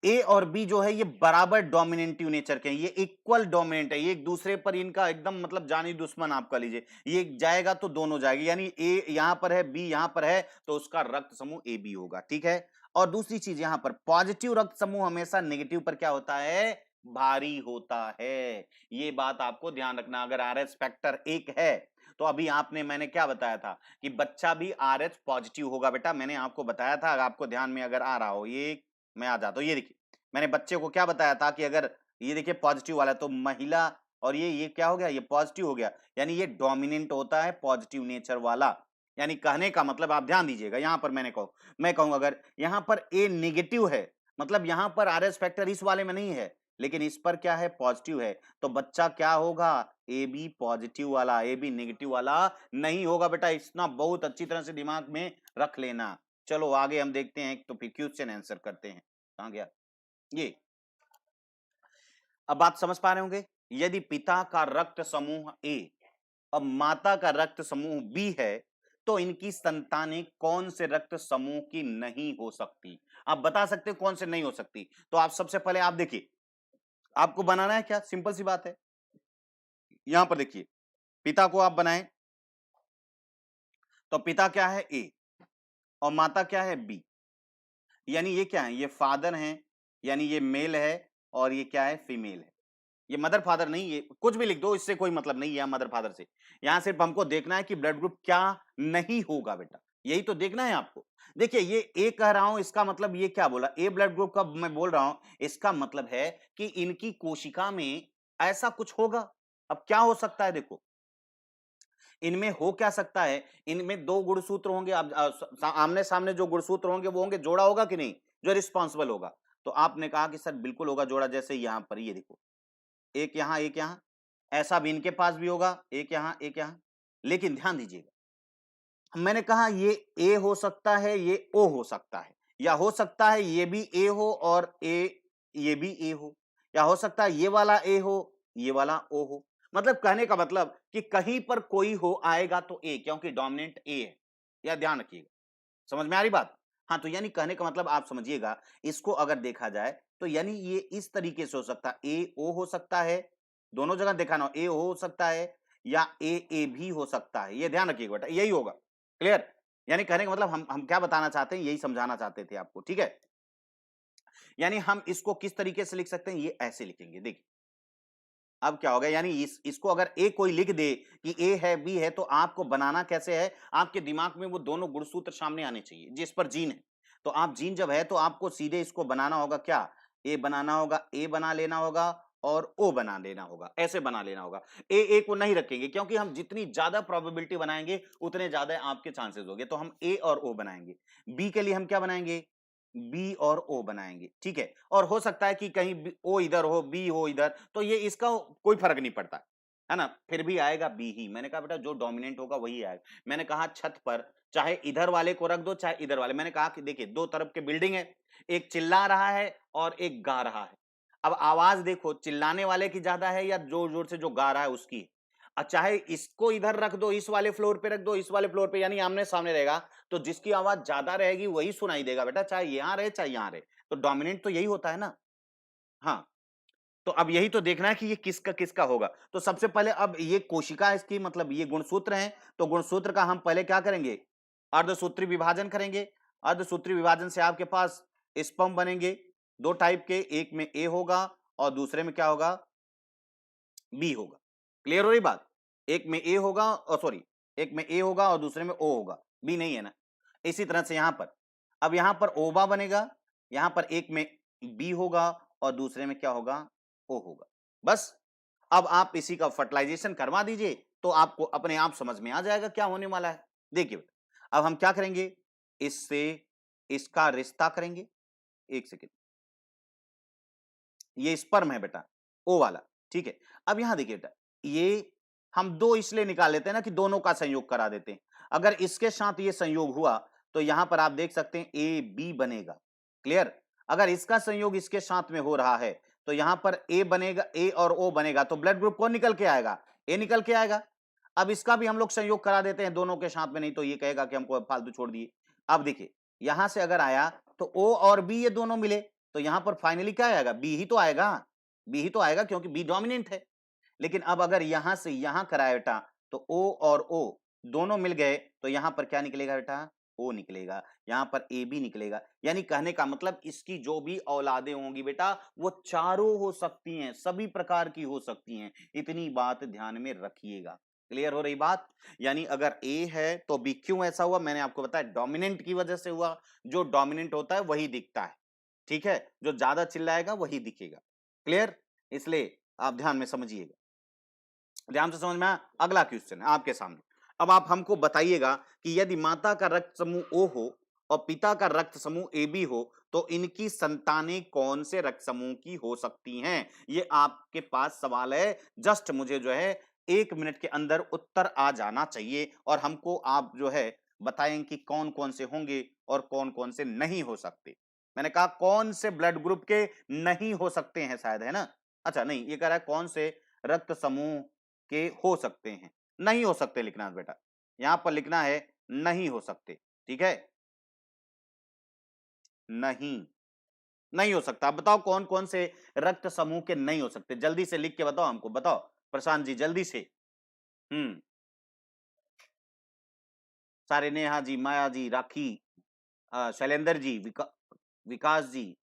ए और बी जो है ये बराबर डोमिनेटिव नेचर के हैं, ये इक्वल डोमिनेंट है, ये एक दूसरे पर इनका एकदम मतलब जानी दुश्मन आप कह लीजिए, ये जाएगा तो दोनों जाएगी, यानी ए यहां पर है, बी यहां पर है, तो उसका रक्त समूह ए बी होगा, ठीक है? और दूसरी चीज यहां पर पॉजिटिव रक्त समूह हमेशा नेगेटिव पर क्या होता है? भारी होता है। ये बात आपको ध्यान रखना। अगर आरएच फैक्टर 1 है तो अभी आपने, मैंने क्या बताया था कि बच्चा भी आरएच पॉजिटिव होगा बेटा, मैंने आपको बताया था, अगर आपको ध्यान में अगर आ रहा हो, ये मैं आ जाता हूं, ये देखिए मैंने बच्चे को क्या बताया था कि अगर ये देखिए पॉजिटिव वाला तो महिला, और ये क्या हो गया? ये पॉजिटिव हो गया, यानी ये डोमिनेंट होता है, पॉजिटिव नेचर वाला। यानी कहने का मतलब आप ध्यान दीजिएगा, यहां पर मैं कहूंगा अगर यहां पर ए नेगेटिव है, मतलब यहां पर आर एस फैक्टर इस वाले में नहीं है, लेकिन इस पर क्या है, पॉजिटिव है, तो बच्चा क्या होगा, ए बी पॉजिटिव वाला, ए बी नेगेटिव वाला नहीं होगा बेटा। इतना बहुत अच्छी तरह से दिमाग में रख लेना। चलो आगे हम देखते हैं, तो फिर क्वेश्चन आंसर करते हैं। कहां गया ये, अब बात समझ पा रहे होंगे। यदि पिता का रक्त समूह ए और माता का रक्त समूह बी है, तो इनकी संतानें कौन से रक्त समूह की नहीं हो सकती। आप बता सकते हो कौन से नहीं हो सकती। तो आप सबसे पहले आप देखिए, आपको बनाना है क्या, सिंपल सी बात है। यहां पर देखिए, पिता को आप बनाएं, तो पिता क्या है ए और माता क्या है बी, यानी ये क्या है, ये फादर हैं, यानी ये मेल है और ये क्या है, फीमेल है। ये मदर फादर नहीं, ये कुछ भी लिख दो, इससे कोई मतलब नहीं है मदर फादर से। यहां सिर्फ हमको देखना है कि ब्लड ग्रुप क्या नहीं होगा बेटा, यही तो देखना है आपको। देखिए ये ए कह रहा हूं, इसका मतलब ये क्या बोला, ए ब्लड ग्रुप का मैं बोल रहा हूं, इसका मतलब है कि इनकी कोशिका में ऐसा कुछ होगा। अब क्या हो सकता है, देखो इनमें हो क्या सकता है, इनमें दो गुणसूत्र होंगे। अब आमने सामने जो गुणसूत्र होंगे वो होंगे, जोड़ा होगा कि नहीं, जो रिस्पॉन्सिबल होगा। तो आपने कहा कि सर बिल्कुल होगा जोड़ा, जैसे यहां पर ये देखो, एक यहां एक यहां, ऐसा भी इनके पास भी होगा, एक यहां एक यहां। लेकिन ध्यान दीजिएगा, मैंने कहा ये ए हो सकता है, ये ओ हो सकता है, या हो सकता है ये भी ए हो और ये भी ए हो, या हो सकता है ये वाला ए हो, ये वाला ओ हो। मतलब कहने का मतलब कि कहीं पर कोई हो आएगा तो ए, क्योंकि डोमिनेंट ए है। यह ध्यान रखिएगा, समझ में आ रही बात। हाँ, तो यानी कहने का मतलब आप समझिएगा, इसको अगर देखा जाए तो यानी ये इस तरीके से हो सकता है, ए ओ हो सकता है, दोनों जगह देखा ना, ए हो सकता है या ए भी हो सकता है। ये ध्यान रखिएगा बेटा, यही होगा। क्लियर, यानी कहने का मतलब हम क्या बताना चाहते हैं, यही समझाना चाहते थे आपको। ठीक है, यानी हम इसको किस तरीके से लिख सकते हैं, ये ऐसे लिखेंगे। देखिए अब क्या होगा, यानी इसको अगर ए कोई लिख दे कि ए है बी है, तो आपको बनाना कैसे है, आपके दिमाग में वो दोनों गुणसूत्र सामने आने चाहिए जिस पर जीन है। तो आप जीन जब है तो आपको सीधे इसको बनाना होगा, क्या ए बनाना होगा, ए बना लेना होगा और ओ बना लेना होगा, ऐसे बना लेना होगा। ए को नहीं रखेंगे, क्योंकि हम जितनी ज्यादा प्रोबेबिलिटी बनाएंगे उतने ज्यादा आपके चांसेस होंगे। तो हम ए और ओ बनाएंगे। बी के लिए हम क्या बनाएंगे, बी और ओ बनाएंगे। ठीक है, और हो सकता है कि कहीं ओ इधर हो बी हो इधर, तो ये इसका कोई फर्क नहीं पड़ता है ना, फिर भी आएगा बी ही। मैंने कहा बेटा जो डोमिनेंट होगा वही आएगा। मैंने कहा छत पर चाहे इधर वाले को रख दो चाहे इधर वाले, मैंने कहा कि देखिए दो तरफ के बिल्डिंग है, एक चिल्ला रहा है और एक गा रहा है। अब आवाज देखो, चिल्लाने वाले की ज्यादा है या जोर जोर से जो गा रहा है उसकी। चाहे इसको इधर रख दो, इस वाले फ्लोर पे रख दो, इस वाले फ्लोर पे, यानी आमने सामने रहेगा, तो जिसकी आवाज ज्यादा रहेगी वही सुनाई देगा बेटा, चाहे यहां रहे चाहे यहां रहे। तो डोमिनेंट तो यही होता है ना। हाँ, तो अब यही तो देखना है कि ये किसका किसका होगा। तो सबसे पहले अब ये कोशिका इसकी, मतलब ये गुणसूत्र हैं, तो गुणसूत्र का हम पहले क्या करेंगे, अर्धसूत्री विभाजन करेंगे। अर्धसूत्री विभाजन से आपके पास स्पर्म बनेंगे दो टाइप के, एक में ए होगा और दूसरे में क्या होगा, बी होगा। क्लियर हो रही बात, एक में ए होगा और सॉरी, एक में ए होगा और दूसरे में ओ होगा, बी नहीं है ना। इसी तरह से यहां पर, अब यहां पर ओबा बनेगा, यहां पर एक में बी होगा और दूसरे में क्या होगा, ओ होगा। बस अब आप इसी का फर्टिलाइजेशन करवा दीजिए, तो आपको अपने आप समझ में आ जाएगा क्या होने वाला है। देखिए अब हम क्या करेंगे, इससे इसका रिश्ता करेंगे। एक सेकेंड, ये स्पर्म है बेटा, ओ वाला। ठीक है, अब यहां देखिए बेटा, ये हम दो इसलिए निकाल लेते हैं ना कि दोनों का संयोग करा देते हैं। अगर इसके साथ ये संयोग हुआ तो यहां पर आप देख सकते हैं ए बी बनेगा। क्लियर, अगर इसका संयोग इसके साथ में हो रहा है तो यहां पर ए बनेगा, ए और ओ बनेगा, तो ब्लड ग्रुप कौन निकल के आएगा, ए निकल के आएगा। अब इसका भी हम लोग संयोग करा देते हैं दोनों के साथ में, नहीं तो ये कहेगा कि हमको फालतू छोड़ दिए। अब देखिए यहां से अगर आया तो ओ और बी ये दोनों मिले, तो यहां पर फाइनली क्या आएगा, बी ही तो आएगा, बी ही तो आएगा क्योंकि बी डोमिनेंट है। लेकिन अब अगर यहां से यहां कराया बेटा, तो ओ और ओ दोनों मिल गए, तो यहां पर क्या निकलेगा बेटा, ओ निकलेगा, यहां पर ए बी निकलेगा। यानी कहने का मतलब इसकी जो भी औलादे होंगी बेटा, वो चारों हो सकती हैं, सभी प्रकार की हो सकती हैं, इतनी बात ध्यान में रखिएगा। क्लियर हो रही बात, यानी अगर ए है तो बी, क्यों ऐसा हुआ मैंने आपको बताया, डोमिनेंट की वजह से हुआ। जो डोमिनेंट होता है वही दिखता है, ठीक है, जो ज्यादा चिल्लाएगा वही दिखेगा। क्लियर, इसलिए आप ध्यान में समझिएगा, ध्यान से समझ में आया। अगला क्वेश्चन है आपके सामने, अब आप हमको बताइएगा कि यदि माता का रक्त समूह ओ हो और पिता का रक्त समूह ए बी हो तो इनकी संतानें कौन से रक्त समूह की हो सकती हैं? ये आपके पास सवाल है। जस्ट मुझे जो है 1 मिनट के अंदर उत्तर आ जाना चाहिए और हमको आप जो है बताएं कि कौन-कौन से होंगे और कौन-कौन से नहीं हो सकते। मैंने कहा कौन से ब्लड ग्रुप के नहीं हो सकते हैं शायद, है ना? अच्छा नहीं, ये कह रहा है कौन से रक्त समूह के हो सकते हैं। नहीं हो सकते लिखना है बेटा। यहां पर लिखना है नहीं हो सकते। ठीक है? नहीं, नहीं हो सकता। आप बताओ कौन-कौन से रक्त समूह के नहीं हो सकते? जल्दी से लिख के बताओ हमको, बताओ। प्रशांत जी जल्दी से। हुँ, सारे नेहा जी, माया जी, राखी, शैलेंद्र जी, विकास जी,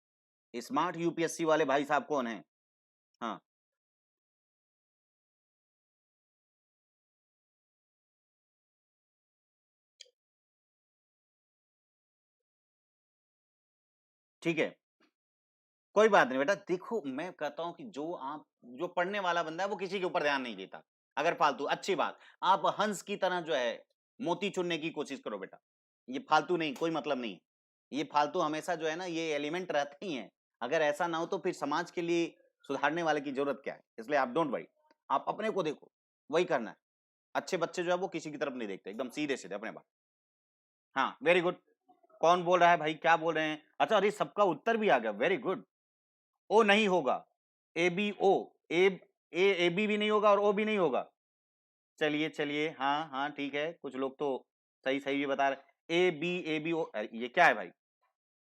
स्मार्ट यूपीएससी वाले भाई साहब कौन हैं? हाँ, ठीक है। कोई बात नहीं बेटा, देखो मैं कहता हूँ कि जो पढ़ने वाला बंदा है वो किसी के ऊपर ध्यान नहीं देता। अगर फालतू अच्छी बात, आप हंस की तरह जो है मोती चुनने की कोशिश करो बेटा। ये फालतू नहीं, कोई मतलब नहीं। ये फालतू हमेशा जो है ना ये एलिमेंट रहते ही हैं। अगर ऐसा ना हो तो फिर समाज के लिए सुधारने वाले की जरूरत क्या है? इसलिए आप डोंट वरी। आप अपने को देखो, वही करना है। अच्छे बच्चे जो है वो किसी की तरफ नहीं देखते, एकदम सीधे-सीधे अपने बात। हाँ, वेरी गुड। कौन बोल रहा है भाई? क्या बोल रहे हैं? अच्छा अरे सबका उत्तर भी आ गया, वेरी गुड। ओ नहीं होगा। A B O A A B भी नहीं होगा और ओ भी नहीं होगा। चलिए, चलिए। हाँ, हाँ, ठीक है। कुछ लोग तो सही-सही भी बता रहे ए बी ओ ये क्या है भाई?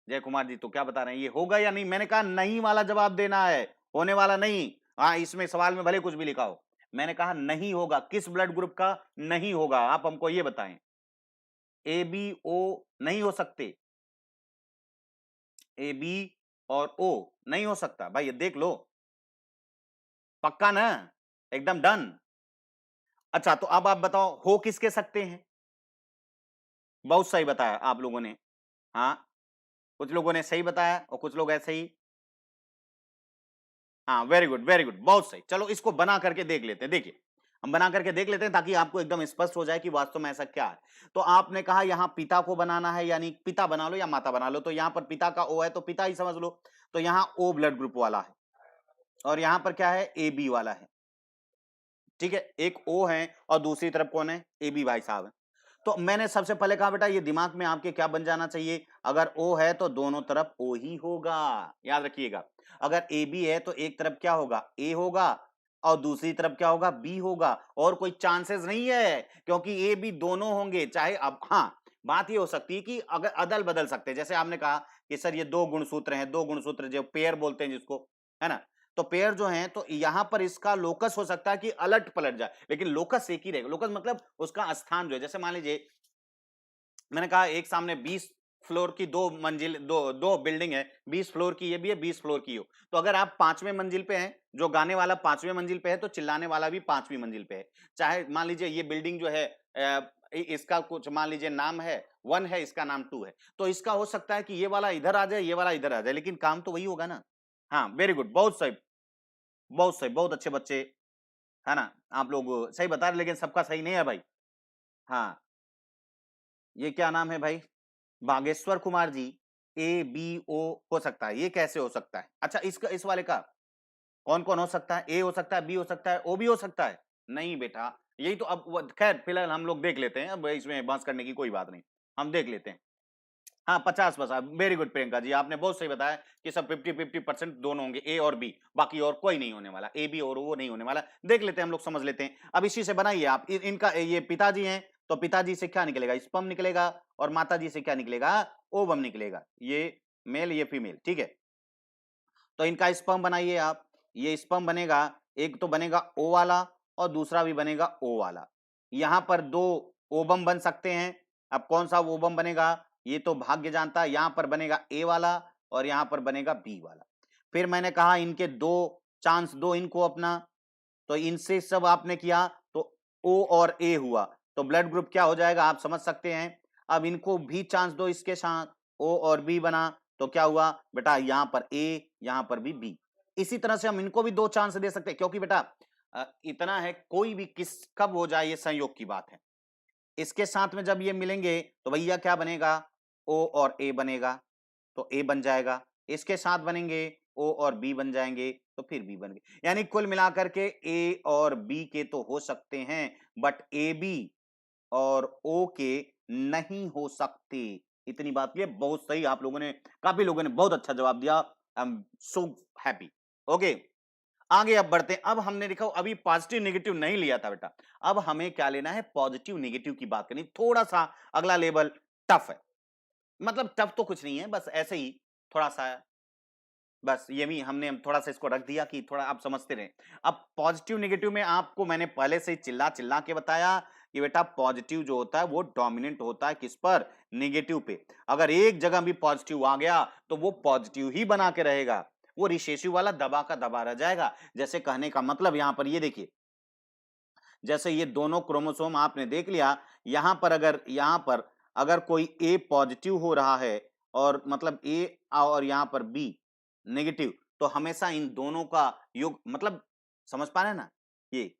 जय कुमार जी तो क्या बता रहे हैं? ये होगा या नहीं? मैंने कहा नहीं वाला जवाब देना है, होने वाला नहीं। हाँ, इसमें सवाल में भले कुछ भी लिखा हो। मैंने कहा नहीं होगा। किस ब्लड ग्रुप का नहीं होगा? आप हमको ये बताएँ। ए बी ओ नहीं हो सकते। ए बी और ओ नहीं हो सकता। भाई ये देख लो। पक्का ना? एकदम डन? अच्छा तो अब आप बताओ हो किसके सकते हैं? बहुत सही बताया आप लोगों ने। हाँ, कुछ लोगों ने सही बताया और कुछ लोग ऐसे ही हाँ, वेरी गुड, बहुत सही। चलो इसको बना करके देख लेते हैं। देखिए, हम बना करके देख लेते हैं ताकि आपको एकदम स्पष्ट हो जाए कि वास्तव में ऐसा क्या है। तो आपने कहा यहाँ पिता को बनाना है यानी पिता बना लो या माता बना लो। तो यहाँ पर पिता का ओ है तो पिता ही समझ लो। तो यहाँ ओ ब्लड ग्रुप वाला है और यहाँ पर क्या है? ए बी वाला है। ठीक है? एक ओ है और दूसरी तरफ कौन है? ए बी भाई साहब हैं। तो मैंने सबसे पहले कहा बेटा ये दिमाग में आपके क्या बन जाना चाहिए? अगर ओ है तो दोनों तरफ ओ ही होगा। याद रखिएगा। अगर ए बी है तो एक तरफ क्या होगा? ए होगा और दूसरी तरफ क्या होगा? बी होगा और कोई चांसेस नहीं है क्योंकि ए बी दोनों होंगे चाहे अब हाँ, बात ये हो सकती है कि अगर अदल-बदल सकते हैं। जैसे आपने कहा कि सर ये 2 गुणसूत्र हैं, 2 गुणसूत्र जो पेयर बोलते हैं जिसको, है ना? तो पेयर जो हैं तो यहां पर इसका लोकस हो सकता है कि अलट पलट जाए लेकिन लोकस एक ही रहेगा लोकस मतलब उसका स्थान जो है जैसे मान लीजिए मैंने कहा एक सामने 20 फ्लोर की दो मंजिल दो दो बिल्डिंग है 20 फ्लोर की ये भी है 20 फ्लोर की हो तो अगर आप 5वें मंजिल पे हैं जो गाने वाला 5वें मंजिल पे है तो चिल्लाने वाला भी 5वीं मंजिल पे है चाहे मान लीजिए ये बिल्डिंग जो है इसका कुछ मान लीजिए नाम है 1 है इसका नाम 2 है तो इसका हो सकता है कि ये वाला इधर आ जाए ये वाला इधर आ जाए लेकिन काम तो वही होगा ना हाँ वेरी गुड बहुत सही, बहुत अच्छे बच्चे, है ना? आप लोग सही बता रहे लेकिन सबका सही नहीं है भाई। हाँ, ये क्या नाम है भाई? बागेश्वर कुमार जी, ए, बी, ओ हो सकता है, ये कैसे हो सकता है? अच्छा इसका इस वाले का कौन-कौन हो सकता है? ए हो सकता है, बी हो सकता है, ओ भी हो सकता है? नहीं बेटा, यही तो अब व खैर फिलहाल हम लोग देख लेते हैं, अब इसमें बहस करने की कोई बात नहीं। हम देख लेते हैं। हाँ, 50-50 वेरी गुड प्रियंका जी, आपने बहुत सही बताया कि सब 50-50% दोनों होंगे ए और बी, बाकी और कोई नहीं होने वाला। ए, बी और वो नहीं होने वाला। देख लेते हैं हम लोग समझ लेते हैं। अब इसी से बनाइए आप इनका ये पिताजी हैं, तो पिताजी से क्या निकलेगा? स्पर्म निकलेगा और माताजी से क्या निकलेगा? ओवम निकलेगा। ये मेल, ये फीमेल, ठीक है? तो इनका स्पर्म बनाइए आप। ये स्पर्म बनेगा, एक तो बनेगा ओ वाला और दूसरा भी बनेगा ओ वाला। यहाँ पर 2 ओवम बन सकते हैं। अब कौन-सा ओवम बनेगा, ये तो भाग्य जानता है। यहाँ पर बनेगा ए वाला और यहाँ पर बनेगा बी वाला। फिर मैंने कहा इनके 2 चांस दो इनको अपना, तो इनसे सब आपने किया तो ओ और ए हुआ। तो ब्लड ग्रुप क्या हो जाएगा आप समझ सकते हैं। अब इनको भी चांस दो इसके साथ, ओ और बी बना, तो क्या हुआ बेटा यहाँ पर ए, यहाँ पर भी बी। इसी तरह से हम इनको भी 2 चांस दे सकते हैं क्योंकि बेटा इतना है कोई भी किस कब हो जाए ये संयोग की बात है। इसके साथ में जब ये मिलेंगे तो भैया क्या बनेगा, ओ और ए बनेगा, तो ए बन जाएगा। इसके साथ बनेंगे ओ और बी बन जाएंगे, तो फिर बी बन गए। यानी कुल मिलाकर के ए और बी के तो हो सकते हैं, बट ए बी और ओ के नहीं हो सकते। इतनी बात के लिए बहुत सही, आप लोगों ने, काफी लोगों ने बहुत अच्छा जवाब दिया। I am so happy. Okay, आगे अब बढ़ते हैं। अब हमने देखा अभी पॉजिटिव नेगेटिव नहीं लिया था बेटा, अब हमें क्या लेना है, पॉजिटिव नेगेटिव की बात करनी। थोड़ा सा अगला लेवल टफ है, मतलब टफ तो कुछ नहीं है, बस ऐसे ही थोड़ा सा, बस ये भी हमने थोड़ा सा इसको रख दिया कि थोड़ा आप समझते रहे। अब पॉजिटिव नेगेटिव में आपको मैंने पहले से ही चिल्ला चिल्ला के बताया कि बेटा पॉजिटिव जो होता है वो डोमिनेंट होता है किस पर, नेगेटिव पे। अगर एक जगह भी पॉजिटिव आ गया तो वो पॉजिटिव ही बना के रहेगा, वो रिसेसिव वाला दबा का दबा रह जाएगा। जैसे कहने का मतलब यहां पर ये देखिए, जैसे ये दोनों क्रोमोसोम आपने देख लिया, यहां पर अगर कोई ए पॉजिटिव हो रहा है और मतलब ए और यहां पर बी नेगेटिव, तो हमेशा इन दोनों का योग, मतलब समझ पा रहे हैं ना, ये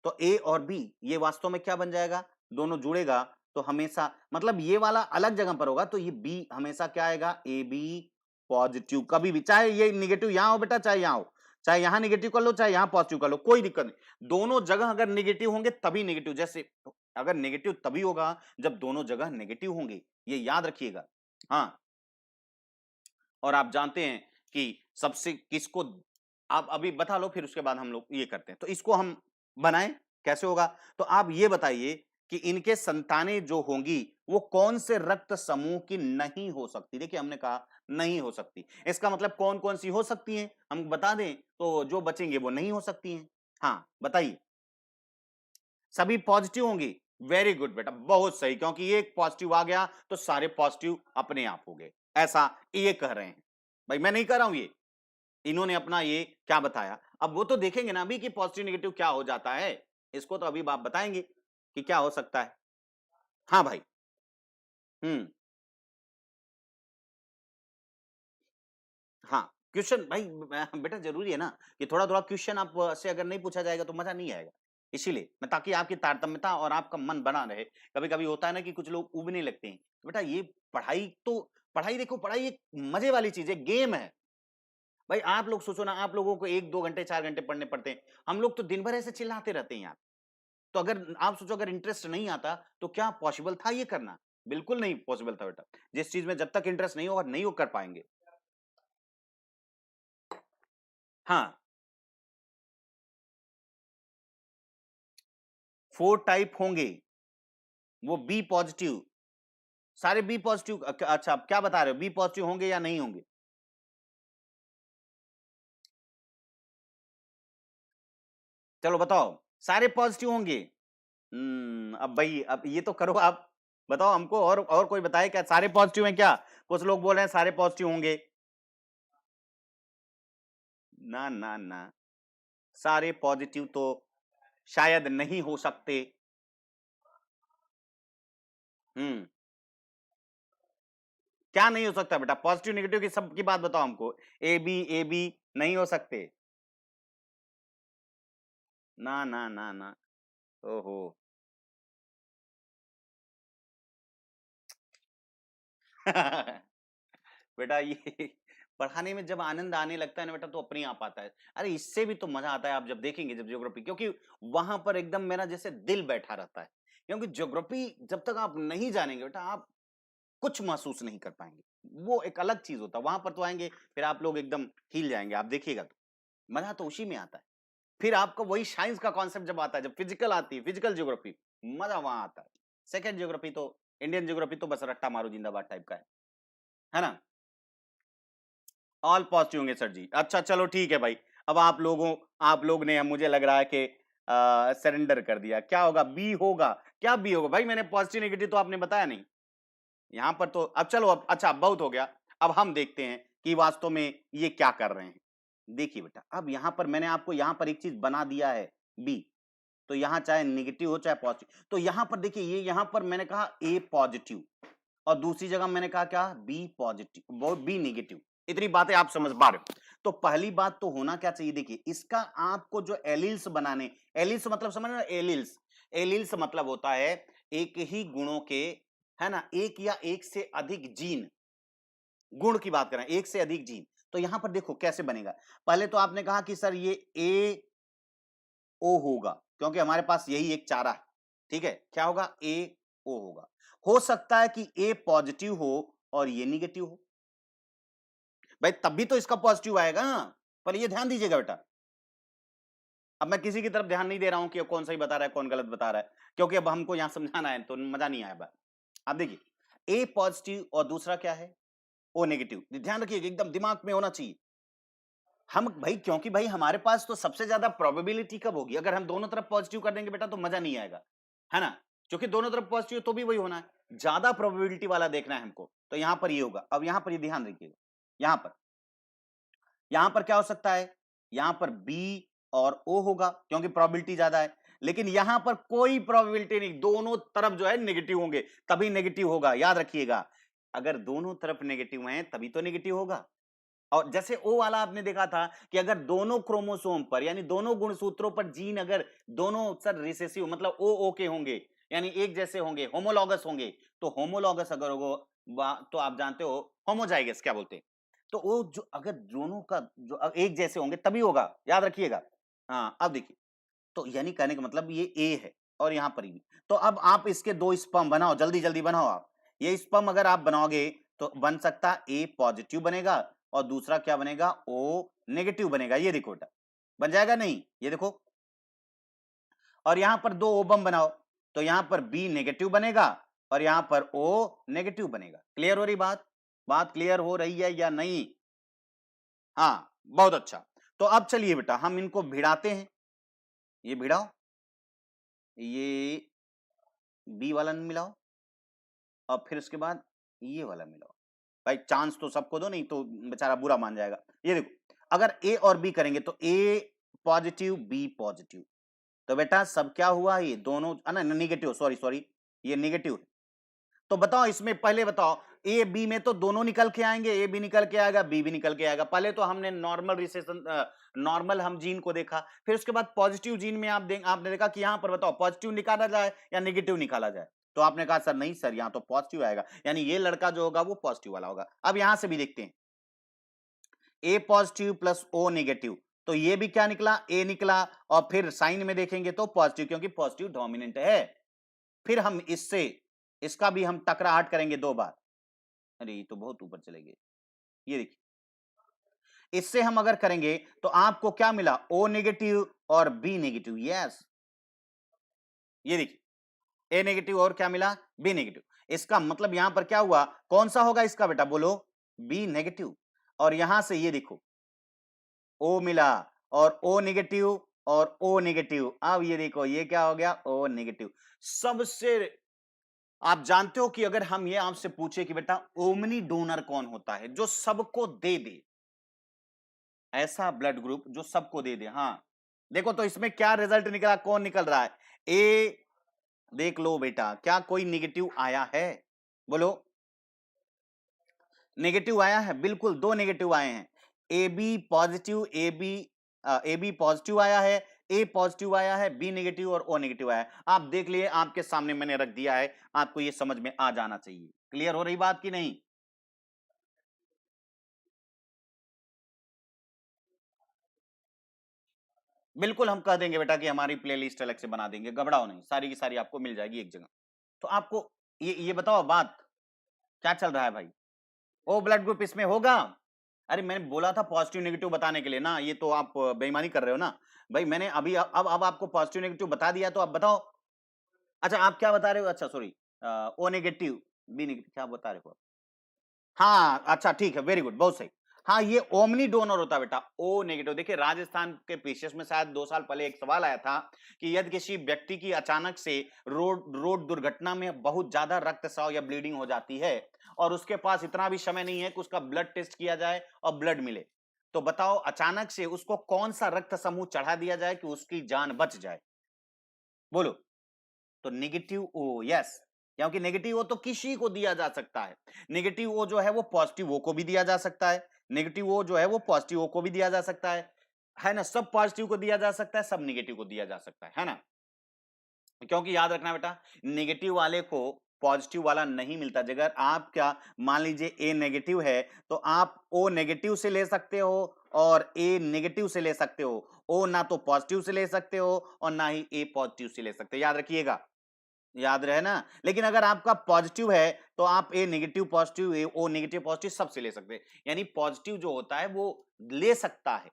तो ए और बी ये वास्तव में क्या बन जाएगा, दोनों जुड़ेगा तो हमेशा, मतलब ये वाला अलग जगह पर होगा तो ये बी हमेशा क्या आएगा, ए बी पॉजिटिव। कभी भी चाहे ये निगेटिव यहां हो बेटा, चाहे यहां हो, चाहे यहां निगेटिव कर लो चाहे यहां पॉजिटिव कर लो, कोई दिक्कत नहीं। दोनों जगह अगर निगेटिव होंगे तभी नेगेटिव, जैसे अगर नेगेटिव तभी होगा जब दोनों जगह नेगेटिव होंगे, ये याद रखिएगा। हाँ, और आप जानते हैं कि सबसे किसको, आप अभी बता लो फिर उसके बाद हम लोग ये करते हैं, तो इसको हम बनाएं कैसे होगा। तो आप ये बताइए कि इनके संतानें जो होंगी वो कौन से रक्त समूह की नहीं हो सकती। देखिए हमने कहा नहीं हो सकती, इसका मतलब कौन कौन सी हो सकती हैं हम बता दें, तो जो बचेंगे वो नहीं हो सकती हैं। हाँ बताइए, सभी पॉजिटिव होंगी। वेरी गुड बेटा, बहुत सही, क्योंकि एक पॉजिटिव आ गया तो सारे पॉजिटिव अपने आप हो गए, ऐसा ये कह रहे हैं। भाई मैं नहीं कह रहा हूं ये, इन्होंने अपना ये क्या बताया। अब वो तो देखेंगे ना अभी कि पॉजिटिव नेगेटिव क्या हो जाता है, इसको तो अभी आप बताएंगे कि क्या हो सकता है। हाँ भाई। हम्म। हाँ, क्वेश्चन भाई बेटा जरूरी है ना कि थोड़ा थोड़ा क्वेश्चन आप से अगर नहीं पूछा जाएगा तो मजा नहीं आएगा। इसीलिए मैं, ताकि आपकी तारतम्यता और आपका मन बना रहे। कभी कभी होता है ना कि कुछ लोग उबने लगते हैं, तो बेटा ये पढ़ाई तो, पढ़ाई देखो, पढ़ाई एक मजे वाली चीज है, गेम है। भाई आप लोग सोचो ना, आप लोगों को 1 2 घंटे 4 घंटे पढ़ने पड़ते हैं, हम लोग तो दिन भर ऐसे चिल्लाते रहते हैं यार। तो अगर आप सोचो अगर इंटरेस्ट नहीं आता तो क्या पॉसिबल था ये करना, बिल्कुल नहीं पॉसिबल था बेटा। जिस चीज में जब तक इंटरेस्ट नहीं होगा नहीं वो कर पाएंगे। हाँ, 4 टाइप होंगे, वो बी पॉजिटिव, सारे बी पॉजिटिव। अच्छा आप क्या बता रहे हो, बी पॉजिटिव होंगे या नहीं होंगे। चलो बताओ, सारे पॉजिटिव होंगे। अब भाई अब ये तो करो आप, बताओ हमको, और कोई बताए क्या सारे पॉजिटिव हैं क्या। कुछ लोग बोल रहे हैं सारे पॉजिटिव होंगे। ना ना ना, सारे पॉजिटिव तो शायद नहीं हो सकते। हम्म, क्या नहीं हो सकता बेटा, पॉजिटिव नेगेटिव की सबकी बात बताओ हमको। ए बी नहीं हो सकते। ना ना ना ना, ओहो। बेटा ये पढ़ाने में जब आनंद आने लगता है ना बेटा तो अपने आप आता है। अरे इससे भी तो मजा आता है आप जब देखेंगे, जब ज्योग्राफी, क्योंकि वहां पर एकदम मेरा जैसे दिल बैठा रहता है। क्योंकि ज्योग्राफी जब तक आप नहीं जानेंगे बेटा आप कुछ महसूस नहीं कर पाएंगे, वो एक अलग चीज होता है। वहां पर तो आएंगे फिर आप लोग एकदम हिल जाएंगे, आप देखिएगा तो मजा तो उसी में आता है। फिर आपको वही साइंस का कॉन्सेप्ट जब आता है, जब फिजिकल आती है, फिजिकल ज्योग्राफी, मजा वहां आता है। सेकंड ज्योग्राफी तो, इंडियन ज्योग्राफी तो बस रट्टा मारो जिंदाबाद टाइप का है ना। ऑल पॉजिटिव होंगे सर जी, अच्छा चलो ठीक है भाई। अब आप लोग ने मुझे लग रहा है कि सरेंडर कर दिया। क्या होगा, बी होगा। क्या बी होगा भाई, मैंने पॉजिटिव नेगेटिव तो आपने बताया नहीं यहां पर तो। अब चलो, अब अच्छा बहुत हो गया। अब हम देखते हैं कि वास्तव में ये क्या कर रहे हैं। देखिए बेटा, अब यहां पर मैंने आपको यहां पर एक चीज बना दिया है, बी। तो यहां चाहे नेगेटिव हो चाहे पॉजिटिव, तो यहां पर देखिए, ये यहां पर मैंने कहा ए पॉजिटिव और दूसरी जगह मैंने कहा क्या, बी पॉजिटिव, वो बी नेगेटिव। इतनी बातें आप समझ पा रहे हो। तो पहली बात तो होना क्या चाहिए, देखिए इसका आपको जो एलिल्स बनाने, एलिल्स मतलब समझ रहे हो, एलिल्स एलील्स मतलब होता है एक ही गुणों के, है ना, एक या एक से अधिक जीन, गुण की बात करें, एक से अधिक जीन। तो यहां पर देखो कैसे बनेगा। पहले तो आपने कहा कि सर ये ए ओ होगा, क्योंकि हमारे पास यही एक चारा है, ठीक है, क्या होगा, ए ओ होगा। हो सकता है कि ए पॉजिटिव हो और ये निगेटिव हो, भाई तब भी तो इसका पॉजिटिव आएगा ना। पर ये ध्यान दीजिएगा बेटा, अब मैं किसी की तरफ ध्यान नहीं दे रहा हूं कि कौन सही बता रहा है कौन गलत बता रहा है, क्योंकि अब हमको यहां समझाना है तो मजा नहीं आएगा। अब देखिए ए पॉजिटिव और दूसरा क्या है, ओ नेगेटिव। ध्यान रखिए एकदम दिमाग में होना चाहिए। हम भाई, क्योंकि भाई हमारे पास तो सबसे ज्यादा प्रोबेबिलिटी कब होगी, अगर हम दोनों तरफ पॉजिटिव कर देंगे बेटा तो मजा नहीं आएगा, है ना, क्योंकि दोनों तरफ पॉजिटिव तो भी वही होना है, ज्यादा प्रोबेबिलिटी वाला देखना है हमको। तो यहां पर ये होगा। अब यहां पर ये ध्यान रखिएगा, यहां पर क्या हो सकता है, यहां पर बी और ओ होगा क्योंकि प्रोबेबिलिटी ज्यादा है। लेकिन यहां पर कोई प्रोबेबिलिटी नहीं, दोनों तरफ जो है नेगेटिव होंगे, तभी नेगेटिव होगा, याद रखिएगा। अगर दोनों तरफ नेगेटिव हैं तभी तो नेगेटिव होगा। और जैसे ओ वाला आपने देखा था कि अगर दोनों क्रोमोसोम पर यानी दोनों गुणसूत्रों पर जीन अगर दोनों सर रिसेसिव मतलब ओ ओ के होंगे, यानी एक जैसे होंगे, होमोलॉगस होंगे, तो होमोलॉगस अगर होगा तो आप जानते हो होमोजाइगस क्या बोलते हैं। तो वो जो अगर दोनों का जो एक जैसे होंगे तभी होगा, याद रखिएगा। हाँ अब देखिए, तो यानी कहने का मतलब ये ए है और यहां पर भी। तो अब आप इसके दो स्पर्म बनाओ, जल्दी जल्दी बनाओ आप। ये स्पर्म अगर आप बनाओगे तो बन सकता ए पॉजिटिव बनेगा और दूसरा क्या बनेगा, ओ नेगेटिव बनेगा। ये देखो बेटा, बन जाएगा नहीं, ये देखो। और यहां पर दो ओबम बनाओ तो यहां पर बी नेगेटिव बनेगा और यहां पर ओ नेगेटिव बनेगा। क्लियर हो रही बात, बात क्लियर हो रही है या नहीं? हाँ बहुत अच्छा। तो अब चलिए बेटा हम इनको भिड़ाते हैं, ये भिड़ाओ, ये बी वाला मिलाओ और फिर उसके बाद ये वाला मिलाओ। भाई चांस तो सबको दो, नहीं तो बेचारा बुरा मान जाएगा। ये देखो, अगर ए और बी करेंगे तो ए पॉजिटिव बी पॉजिटिव, तो बेटा सब क्या हुआ, ये दोनों ना निगेटिव, सॉरी सॉरी, ये निगेटिव है। तो बताओ इसमें पहले बताओ, ए बी में तो दोनों निकल के आएंगे, ए भी निकल के आएगा बी भी निकल के आएगा। पहले तो हमने नॉर्मल रिसेशन, नॉर्मल हम जीन को देखा, फिर उसके बाद पॉजिटिव जीन में आपने देखा कि यहां पर बताओ पॉजिटिव निकाला जाए या नेगेटिव निकाला जाए। तो आपने कहा सर नहीं सर यहां तो पॉजिटिव आएगा, यानी ये लड़का जो होगा वो पॉजिटिव वाला होगा। अब यहां से भी देखते हैं, ए पॉजिटिव प्लस ओ नेगेटिव, तो ये भी क्या निकला, ए निकला। और फिर साइन में देखेंगे तो पॉजिटिव, क्योंकि पॉजिटिव डोमिनेंट है। फिर हम इससे इसका भी हम टकराहट करेंगे दो बार। अरे ये तो बहुत ऊपर चले गए, ये देखिए, इससे हम अगर करेंगे तो आपको क्या मिला, ओ नेगेटिव और बी नेगेटिव। यस, ये देखिए ए नेगेटिव और क्या मिला, बी नेगेटिव। इसका मतलब यहां पर क्या हुआ, कौन सा होगा इसका बेटा बोलो, बी नेगेटिव। और यहां से ये देखो ओ मिला और ओ नेगेटिव और ओ नेगेटिव। अब ये देखो ये क्या हो गया, ओ नेगेटिव। सबसे आप जानते हो कि अगर हम ये आपसे पूछे कि बेटा ओमनी डोनर कौन होता है, जो सबको दे दे, ऐसा ब्लड ग्रुप जो सबको दे दे। हाँ देखो, तो इसमें क्या रिजल्ट निकला, कौन निकल रहा है, ए। देख लो बेटा, क्या कोई निगेटिव आया है, बोलो। नेगेटिव आया है, बिल्कुल दो नेगेटिव आए हैं। A B positive, A B positive आया है, ए पॉजिटिव आया है, बी नेगेटिव और ओ नेगेटिव आया है। आप देख लिए, आपके सामने मैंने रख दिया है, आपको ये समझ में आ जाना चाहिए। क्लियर हो रही बात की नहीं? बिल्कुल हम कह देंगे बेटा कि हमारी प्लेलिस्ट अलग से बना देंगे, घबराओ नहीं, सारी की सारी आपको मिल जाएगी एक जगह। तो आपको ये बताओ बात क्या चल रहा है भाई, ओ ब्लड ग्रुप इसमें होगा? अरे मैंने बोला था पॉजिटिव नेगेटिव बताने के लिए ना, ये तो आप बेईमानी कर रहे हो ना। भाई मैंने अभी अब आपको पॉजिटिव नेगेटिव बता दिया, तो आप बताओ। अच्छा आप क्या बता रहे हो, अच्छा sorry, O negative B negative क्या बता रहे हो? हाँ अच्छा ठीक है, वेरी गुड, बहुत सही। हाँ ये ओमनी डोनर होता है बेटा, ओ नेगेटिव। देखिए राजस्थान के पेशेस में शायद 2 साल पहले एक सवाल आया था कि यदि किसी व्यक्ति की अचानक से रोड दुर्घटना में बहुत ज्यादा रक्तस्राव या ब्लीडिंग हो जाती है और उसके पास इतना भी समय नहीं है कि उसका ब्लड टेस्ट किया जाए और ब्लड मिले, तो बताओ अचानक से उसको कौन सा रक्त समूह चढ़ा दिया जाए कि उसकी जान बच जाए, बोलो। तो नेगेटिव ओ, यस, क्योंकि नेगेटिव ओ तो किसी को दिया जा सकता है। नेगेटिव ओ जो है वो पॉजिटिव ओ को भी दिया जा सकता है, नेगेटिव ओ जो है वो पॉजिटिव ओ को भी दिया जा सकता है ना, सब पॉजिटिव को दिया जा सकता है, सब नेगेटिव को दिया जा सकता है ना। क्योंकि याद रखना बेटा, नेगेटिव वाले को पॉजिटिव वाला नहीं मिलता। अगर आप क्या मान लीजिए ए नेगेटिव है तो आप ओ नेगेटिव से ले सकते हो और ए नेगेटिव से ले सकते हो। ओ ना तो पॉजिटिव से ले सकते हो और ना ही ए पॉजिटिव से ले सकते हो, याद रखिएगा, याद रहे ना। लेकिन अगर आपका पॉजिटिव है तो आप ए नेगेटिव पॉजिटिव ए ओ नेगेटिव पॉजिटिव सबसे ले सकते हैं। यानी पॉजिटिव जो होता है वो ले सकता है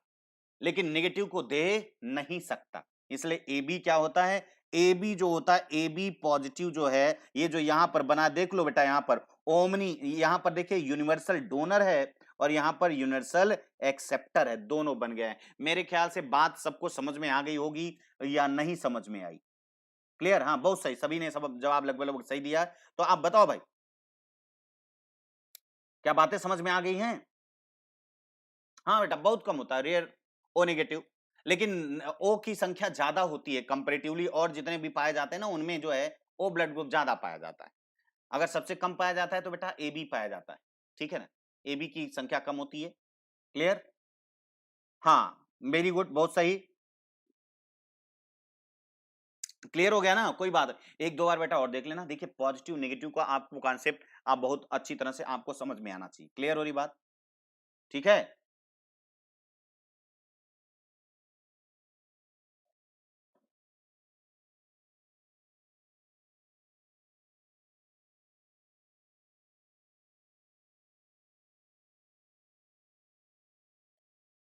लेकिन नेगेटिव को दे नहीं सकता। इसलिए ए बी क्या होता है, ए बी जो होता है, ए बी पॉजिटिव जो है, ये जो यहां पर बना देख लो बेटा, यहां पर ओमनी, यहां पर देखिए यूनिवर्सल डोनर है और यहां पर यूनिवर्सल एक्सेप्टर है, दोनों बन गए हैं। मेरे ख्याल से बात सबको समझ में आ गई होगी या नहीं समझ में आई? क्लियर? हाँ, बहुत सही, सभी ने सब जवाब लगभग लगभग सही दिया है। तो आप बताओ भाई, क्या बातें समझ में आ गई हैं? हाँ बेटा, बहुत कम होता है, रेयर ओ नेगेटिव। लेकिन ओ की संख्या ज्यादा होती है कंपैरेटिवली, और जितने भी पाए जाते हैं ना उनमें जो है ओ ब्लड ग्रुप ज्यादा पाया जाता है। अगर सबसे कम पाया जाता है तो बेटा ए बी पाया जाता है, ठीक है ना, ए बी की संख्या कम होती है। क्लियर? हाँ, वेरी गुड, बहुत सही। क्लियर हो गया ना, कोई बात नहीं। एक दो बार बेटा और देख लेना। देखिए पॉजिटिव नेगेटिव का आपको कॉन्सेप्ट आप बहुत अच्छी तरह से आपको समझ में आना चाहिए। क्लियर हो रही बात? ठीक है।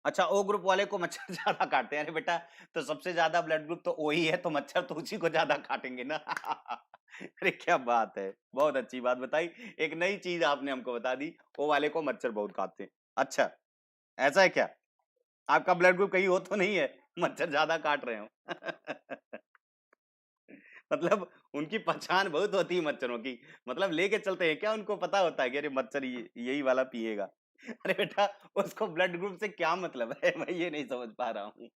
अच्छा, ओ ग्रुप वाले को मच्छर ज्यादा काटते हैं? अरे बेटा, तो सबसे ज्यादा ब्लड ग्रुप तो ओ ही है, तो मच्छर तो उसी को ज्यादा काटेंगे ना। अरे क्या बात है, बहुत अच्छी बात बताई। एक नई चीज आपने हमको बता दी, ओ वाले को मच्छर बहुत काटते हैं। अच्छा, ऐसा है क्या? आपका ब्लड ग्रुप कहीं हो तो नहीं है मच्छर ज्यादा काट रहे हो? मतलब उनकी पहचान बहुत होती है मच्छरों की। मतलब लेके चलते हैं क्या, उनको पता होता है कि अरे मच्छर यही वाला पिएगा? अरे बेटा, उसको ब्लड ग्रुप से क्या मतलब है? मैं ये नहीं समझ पा रहा हूँ।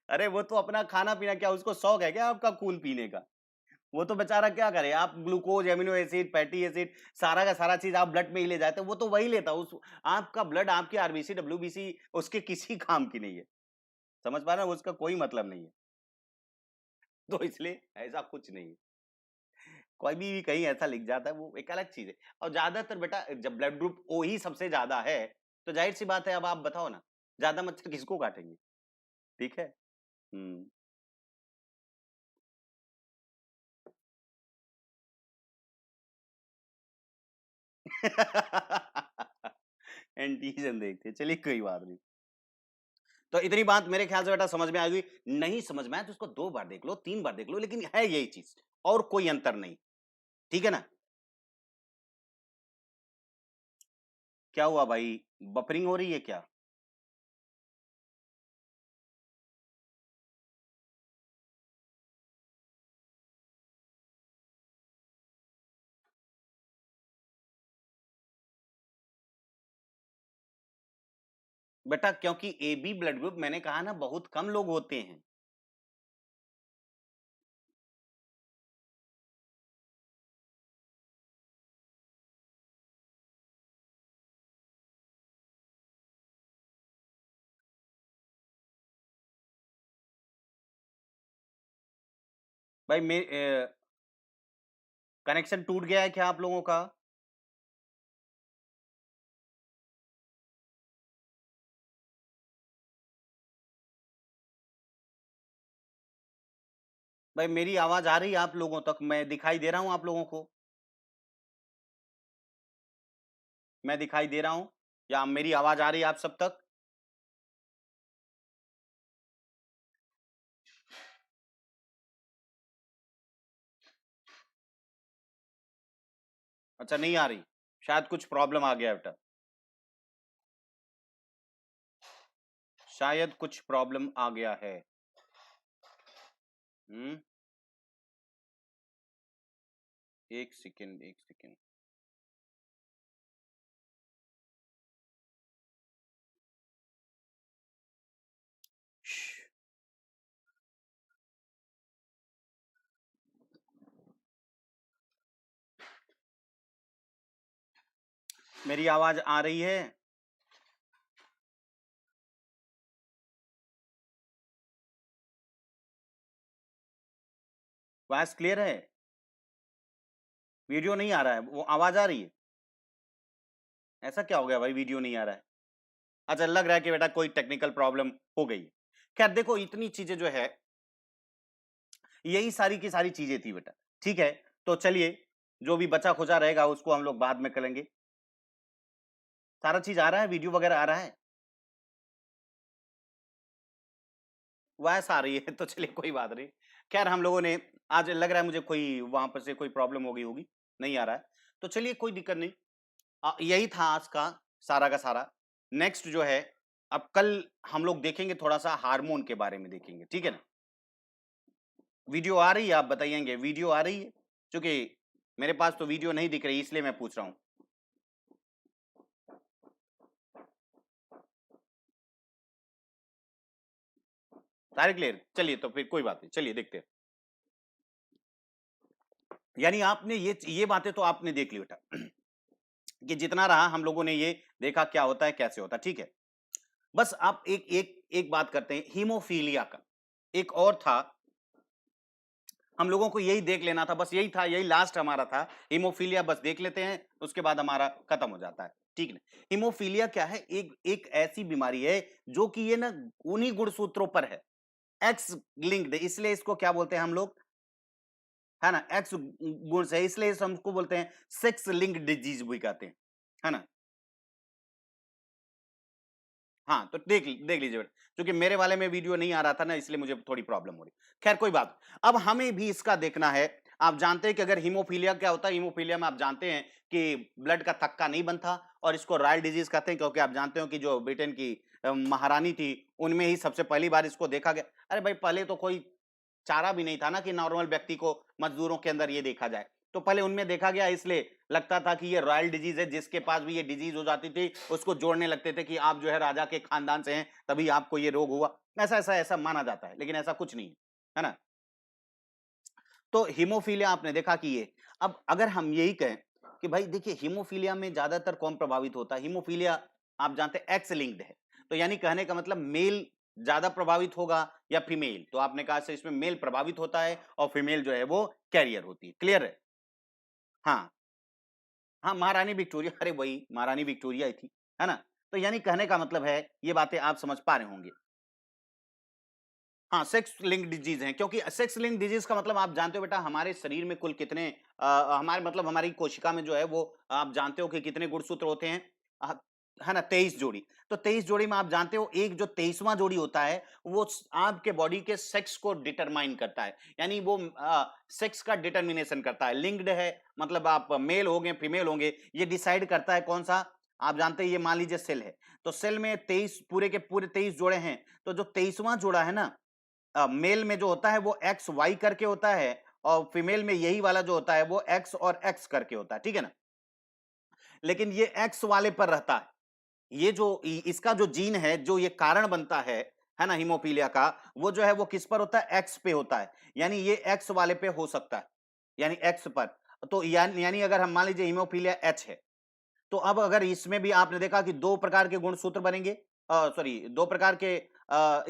अरे वो तो अपना खाना पीना, क्या उसको शौक है क्या आपका खून पीने का? वो तो बेचारा क्या करे, आप glucose, amino acid, fatty acid, सारा का सारा चीज आप ब्लड में ही ले जाते हैं, वो तो वही लेता उस आपका ब्लड, आपकी आरबीसी डब्ल्यूबीसी उसके किसी काम की नहीं है। समझ पा रहे हैं, उसका कोई मतलब नहीं है। तो इसलिए ऐसा कुछ नहीं है। कोई भी कहीं ऐसा लिख जाता है वो एक अलग चीज है। और ज्यादातर बेटा जब ब्लड ग्रुप ओ ही सबसे ज्यादा है तो जाहिर सी बात है, अब आप बताओ ना, ज्यादा मच्छर किसको काटेंगे? ठीक है। हम्म। एंटीजन देखते, चलिए कोई बात नहीं। तो इतनी बात मेरे ख्याल से बेटा समझ में आ गई। नहीं समझ में आया तो उसको दो बार देख लो, तीन बार देख लो, लेकिन है यही चीज, और कोई अंतर नहीं। ठीक है ना? क्या हुआ भाई, बफरिंग हो रही है क्या? बेटा क्योंकि ए बी ब्लड ग्रुप मैंने कहा ना बहुत कम लोग होते हैं। भाई कनेक्शन टूट गया है क्या आप लोगों का? भाई मेरी आवाज आ रही है आप लोगों तक? मैं दिखाई दे रहा हूं आप लोगों को? मैं दिखाई दे रहा हूं या मेरी आवाज आ रही है आप सब तक? अच्छा, नहीं आ रही, शायद कुछ प्रॉब्लम आ गया बेटा, शायद कुछ प्रॉब्लम आ गया है। हम्म। एक सेकेंड, एक सेकेंड। मेरी आवाज आ रही है? वॉइस क्लियर है? वीडियो नहीं आ रहा है, वो आवाज आ रही है? ऐसा क्या हो गया भाई, वीडियो नहीं आ रहा है? अच्छा, लग रहा है कि बेटा कोई टेक्निकल प्रॉब्लम हो गई है। खैर देखो, इतनी चीजें जो है, यही सारी की सारी चीजें थी बेटा। ठीक है, तो चलिए, जो भी बचा खुचा रहेगा उसको हम लोग बाद में करेंगे। सारा चीज आ रहा है, वीडियो वगैरह आ रहा है, वॉइस आ रही है तो चलिए कोई बात नहीं। खैर हम लोगों ने आज, लग रहा है मुझे कोई वहां पर से कोई प्रॉब्लम हो गई होगी, नहीं आ रहा है, तो चलिए कोई दिक्कत नहीं। यही था आज का सारा का सारा। नेक्स्ट जो है, अब कल हम लोग देखेंगे थोड़ा सा हार्मोन के बारे में देखेंगे, ठीक है ना? वीडियो आ रही है? आप बताइएंगे वीडियो आ रही है, क्योंकि मेरे पास तो वीडियो नहीं दिख रही, इसलिए मैं पूछ रहा हूं। सारे क्लियर? चलिए तो फिर कोई बात नहीं, चलिए देखते हैं। यानी आपने ये बातें तो आपने देख ली बेटा कि जितना रहा हम लोगों ने ये देखा क्या होता है, कैसे होता है, ठीक है। बस आप एक एक एक बात करते हैं हीमोफीलिया का। एक और था, हम लोगों को यही देख लेना था, बस यही था, यही लास्ट हमारा था। हीमोफीलिया बस देख लेते हैं, उसके बाद हमारा खत्म हो जाता है, ठीक है। हीमोफीलिया क्या है? एक एक ऐसी बीमारी है जो कि ये ना उन्हीं गुणसूत्रों पर है, एक्स लिंक्ड, इसलिए इसको क्या बोलते हैं हम लोग, है ना, एक्स गुण से, इसलिए इसे हमको बोलते हैं सेक्स लिंक्ड डिजीज भी कहते हैं, है ना। हाँ, तो देख लीजिए बेटा, क्योंकि मेरे वाले में वीडियो नहीं आ रहा था ना, इसलिए मुझे थोड़ी प्रॉब्लम हो रही। खैर कोई बात, अब हमें भी इसका देखना है। आप जानते हैं कि अगर हीमोफीलिया क्या होता है, हीमोफीलिया में आप जानते हैं कि ब्लड का थक्का नहीं बनता, और इसको रॉयल डिजीज कहते हैं, क्योंकि आप जानते हो कि जो ब्रिटेन की महारानी थी, उनमें ही सबसे पहली बार इसको देखा गया। अरे भाई, पहले तो कोई चारा भी नहीं था ना कि नॉर्मल व्यक्ति को, मजदूरों के अंदर ये देखा जाए, तो पहले उनमें देखा गया, इसलिए लगता था कि ये रॉयल डिजीज है, जिसके पास भी ये डिजीज हो जाती थी उसको जोड़ने लगते थे कि आप जो है राजा के खानदान से हैं, तभी आपको ये रोग हुआ। ऐसा ऐसा ऐसा माना जाता है, लेकिन ऐसा कुछ नहीं है ना। तो हीमोफीलिया आपने देखा कि ये, अब अगर हम यही कहें कि भाई देखिए, हीमोफीलिया में ज्यादातर कौन प्रभावित होता है? हीमोफीलिया आप जानते हैं एक्स लिंक्ड है, तो यानी कहने का मतलब मेल ज्यादा प्रभावित होगा या फीमेल? तो आपने कहा से इसमें मेल प्रभावित होता है और फीमेल जो है वो कैरियर होती है, क्लियर है? हाँ, हाँ, महारानी विक्टोरिया, अरे वही महारानी विक्टोरिया ही थी, है ना? तो यानी कहने का मतलब है, ये बातें आप समझ पा रहे होंगे। हाँ, सेक्स लिंक्ड डिजीज़ हैं, क्योंकि सेक्स लिंक्ड डिजीज़ का मतलब आप जानते हो बेटा, हमारे शरीर में कुल कितने हमारे मतलब हमारी कोशिका में जो है वो, आप जानते हो कि कितने गुणसूत्र होते हैं? अ, है ना, 23 जोड़ी। तो 23 जोड़ी में आप जानते हो, एक जो 23वां जोड़ी होता है, वो आपके बॉडी के सेक्स को डिटरमाइन करता है। यानी वो सेक्स का डिटर्मिनेशन करता है। लिंक्ड है, मतलब आप मेल होंगे, फीमेल होंगे, ये डिसाइड करता है कौन-सा? आप जानते हैं, ये मान लीजिए सेल है, तो सेल में 23 पूरे के पूरे 23 जोड़े हैं, तो जो 23वां जोड़ा है ना, मेल में जो होता है वो एक्स वाई करके होता है, और फीमेल में यही वाला जो होता है वो एक्स और एक्स करके होता है, ठीक है ना। लेकिन ये एक्स वाले पर रहता है, ये जो इसका जो जीन है, जो ये कारण बनता है ना, हीमोफीलिया का, वो जो है वो किस पर होता है? एक्स पे होता है। यानी ये एक्स वाले पे हो सकता है, यानी एक्स पर। तो यानी अगर हम मान लीजिए हीमोफीलिया एच है, तो अब अगर इसमें भी आपने देखा कि दो प्रकार के गुणसूत्र बनेंगे, सॉरी, दो प्रकार के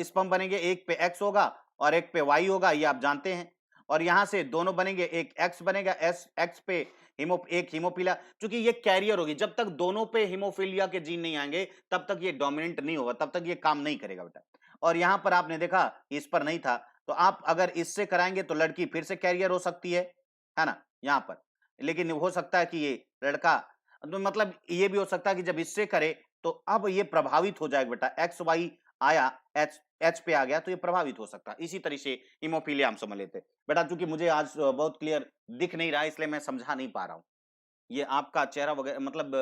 स्पर्म बनेंगे, एक पे एक्स होगा और एक पे वाई होगा, ये आप जानते हैं। और यहां से दोनों बनेंगे, एक एक्स बनेगा, एस एक्स पे एक हीमोफीलिया, क्योंकि ये कैरियर होगी, जब तक दोनों पे हीमोफीलिया के जीन नहीं आएंगे तब तक ये डोमिनेंट नहीं होगा, तब तक ये काम नहीं करेगा बेटा। और यहां पर आपने देखा इस पर नहीं था, तो आप अगर इससे कराएंगे तो लड़की फिर से कैरियर हो सकती है ना, यहां पर। लेकिन हो सकता है कि ये लड़का, तो मतलब ये भी हो सकता है कि जब इससे करे तो अब ये प्रभावित हो जाएगा बेटा, एक्स वाई आया, एच एच पे आ गया, तो ये प्रभावित हो सकता है। इसी तरह से हीमोफीलिया हम समझ लेते हैं बेटा, चूंकि मुझे आज बहुत क्लियर दिख नहीं रहा है, इसलिए मैं समझा नहीं पा रहा हूँ। ये आपका चेहरा वगैरह, मतलब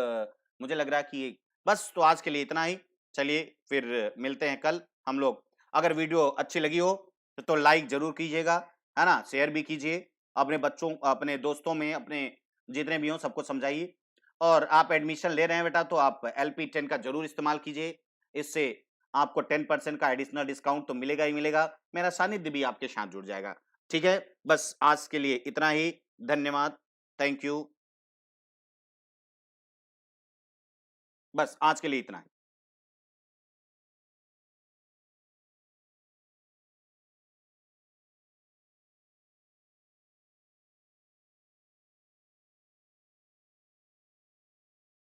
मुझे लग रहा है कि बस, तो आज के लिए इतना ही। चलिए फिर मिलते हैं कल हम लोग। अगर वीडियो अच्छी लगी हो तो लाइक जरूर कीजिएगा, है ना, शेयर भी कीजिए, अपने बच्चों, अपने दोस्तों में, अपने जितने भी हों सबको समझाइए। और आप एडमिशन ले रहे हैं बेटा, तो आप LP10 का जरूर इस्तेमाल कीजिए, इससे आपको 10% का एडिशनल डिस्काउंट तो मिलेगा ही मिलेगा, मेरा सानिध्य भी आपके साथ जुड़ जाएगा। ठीक है, बस आज के लिए इतना ही। धन्यवाद, थैंक यू। बस आज के लिए इतना ही।